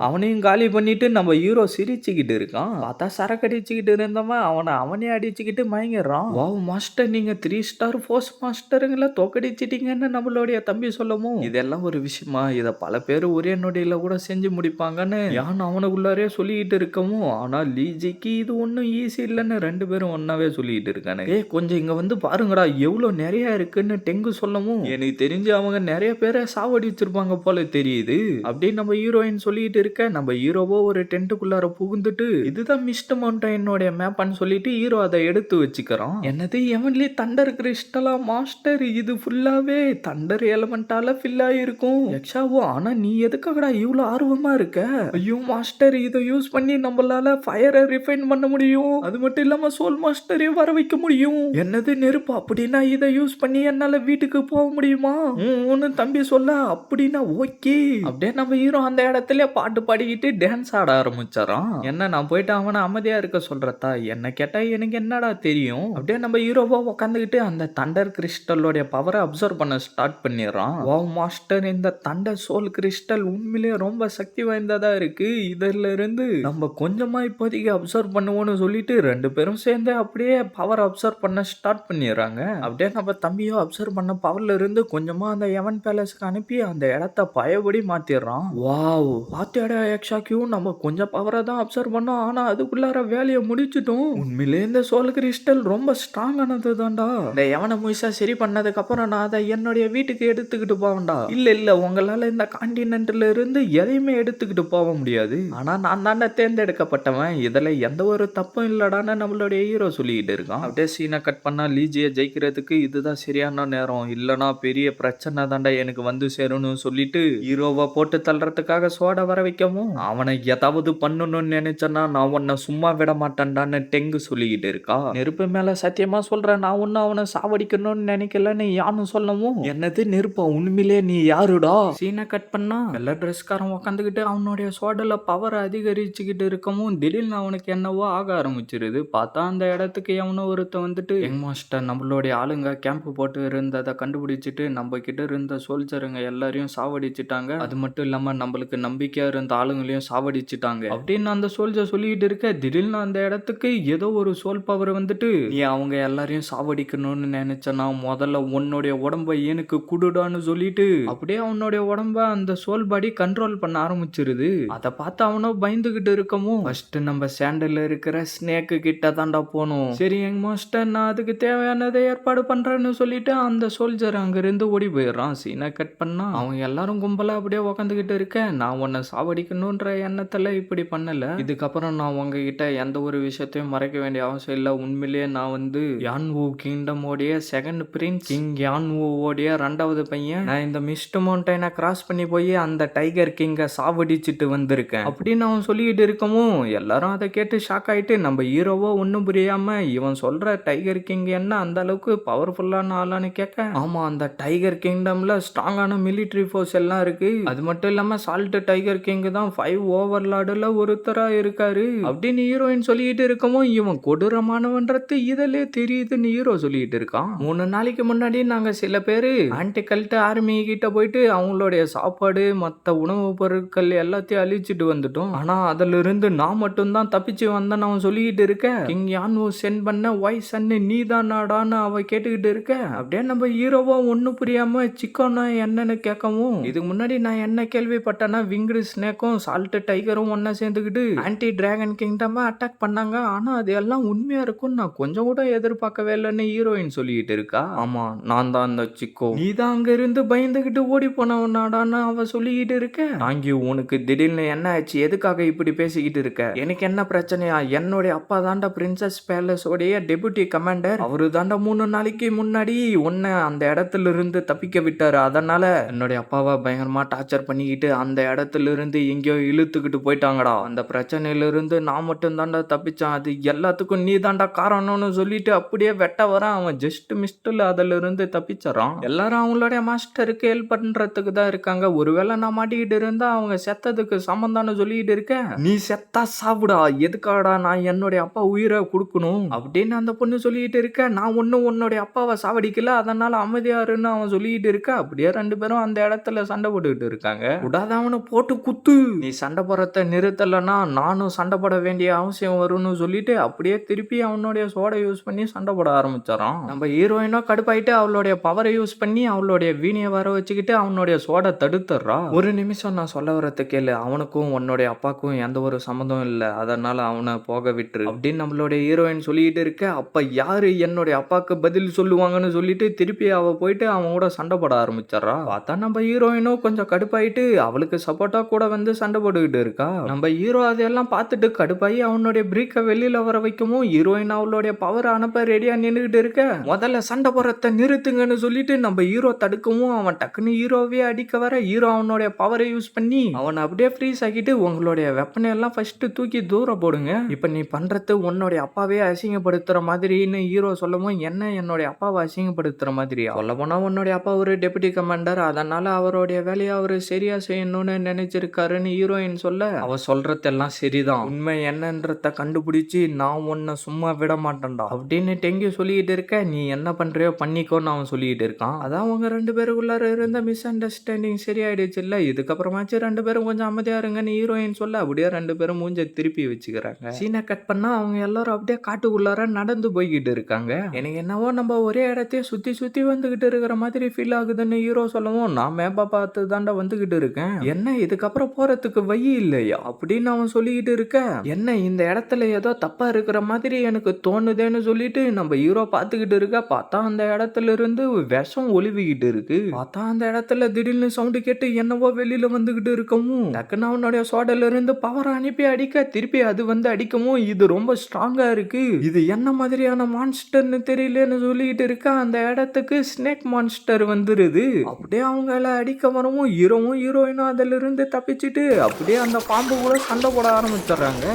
காலி பண்ணிட்டு நம்ம ஹீரோ சிரிச்சுக்கிட்டு இருக்கான். பார்த்தா சரக்கு அடிச்சுக்கிட்டு இருந்தவன் அவனே அடிச்சுக்கிட்டு மயங்கிடுறான். வாவ் மாஸ்டர், நீங்க 3 ஸ்டார் ஃபோர்ஸ் மாஸ்டருங்களை தோக்கடிச்சிட்டீங்கன்னு நம்மளுடைய தம்பி சொல்லவும், இதெல்லாம் ஒரு விஷயமா, இதை பல பேர் ஒரே நொடியில கூட செஞ்சு முடிப்பாங்கன்னு யான் அவனுக்குள்ளாரே சொல்லிட்டு இருக்கவும், ஆனா லீஜிக்கு இது ஒன்றும் ஈஸி இல்லைன்னு 2 பேரும் ஒன்னாவே சொல்லிட்டு இருக்கானு. கொஞ்சம் இங்க வந்து பாருங்கடா எவ்வளவு நிறைய இருக்குன்னு டெங்கு சொல்லவும், எனக்கு தெரிஞ்சு அவங்க நிறைய பேரை சாவடிச்சிருப்பாங்க போல தெரியுது அப்படின்னு நம்ம ஹீரோயின் சொல்லிட்டு இருக்க, நம்ம ஹீரோவோ ஒரு டென்ட்டுக்குள்ளார புகுந்துட்டு இதுதான் மிஸ்ட் மவுண்டனோட மேப்னு சொல்லிட்டு ஹீரோ அதை எடுத்து வச்சுக்கிறான். என்னது எவன்லி தண்டர் கிறிஸ்டலா மாஸ்டர், இது ஃபுல்லாவே தண்டர் எலமெண்டால ஃபில் ஆயிருக்கும் எக்ஸாவோ. ஆனா நீ எதுக்காகடா இவ்வளவு ஆர்வமா இருக்க? ஐயோ மாஸ்டர், இதை யூஸ் பண்ணி நம்மளால ஃபயரை ரிஃபைன் பண்ண முடியும், அது மட்டும் இல்லாம சோல் மாஸ்டரையும் வர வைக்க முடியும். என்னது நெருப்பு? அப்படின்னா இதை யூஸ் பண்ணி என்னால வீட்டுக்கு போக முடியுமா? தம்பி சொல்ல, அப்படின்னா ஓகே. அப்படியே நம்ம ஹீரோ அந்த இடத்துல பாட்டு பாடிக்கிட்டு டான்ஸ் ஆட ஆரம்பிச்சாராம். என்ன நான் போயிட்டு அவனை அமைதியா இருக்க சொல்றதா? என்ன கேட்டா எனக்கு என்னடா தெரியும். அப்படியே நம்ம ஹீரோவா உட்காந்துக்கிட்டு அந்த தண்டர் கிறிஸ்டலோட பவரை அப்சர்வ் பண்ண ஸ்டார்ட் பண்ணிடுறான். வாவ் மாஸ்டர், இந்த தண்டர் சோல் கிறிஸ்டல் உண்மையிலேயே ரொம்ப சக்தி வாய்ந்ததா இருக்கு, இதுல இருந்து நம்ம கொஞ்சமா இப்போதைக்கு அப்சர்வ் பண்ணுவோம்னு சொல்லிட்டு 2 பேரும் சேர்ந்து அப்படியே பவர் அப்சர்வ் பண்ண ஸ்டார்ட் பண்ணிடுறாங்க. அப்படியே நம்ம தம்பியோ அப்சர்வ் பண்ண பவர்ல இருந்து கொஞ்சமா அந்த எவன் பேலஸ்க்கு அனுப்பி அந்த இடத்த பயபடி மாத்திடுறான். வாவ், பாத்தியாடா எக்ஸாக்யூ, நம்ம கொஞ்சம் பவரை தான் அப்சர்வ் பண்ணோம், ஆனா அதுக்குள்ளார வேலையை முடிச்சிட்டோம். உண்மையிலே இந்த சோல் கிறிஸ்டல் ரொம்ப ஸ்ட்ராங் ஆனது தான்டா. இந்த எவனை முயற்சா சரி பண்ணதுக்கு அப்புறம் நான் அதை என்னுடைய வீட்டுக்கு எடுத்துக்கிட்டு போவேன்டா. இல்ல உங்களால இந்த கான்டினென்ட்ல இருந்து எதையுமே எடுத்துக்கிட்டு போக முடியாது, ஆனா நான் தாண்டா தேர்ந்தெடுக்கப்பட்டவன், இதுல எந்த ஒரு தப்பும் இல்லடான்னு நம்மளுடைய ஹீரோ சொல்லிட்டு இருக்கான். அப்படியே சீனை கட் பண்ணா லீஜியை ஜெயிக்கிறதுக்கு இதுதான் சரியான நேரம், இல்லனா பெரிய பிரச்சனை தாண்டா எனக்கு வந்து சேரும்னு சொல்லிட்டு ஹீரோவை போட்டு தள்ளுறதுக்காக சோட வர வைக்கவும், அவனை ஏதாவது பண்ணணும்னு நினைச்சனா நான் உன்னை சும்மா விட மாட்டேன்டான்னு டெங்கு சொல்லிக்கிட்டு இருக்கா. நெருப்பு மேல சத்தியமா சொல்றேன், நான் ஒன்னும் அவனை சாவடிக்கணும்னு நினைக்கலன்னு யானும் சொல்லவும், என்னது நெருப்பா, உண்மையிலே நீ யாருடா? சீனை கட் பண்ணா வெள்ள ட்ரெஸ்காரன் உட்காந்துக்கிட்டு அவனுடைய சோடல பவர் அதிகரிச்சுக்கிட்டு இருக்கவும், திடீர்னு அவனுக்கு என்னவோ ஆக ஆரம்பிச்சிருது. பார்த்தா அந்த இடத்துக்கு எவனோ ஒருத்த வந்துட்டு, யங் மாஸ்டர், நம்மளுடைய ஆளுங்க கேம்ப் போட்டு இருந்ததை கண்டுபிடிச்சிட்டு நம்ம கிட்ட இருந்த சோல்ஜருங்க எல்லாரையும் சாவடிச்சுட்டாங்க, அது மட்டும் இல்லாம நம்மளுக்கு நம்பிக்கையா இருந்த ஆளுங்களையும் சாவடிச்சுட்டாங்க அப்படின்னு அந்த சோல்ஜர் சொல்லிட்டு இருக்க, திடீர்னு அந்த இடத்துக்கு ஏதோ ஒரு சோல் பவர் வந்துட்டு, நீ அவங்க எல்லாரையும் சாவடிக்கணும்னு நினைச்சனா முதல்ல உன்னுடைய உடம்பை எனக்கு குடுடான்னு சொல்லிட்டு அப்படியே அவனுடைய உடம்ப அந்த சோல் பாடி கண்ட்ரோல் பண்ண ஆரம்பிச்சிருது. அதை பார்த்து அவனும் பயந்துகிட்டு இருக்கவும், ஃபர்ஸ்ட் நம்ம சாண்டல்ல இருக்கிற ஸ்னேக்கு கிட்ட தாண்டா போனோம். சரி யங் மாஸ்டர், நான் அதுக்கு தேவையானதை ஏற்பாடு பண்றேன்னு சொல்லிட்டு அந்த சோல்ஜர் அங்கிருந்து ஓடி போயிடுறான். சீனை கட் பண்ணா அவங்க எல்லாரும் கும்பலா அப்படியே உக்காந்துக்கிட்டு இருக்க, நான் உன்னை சாவடிக்கணும்ன்ற எண்ணத்துல இப்படி பண்ணல, இதுக்கப்புறம் நான் உங்ககிட்ட எந்த ஒரு விஷயத்தையும் மறைக்க வேண்டிய அவசியம் இல்லை, உண்மையிலேயே நான் வந்து யான்வூ கிங்டம் ஓடைய செகண்ட் பிரின்ஸ், கிங் யான்வூ ஓடைய 2வது பையன், நான் இந்த மிஸ்ட் மவுண்டனை கிராஸ் பண்ணி போய் அந்த டைகர் கிங்கை சாவடிச்சிட்டு வந்திருக்கேன் அப்படின்னு அவன் சொல்லிட்டு இருக்கவும், எல்லாரும் அதை கேட்டு ஷாக் ஆயிட்டு நம்ம ஹீரோவோ ஒன்னும் புரியாம இவன் சொல்ற டைகர் கிங் என்ன அந்த அளவுக்கு பவர்ஃபுல்லான ஆளான்னு கேட்க, ஆமா அந்த டைகர் கிங்டம்ல ஸ்ட்ராங்கான மிலிட்டரி ஃபோர்ஸ் எல்லாம் இருக்கு, அது மட்டும் இல்லாம சால்ட் டைகர் கிங் தான் 5 ஓவர்லார்டுல ஒருத்தரா இருக்காரு அப்படின்னு ஹீரோயின் சொல்லிட்டு இருக்கவும், இவன் கொடூரமானவன்றது இதிலே தெரியுதுன்னு ஹீரோ சொல்லிட்டு இருக்கான். 3 நாளைக்கு முன்னாடி நாங்க சில பேரு ஆன்டிகல்ட் ஆர்மி கிட்ட போயிட்டு அவங்களுடைய சாப்பாடு மத்த உணவுப் பொருட்கள் எல்லாத்தையும் அழிச்சிட்டு வந்துட்டோம், ஆனா அதுல இருந்து நான் மட்டும் தான் தப்பிச்சு வந்தேன்னு அவன் சொல்லிட்டு இருக்க, கிங் யான்வூ சென்ட் பண்ண வாய்ஸ் அண்ணு நீ தான் நாடான்னு அவ கேட்டுக்கிட்டு இருக்க, அப்படியே நம்ம ஹீரோவா ஒன்னும் புரியாம சிக்கோனா என்னன்னு கேட்கவும், இதுக்கு முன்னாடி நான் என்ன கேள்விப்பட்டேன்னா விங்டு ஸ்னேக்கும் சால்ட் டைகரும் ஒன்னா சேர்ந்துக்கிட்டு ஆன்டி டிராகன் கிங்டம் அட்டாக் பண்ணாங்க, ஆனா அது எல்லாம் உண்மையா இருக்கும் நான் கொஞ்சம் கூட எதிர்பார்க்கவே இல்லைன்னு ஹீரோயின் சொல்லிட்டு இருக்கா. ஆமா நான் தான் அந்த சிக்கோ, நீ தான் அங்க இருந்து பயந்துகிட்டு ஓடி போனவனாடான்னு அவ சொல்லிக்கிட்டு இருக்க, தாங்கி உனக்கு திடீர்னு என்ன ஆச்சு, எதுக்காக இப்படி பேசிக்கிட்டு இருக்க, எனக்கு என்ன பிரச்சனையா, என்னுடைய அப்பா தாண்டா பிரின்சஸ் பேலஸ் உடைய டெபுட்டி கமாண்டர், அவரு தாண்டா 3 நாளைக்கு முன்னாடி உன்னை அந்த இடத்துல இருந்து தப்பிக்க விட்டாரு, அதனால என்னுடைய அப்பாவை பயங்கரமா டார்ச்சர் பண்ணிக்கிட்டு அந்த இடத்துல இருந்து எங்கேயோ இழுத்துக்கிட்டு போயிட்டாங்கடா, அந்த பிரச்சனையில இருந்து நான் மட்டும் தாண்டா தப்பிச்சான், அது எல்லாத்துக்கும் நீ தாண்டா காரணம்னு சொல்லிட்டு அப்படியே வெட்ட வர அவன் ஜஸ்ட் மிஸ்ட்ல அதுல இருந்து தப்பிச்சறான். எல்லாரும் அவங்களுடைய மாஸ்டருக்கு ஹெல்ப் பண்றதுக்கு தான் இருக்காங்க, ஒருவேளை நான் மாட்டிக்கிட்டு இருந்தா அவங்க செத்ததுக்கு சம்பந்தான்னு சொல்லிட்டு இருக்க, நீ செத்தா சாவுடா, எதுக்காடா நான் என்னுடைய அப்பா உயிரை கொடுக்கணும் அப்படின்னு அந்த பொண்ணு சொல்லிட்டு இருக்க, நான் ஒன்னும் உன்னுடைய அப்பாவை சாவடிக்கல அதனால அமைதியாருன்னு அவன் சொல்லிட்டு இருக்க, அப்படியே 2 பேரும் அந்த இடத்துல சண்டை போட்டுக்கிட்டு இருக்காங்க. விடாத அவனை போட்டு குத்து, நீ சண்டை போடுறத நிறுத்தலைன்னா நானும் சண்டை போட வேண்டிய அவசியம் வரும்னு சொல்லிட்டு அப்படியே திருப்பி அவனுடைய சோடை யூஸ் பண்ணி சண்டை போட ஆரம்பிச்சாராம். நம்ம ஹீரோயினோ கடுப்பாயிட்டு அவளுடைய பவரை யூஸ் பண்ணி அவளுடைய வீணியை வர வச்சுக்கிட்டு அவனுடைய சோடை தடுத்துடுறா. ஒரு நிமிஷம் நான் சொல்ல வரது கேளு, அவனுக்கும் உன்னுடைய அப்பாவுக்கும் எந்த ஒரு சம்மந்தம் இல்லை, அதனால அவனை போக விட்டுரு அப்படின்னு நம்மளுடைய ஹீரோயின் சொல்லிட்டு இருக்க. அப்ப யாரு என்னுடைய அப்பாவுக்கு பதில் சொல்லுவாங்கன்னு சொல்லிட்டு திருப்பி அவ போயிட்டு அவன் கூட சண்டை போட ஆரம்பிச்சாரா. பார்த்தா நம்ம ஹீரோயினும் கொஞ்சம் கடுப்பாயிட்டு அவளுக்கு சப்போர்ட்டா கூட வந்து சண்டை போட்டுக்கிட்டு இருக்கா. நம்ம ஹீரோ அதையெல்லாம் பார்த்துட்டு கடுப்பாயி அவனுடைய பிரேக்கை வெளியில வர வைக்கவும் ஹீரோயின் அவளுடைய பவர் அனுப்ப ரெடியா நின்றுகிட்டு இருக்க. முதல்ல சண்டை போடுறத நிறுத்துங்கன்னு சொல்லிட்டு நம்ம ஹீரோ தடுக்கவும் அவன் டக்குன்னு ஹீரோவே அடிக்க வர ஹீரோ அவனுடைய பவரை யூஸ் பண்ணி அவனை அப்படியே ஃப்ரீஸ் ஆக்கிட்டு உங்களுடைய வெப்பனை எல்லாம் ஃபர்ஸ்ட் தூக்கி தூரம் போடுங்க, இப்ப நீ பண்றது உன்னுடைய அப்பாவே அசிங்கப்படுத்துற மாதிரின்னு ஹீரோ சொல்லவும் என்ன என்னுடைய அப்பாவை அசிங்கப்படுத்துற மாதிரியா? சொல்ல போனா உன்னுடைய அப்பா ஒரு டெபுட்டி கமாண்டர், அதனால அவருடைய வேலையை அவரு சரியா செய்யணும்னு நினைச்சிருக்காருன்னு ஹீரோயின் சொல்ல அவ சொல்றதெல்லாம் சரிதான், உண்மை என்னன்றத கண்டுபிடிச்சு நான் உன்னை சும்மா விட மாட்டேன்டா அப்படின்னு டெங்கி சொல்லிட்டு இருக்க. நீ என்ன பண்றியோ பண்ணிக்கோன்னு அவன் சொல்லிட்டு இருக்கான். அதான் அவங்க ரெண்டு பேருக்குள்ளார இருந்த மிஸ் அண்டர்ஸ்டாண்டிங் சரியாயிடுச்சு இல்ல, இதுக்கப்புறமாச்சு ரெண்டு பேரும் கொஞ்சம் அமைதியா இருங்கன்னு ஹீரோயின் சொல்ல அப்படியே ரெண்டு பேரும் மூஞ்ச திருப்பி வச்சுக்கிறாங்க. சீனை கட் பண்ணா அவங்க எல்லாரும் அப்படியே காட்டுக்குள்ளார நடந்து போய்கிட்டு இருக்காங்க. எனக்கு என்னவோ நம்ம ஒரே இடத்தையே சுத்தி சுத்தி வந்துகிட்டு இருக்கிற மாதிரி ஃபீல் ஆகுதுன்னு ஹீரோ சொல்லவும் நான் மேப்பா பார்த்து தாண்டா வந்துகிட்டு இருக்கேன், என்ன இதுக்கப்புறம் போறதுக்கு வழி இல்லையா அப்படின்னு அவன் சொல்லிக்கிட்டு இருக்க. என்ன இந்த இடத்துல ஏதோ தப்பா இருக்கிற மாதிரி எனக்கு தோணுதேன்னு சொல்லிட்டு நம்ம ஹீரோ பார்த்துக்கிட்டு இருக்க. பார்த்தா அந்த இடத்துல இருந்து விஷம் ஒளிவிக்கிட்டு இருக்கு. பார்த்தா அந்த இடத்துல திடீர்னு சவுண்டு கேட்டு என்னவோ வெளியில வந்துகிட்டு இருக்கவும் டக்குன்னு அவனுடைய சோடல இருந்து பவர் அனுப்பி அடிக்க திருப்பி அது வந்து அடிக்கவும் இது ரொம்ப ஸ்ட்ராங்கா இருக்கு, இது என்ன மாதிரியான மான்ஸ்டர்னு தெரியலன்னு சொல்லிட்டு இருக்க. அந்த இடத்துக்கு ஸ்னேக் மான்ஸ்டர் வந்துருது. அப்படியே அவங்கள அடிக்க வரவும் ஹீரோவும் ஹீரோயினும் அதுல இருந்து தப்பிச்சுட்டு அப்படியே அந்த பாம்பு கூட சண்டை போட ஆரம்பிச்சிடுறாங்க.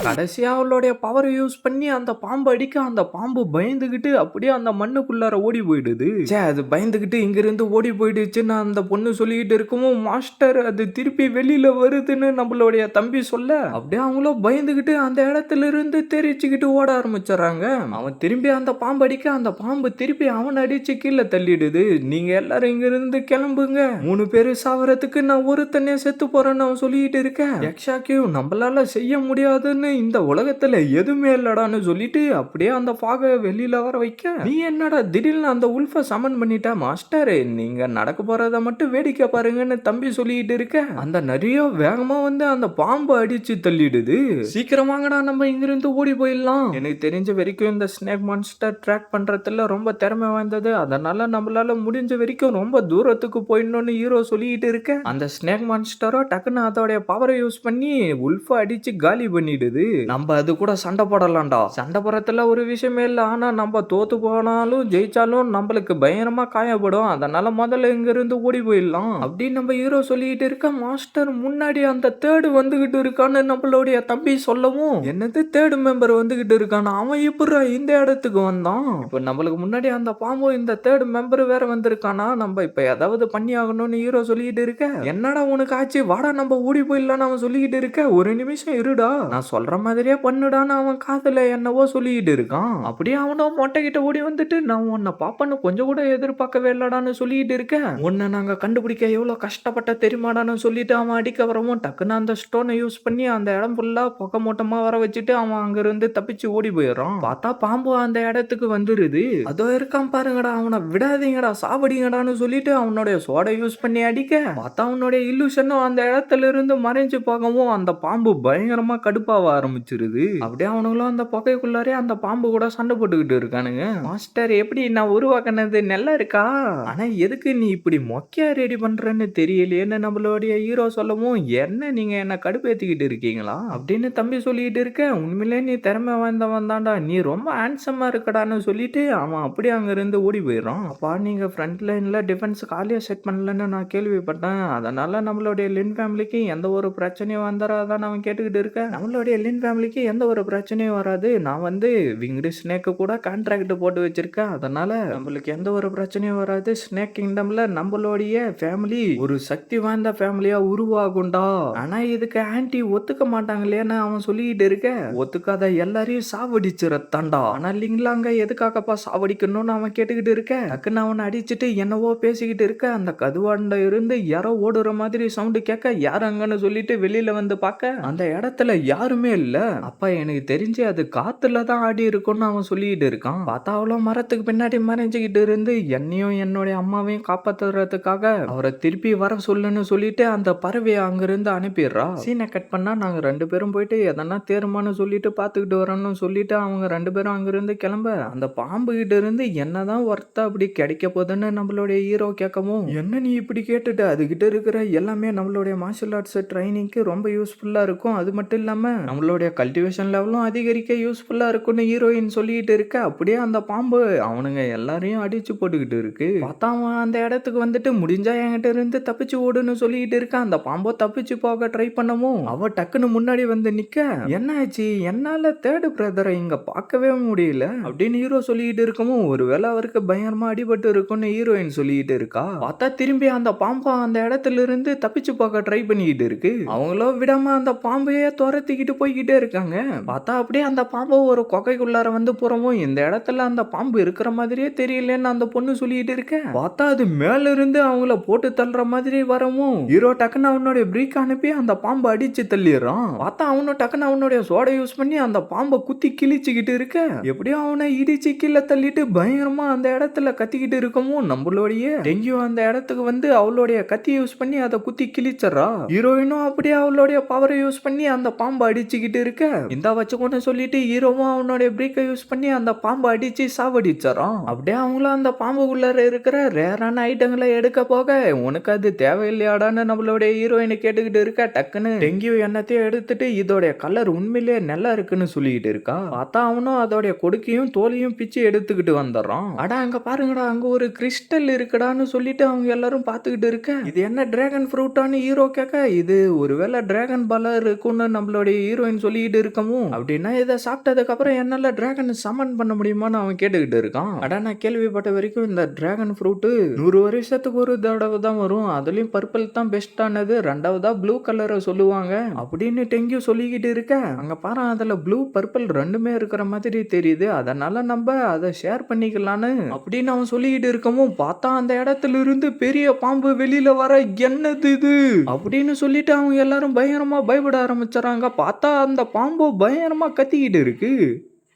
கடைசியா அவளுடைய பவர் யூஸ் பண்ணி அந்த பாம்பு அடிக்க அந்த பாம்பு பயந்துகிட்டு அப்படியே அந்த மண்ணுக்குள்ளார ஓடி போயிடுது. அது பயந்துகிட்டு இங்கிருந்து ஓடி போயிடுச்சுன்னு அந்த பொண்ணு சொல்லிக்கிட்டு இருக்கவும் மாஸ்டர் அது திருப்பி வெளியில வருதுன்னு நம்மளுடைய தம்பி சொல்ல அப்படியே அவங்களும் பயந்துகிட்டு அந்த இடத்துல இருந்து தெரிச்சுக்கிட்டு ஓட ஆரம்பிச்சிடறாங்க. அவன் திரும்பி அந்த பாம்பு அடிக்க அந்த பாம்பு திருப்பி அவன் அடிச்சு கீழே தள்ளிடுது. நீங்க எல்லாரும் இங்க இருந்து கிளம்புங்க, 3 பேரு சாவறதுக்கு நான் ஒருத்தனே செத்து போறேன்னு அவன் சொல்லிட்டு இருக்கேன். எக்ஸாக்யூ நம்மளால செய்ய முடியாதுன்னு இந்த உலகத்துல எதுவுமே இல்லடான்னு சொல்லிட்டு அப்படியே அந்த பாக வெளியில வர வைக்க நீ என்னடா திடீர்னு அந்த உல்ஃப சமன் பண்ணிட்ட மாஸ்டர், நீங்க நடக்க போறத மட்டும் வேடிக்கை பாருங்கன்னு தம்பி சொல்லிட்டு இருக்க. அந்த நிறைய வேகமா வந்து அந்த பாம்பு அடிச்சு தள்ளிடுது. சீக்கிரமாங்கடா நம்ம இங்கிருந்து ஓடி போயிடலாம். எனக்கு தெரிஞ்ச வரைக்கும் இந்த ஸ்னேக் மான்ஸ்டர் ட்ராக் பண்றதுல ரொம்ப திறமை வாய்ந்தது, அதனால நம்மளால முடிஞ்ச வரைக்கும் ரொம்ப தூரத்துக்கு போயிடணும்னு ஹீரோ சொல்லிட்டு இருக்க. அந்த ஸ்னேக் மான்ஸ்டரோ டக்குன்னு அதோடைய பவரை யூஸ் பண்ணி உல்ஃப அடிச்சு காலி பண்ணிடுது. நம்ம அது கூட சண்டை போடலாம்டா, சண்டை போறதுல ஒரு விஷயமே இல்ல, ஆனா நம்ம தோத்து போனாலும் ஜெயிச்சாலும் நம்மளுக்கு பயங்கரமா காயப்படும், அதனால முதல்ல இங்க இருந்து ஓடி போயிடலாம் அப்படின்னு நம்ம ஹீரோ சொல்லிட்டு இருக்க. மாஸ்டர் முன்னாடி அந்த தேர்டு வந்துகிட்டு இருக்கான்னு நம்மளுடைய தம்பி சொல்லவும் என்னது தேர்டு மெம்பர் வந்துகிட்டு இருக்கான்னு அவன் இப்ப இந்த இடத்துக்கு வந்தான். இப்ப நம்மளுக்கு முன்னாடி அந்த பாம்பு இந்த தேர்டு மெம்பர் வேற வந்திருக்கானா, நம்ம இப்ப ஏதாவது பண்ணி ஆகணும்னு ஹீரோ சொல்லிட்டு இருக்க. என்னடா உனக்கு ஆச்சு, வாடா நம்ம ஓடி போயிடலான்னு அவன் சொல்லிக்கிட்டு இருக்க. ஒரு நிமிஷம் இருடா, நான் சொல்ற மாதிரியே பண்ணுடான்னு அவன் காதுல என்னவோ சொல்லிட்டு இருக்கான். அப்படியே அவனும் மொட்டை கிட்ட ஓடி வந்துட்டு நான் உன்னை பாப்பன்னு கொஞ்சம் கூட எதிர்பார்க்கவே இல்லடான்னு சொல்லிட்டு இருக்கேன், உன்னை நாங்க கண்டுபிடிக்க எவ்வளவு கஷ்டப்பட்ட தெரியுமாடான்னு சொல்லிட்டு அவன் அடிக்க வரவும் டக்குன்னு அந்த ஸ்டோனை யூஸ் பண்ணி அந்த இடம் ஃபுல்லா புகை மூட்டமா வர வச்சுட்டு அவன் அங்க இருந்து தப்பிச்சு ஓடி போயிடுறான். பார்த்தா பாம்பு அந்த இடத்துக்கு வந்துருது. அதோ இருக்கான் பாருங்கடா, அவனை விடாதீங்கடா சாவடிங்கடான்னு சொல்லிட்டு அவனுடைய சோடை யூஸ் பண்ணி அடிக்க பார்த்தா அவனுடைய இல்லூஷனும் அந்த இடத்துல இருந்து மறைஞ்சு போகவும் அந்த பாம்பு பயங்கரமா கடுப்பாவ ஆரம்பிச்சிருது. அப்படியே அவனுங்களும் அந்த புகைக்குள்ளாரே அந்த பாம்பு கூட சண்டை போட்டுக்கிட்டு இருக்கானுங்க. மாஸ்டர் எப்படி நான் உருவாக்குனது நல்லா இருக்கா, ஆனா எதுக்கு நீ இப்படி மொக்கையா ரெடி பண்றன்னு தெரியலையேன்னு நம்மளுடைய ஹீரோ சொல்லவும் என்ன நீங்க என்ன கடுப்பேத்திக்கிட்டு இருக்கீங்களா அப்படின்னு தம்பி சொல்லிட்டு இருக்க. உண்மையிலே நீ திறமை வாய்ந்தவன் தான்டா, நீ ரொம்ப ஹேண்ட்ஸமா இருக்கடான்னு சொல்லிட்டு அவன் அப்படியே அங்க இருந்து ஓடி போயிடுறான். அப்பா நீங்க ஃப்ரண்ட் லைன்ல டிஃபென்ஸ் காலியா செட் பண்ணலன்னு நான் கேள்விப்பட்டேன், அதனால நம்மளுடைய லின் ஃபேமிலிக்கு எந்த ஒரு பிரச்சனையும் வந்துடாதான்னு அவன் கேட்டுக்கிட்டு இருக்க. நம்மளுடைய வில்லன் ஃபேமிலிக்கு எந்த ஒரு பிரச்சனையும் வராது. நான் வந்து விங்டு ஸ்னேக்கு கூட கான்ட்ராக்ட் போட்டு வச்சிருக்கேன். அதனால நம்மளுக்கு எந்த ஒரு பிரச்சனையும் வராது. ஸ்னேக் கிங்டம்ல நம்மளுடைய ஃபேமிலி ஒரு சக்தி வாய்ந்த ஃபேமிலியா உருவாகும்டா. ஆனா இதுக்கு ஆன்ட்டி ஒத்துக்க மாட்டாங்களேன்னு அவன் சொல்லிட்டு இருக்க. ஒத்துக்காத எல்லாரையும் சாவடிச்சிடத்தான்டா. ஆனா லிங்லாங்க எதுக்காகப்பா சாவடிக்கணும்னு அவன் கேட்டுக்கிட்டு இருக்க. டக்குன்னு அவனை அடிச்சுட்டு என்னவோ பேசிக்கிட்டு இருக்க. அந்த கதுவாண்ட இருந்து யாரோ ஓடுற மாதிரி சவுண்டு கேட்க, யார் அங்கன்னு சொல்லிட்டு வெளியில வந்து பார்க்க அந்த இடத்துல யாருமே இல்ல. அப்பா எனக்கு தெரிஞ்சு அது காத்துல தான் ஆடி இருக்கும்னு அவன் சொல்லிட்டு இருக்கான். பார்த்தா அவ்வளோ மரத்துக்கு பின்னாடி மறைஞ்சுக்கிட்டு இருந்து என்னையும் என்னுடைய அம்மாவையும் காப்பாத்துறதுக்காக அவரை திருப்பி வர சொல்லுன்னு சொல்லிட்டு அந்த பறவையை அங்கிருந்து அனுப்பிடுறா. சீனை கட் பண்ணா நாங்க 2 பேரும் போயிட்டு எதனா தேருமான்னு சொல்லிட்டு பாத்துக்கிட்டு வரோம்னு சொல்லிட்டு அவங்க 2 பேரும் அங்கிருந்து கிளம்ப அந்த பாம்பு கிட்ட இருந்து என்னதான் ஒர்த்தா அப்படி கிடைக்க போகுதுன்னு நம்மளுடைய ஹீரோ கேட்கவும், என்ன நீ இப்படி கேட்டுட்டு அதுகிட்ட இருக்கிற எல்லாமே நம்மளுடைய மார்ஷல் ஆர்ட்ஸ் ட்ரைனிங்க்கு ரொம்ப யூஸ்ஃபுல்லா இருக்கும். அது மட்டும் இல்லாம நம்மளுடைய கல்டிவேஷன் லெவலும் அதிகரிக்க யூஸ்ஃபுல்லா இருக்கும்னு ஹீரோயின் சொல்லிட்டு இருக்க. அப்படியே அந்த பாம்பு அவனுங்க எல்லாரையும் அடிச்சு போட்டுக்கிட்டு இருக்கு. பார்த்தா அவன் அந்த இடத்துக்கு வந்துட்டு முடிஞ்சா என்கிட்ட இருந்து தப்பிச்சு ஓடுன்னு சொல்லிட்டு இருக்க. அந்த பாம்போ தப்பிச்சு போக ட்ரை பண்ணவும் அவ டக்குன்னு முன்னாடி வந்து நிக்க, என்ன ஆச்சு, என்னால தேர்டு பிரதரை இங்க பார்க்கவே முடியல அப்படின்னு ஹீரோ சொல்லிட்டு இருக்கவும், ஒருவேளை அவருக்கு பயங்கரமா அடிபட்டு இருக்கும்னு ஹீரோயின் சொல்லிட்டு இருக்கா. பார்த்தா திரும்பி அந்த பாம்பா அந்த இடத்துல இருந்து தப்பிச்சு போக ட்ரை பண்ணிக்கிட்டு இருக்கு. அவங்களோ விடாம அந்த பாம்பையே துரத்திக்கிட்டு போய்கிட்டே இருக்காங்க. பார்த்தா அப்படியே அந்த பாம்பு ஒரு கொகைக்குள்ளார வந்து போறவும் இந்த இடத்துல அந்த பாம்பு இருக்கிற மாதிரியே தெரியலன்னு அந்த பொண்ணு சொல்லிட்டு இருக்க. பார்த்தா அது மேல இருந்து அவங்கள போட்டு தள்ளுற மாதிரி வரவும் ஹீரோ டக்குன்னு அவனுடைய பிரேக் அனுப்பி அந்த பாம்பை அடிச்சு தள்ளிடுறான். பார்த்தா அவனும் டக்குன்னு அவனுடைய சோடை யூஸ் பண்ணி அந்த பாம்பை குத்தி கிழிச்சுக்கிட்டு இருக்க. எப்படியும் அவனை இடிச்சு கீழே தள்ளிட்டு பயங்கரமா அந்த இடத்துல கத்திக்கிட்டு இருக்கவும் நம்மளுடைய டெங்கியும் அந்த இடத்துக்கு வந்து அவளுடைய கத்தி யூஸ் பண்ணி அதை குத்தி கிழிச்சறா. ஹீரோயினும் அப்படியே அவளுடைய பவரை யூஸ் பண்ணி அந்த பாம்பை அடிச்சுக்கிட்டு இருக்க. இந்த வச்சுக்கொண்டு சொல்லிட்டு ஹீரோவும் அவனுடைய பிரேக்கை யூஸ் பண்ணி அந்த பாம்பை அடிச்சு சாவடிச்சறான். அப்படியே அவங்களும் அந்த பாம்புக்குள்ளார இருக்கிற ரேரான ஐட்டங்களை எடுக்க போக, உனக்கு அது தேவையில்லையாடான்னு நம்மளுடைய ஹீரோயினை கேட்டுக்கிட்டு இருக்க. டக்குன்னு டெங்கியூ எண்ணத்தையும் எடுத்துட்டு இதோடைய கலர் உண்மையிலேயே நல்லா இருக்குன்னு சொல்லிட்டு இருக்கா. பார்த்தா அவனும் அதோடைய கொடுக்கையும் தோலையும் பிச்சு எடுத்துக்கிட்டு வந்துடுறான். அடா அங்க பாருங்கடா, அங்க ஒரு கிறிஸ்டல் இருக்குடான்னு சொல்லிட்டு அவங்க எல்லாரும் பார்த்துக்கிட்டு இருக்க. இது என்ன டிராகன் ஃப்ரூட்டான்னு ஹீரோ கேட்க, இது ஒருவேளை டிராகன் பாலா இருக்கும்னு நம்மளுடைய ஹீரோயின் சொல்லிட்டு இருக்கவும், அப்படின்னா இதை சாப்பிட்டதுக்கு அப்புறம் என்னால டிராகன் சமன் பண்ண முடியுமான்னு அவன் கேட்டுக்கிட்டு இருக்கான். அடா நான் கேள்விப்பட்ட வரைக்கும் இந்த டிராகன் ஃப்ரூட் 100 வருஷத்துக்கு ஒரு தடவை தான் வரும். அதுலயும் பர்பிள் தான் பெஸ்டானது, 2வதா ப்ளூ கலரை சொல்லுவாங்க அப்படின்னு டெங்கியூ சொல்லிக்கிட்டு இருக்க. அங்க பாரு, அதுல ப்ளூ பர்பிள் ரெண்டுமே இருக்கிற மாதிரி தெரியுது. அதனால நம்ம அதை ஷேர் பண்ணிக்கலான்னு அப்படின்னு அவன் சொல்லிக்கிட்டு இருக்கவும், பார்த்தா அந்த இடத்துல இருந்து பெரிய பாம்பு வெளியில வர, என்னது இது அப்படின்னு சொல்லிட்டு அவங்க எல்லாரும் பயங்கரமா பயப்பட ஆரம்பிச்சாங்க. பார்த்தா அந்த பாம்பு பயங்கரமா கத்திக்கிட்டு இருக்கு.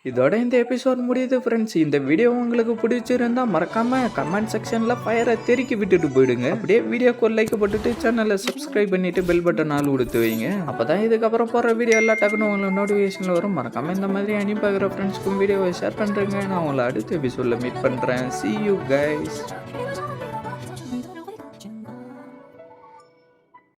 இதோட இந்த எபிசோட் முடியுது ஃப்ரெண்ட்ஸ். இந்த வீடியோ உங்களுக்கு பிடிச்சிருந்தா மறக்காம கமெண்ட் செக்ஷன்ல ஃபயரை தெறிக்கி விட்டுட்டு போயிடுங்க. அப்படியே வீடியோக்கு ஒரு லைக் போட்டுட்டு சேனலை சப்ஸ்கிரைப் பண்ணிட்டு பெல் பட்டன் ஆல் கொடுத்து வைங்க. அப்பதான் இதுக்கப்புறம் போற வீடியோ எல்லாம் டக்குன்னு உங்களுக்கு நோட்டிஃபிகேஷன்ல வரும். மறக்காம இந்த மாதிரி அனுப்பிக்கிற ஃப்ரெண்ட்ஸ்க்கும் வீடியோவை ஷேர் பண்றேங்க. நான் உங்களை அடுத்த எபிசோட்ல மீட் பண்றேன். See you guys.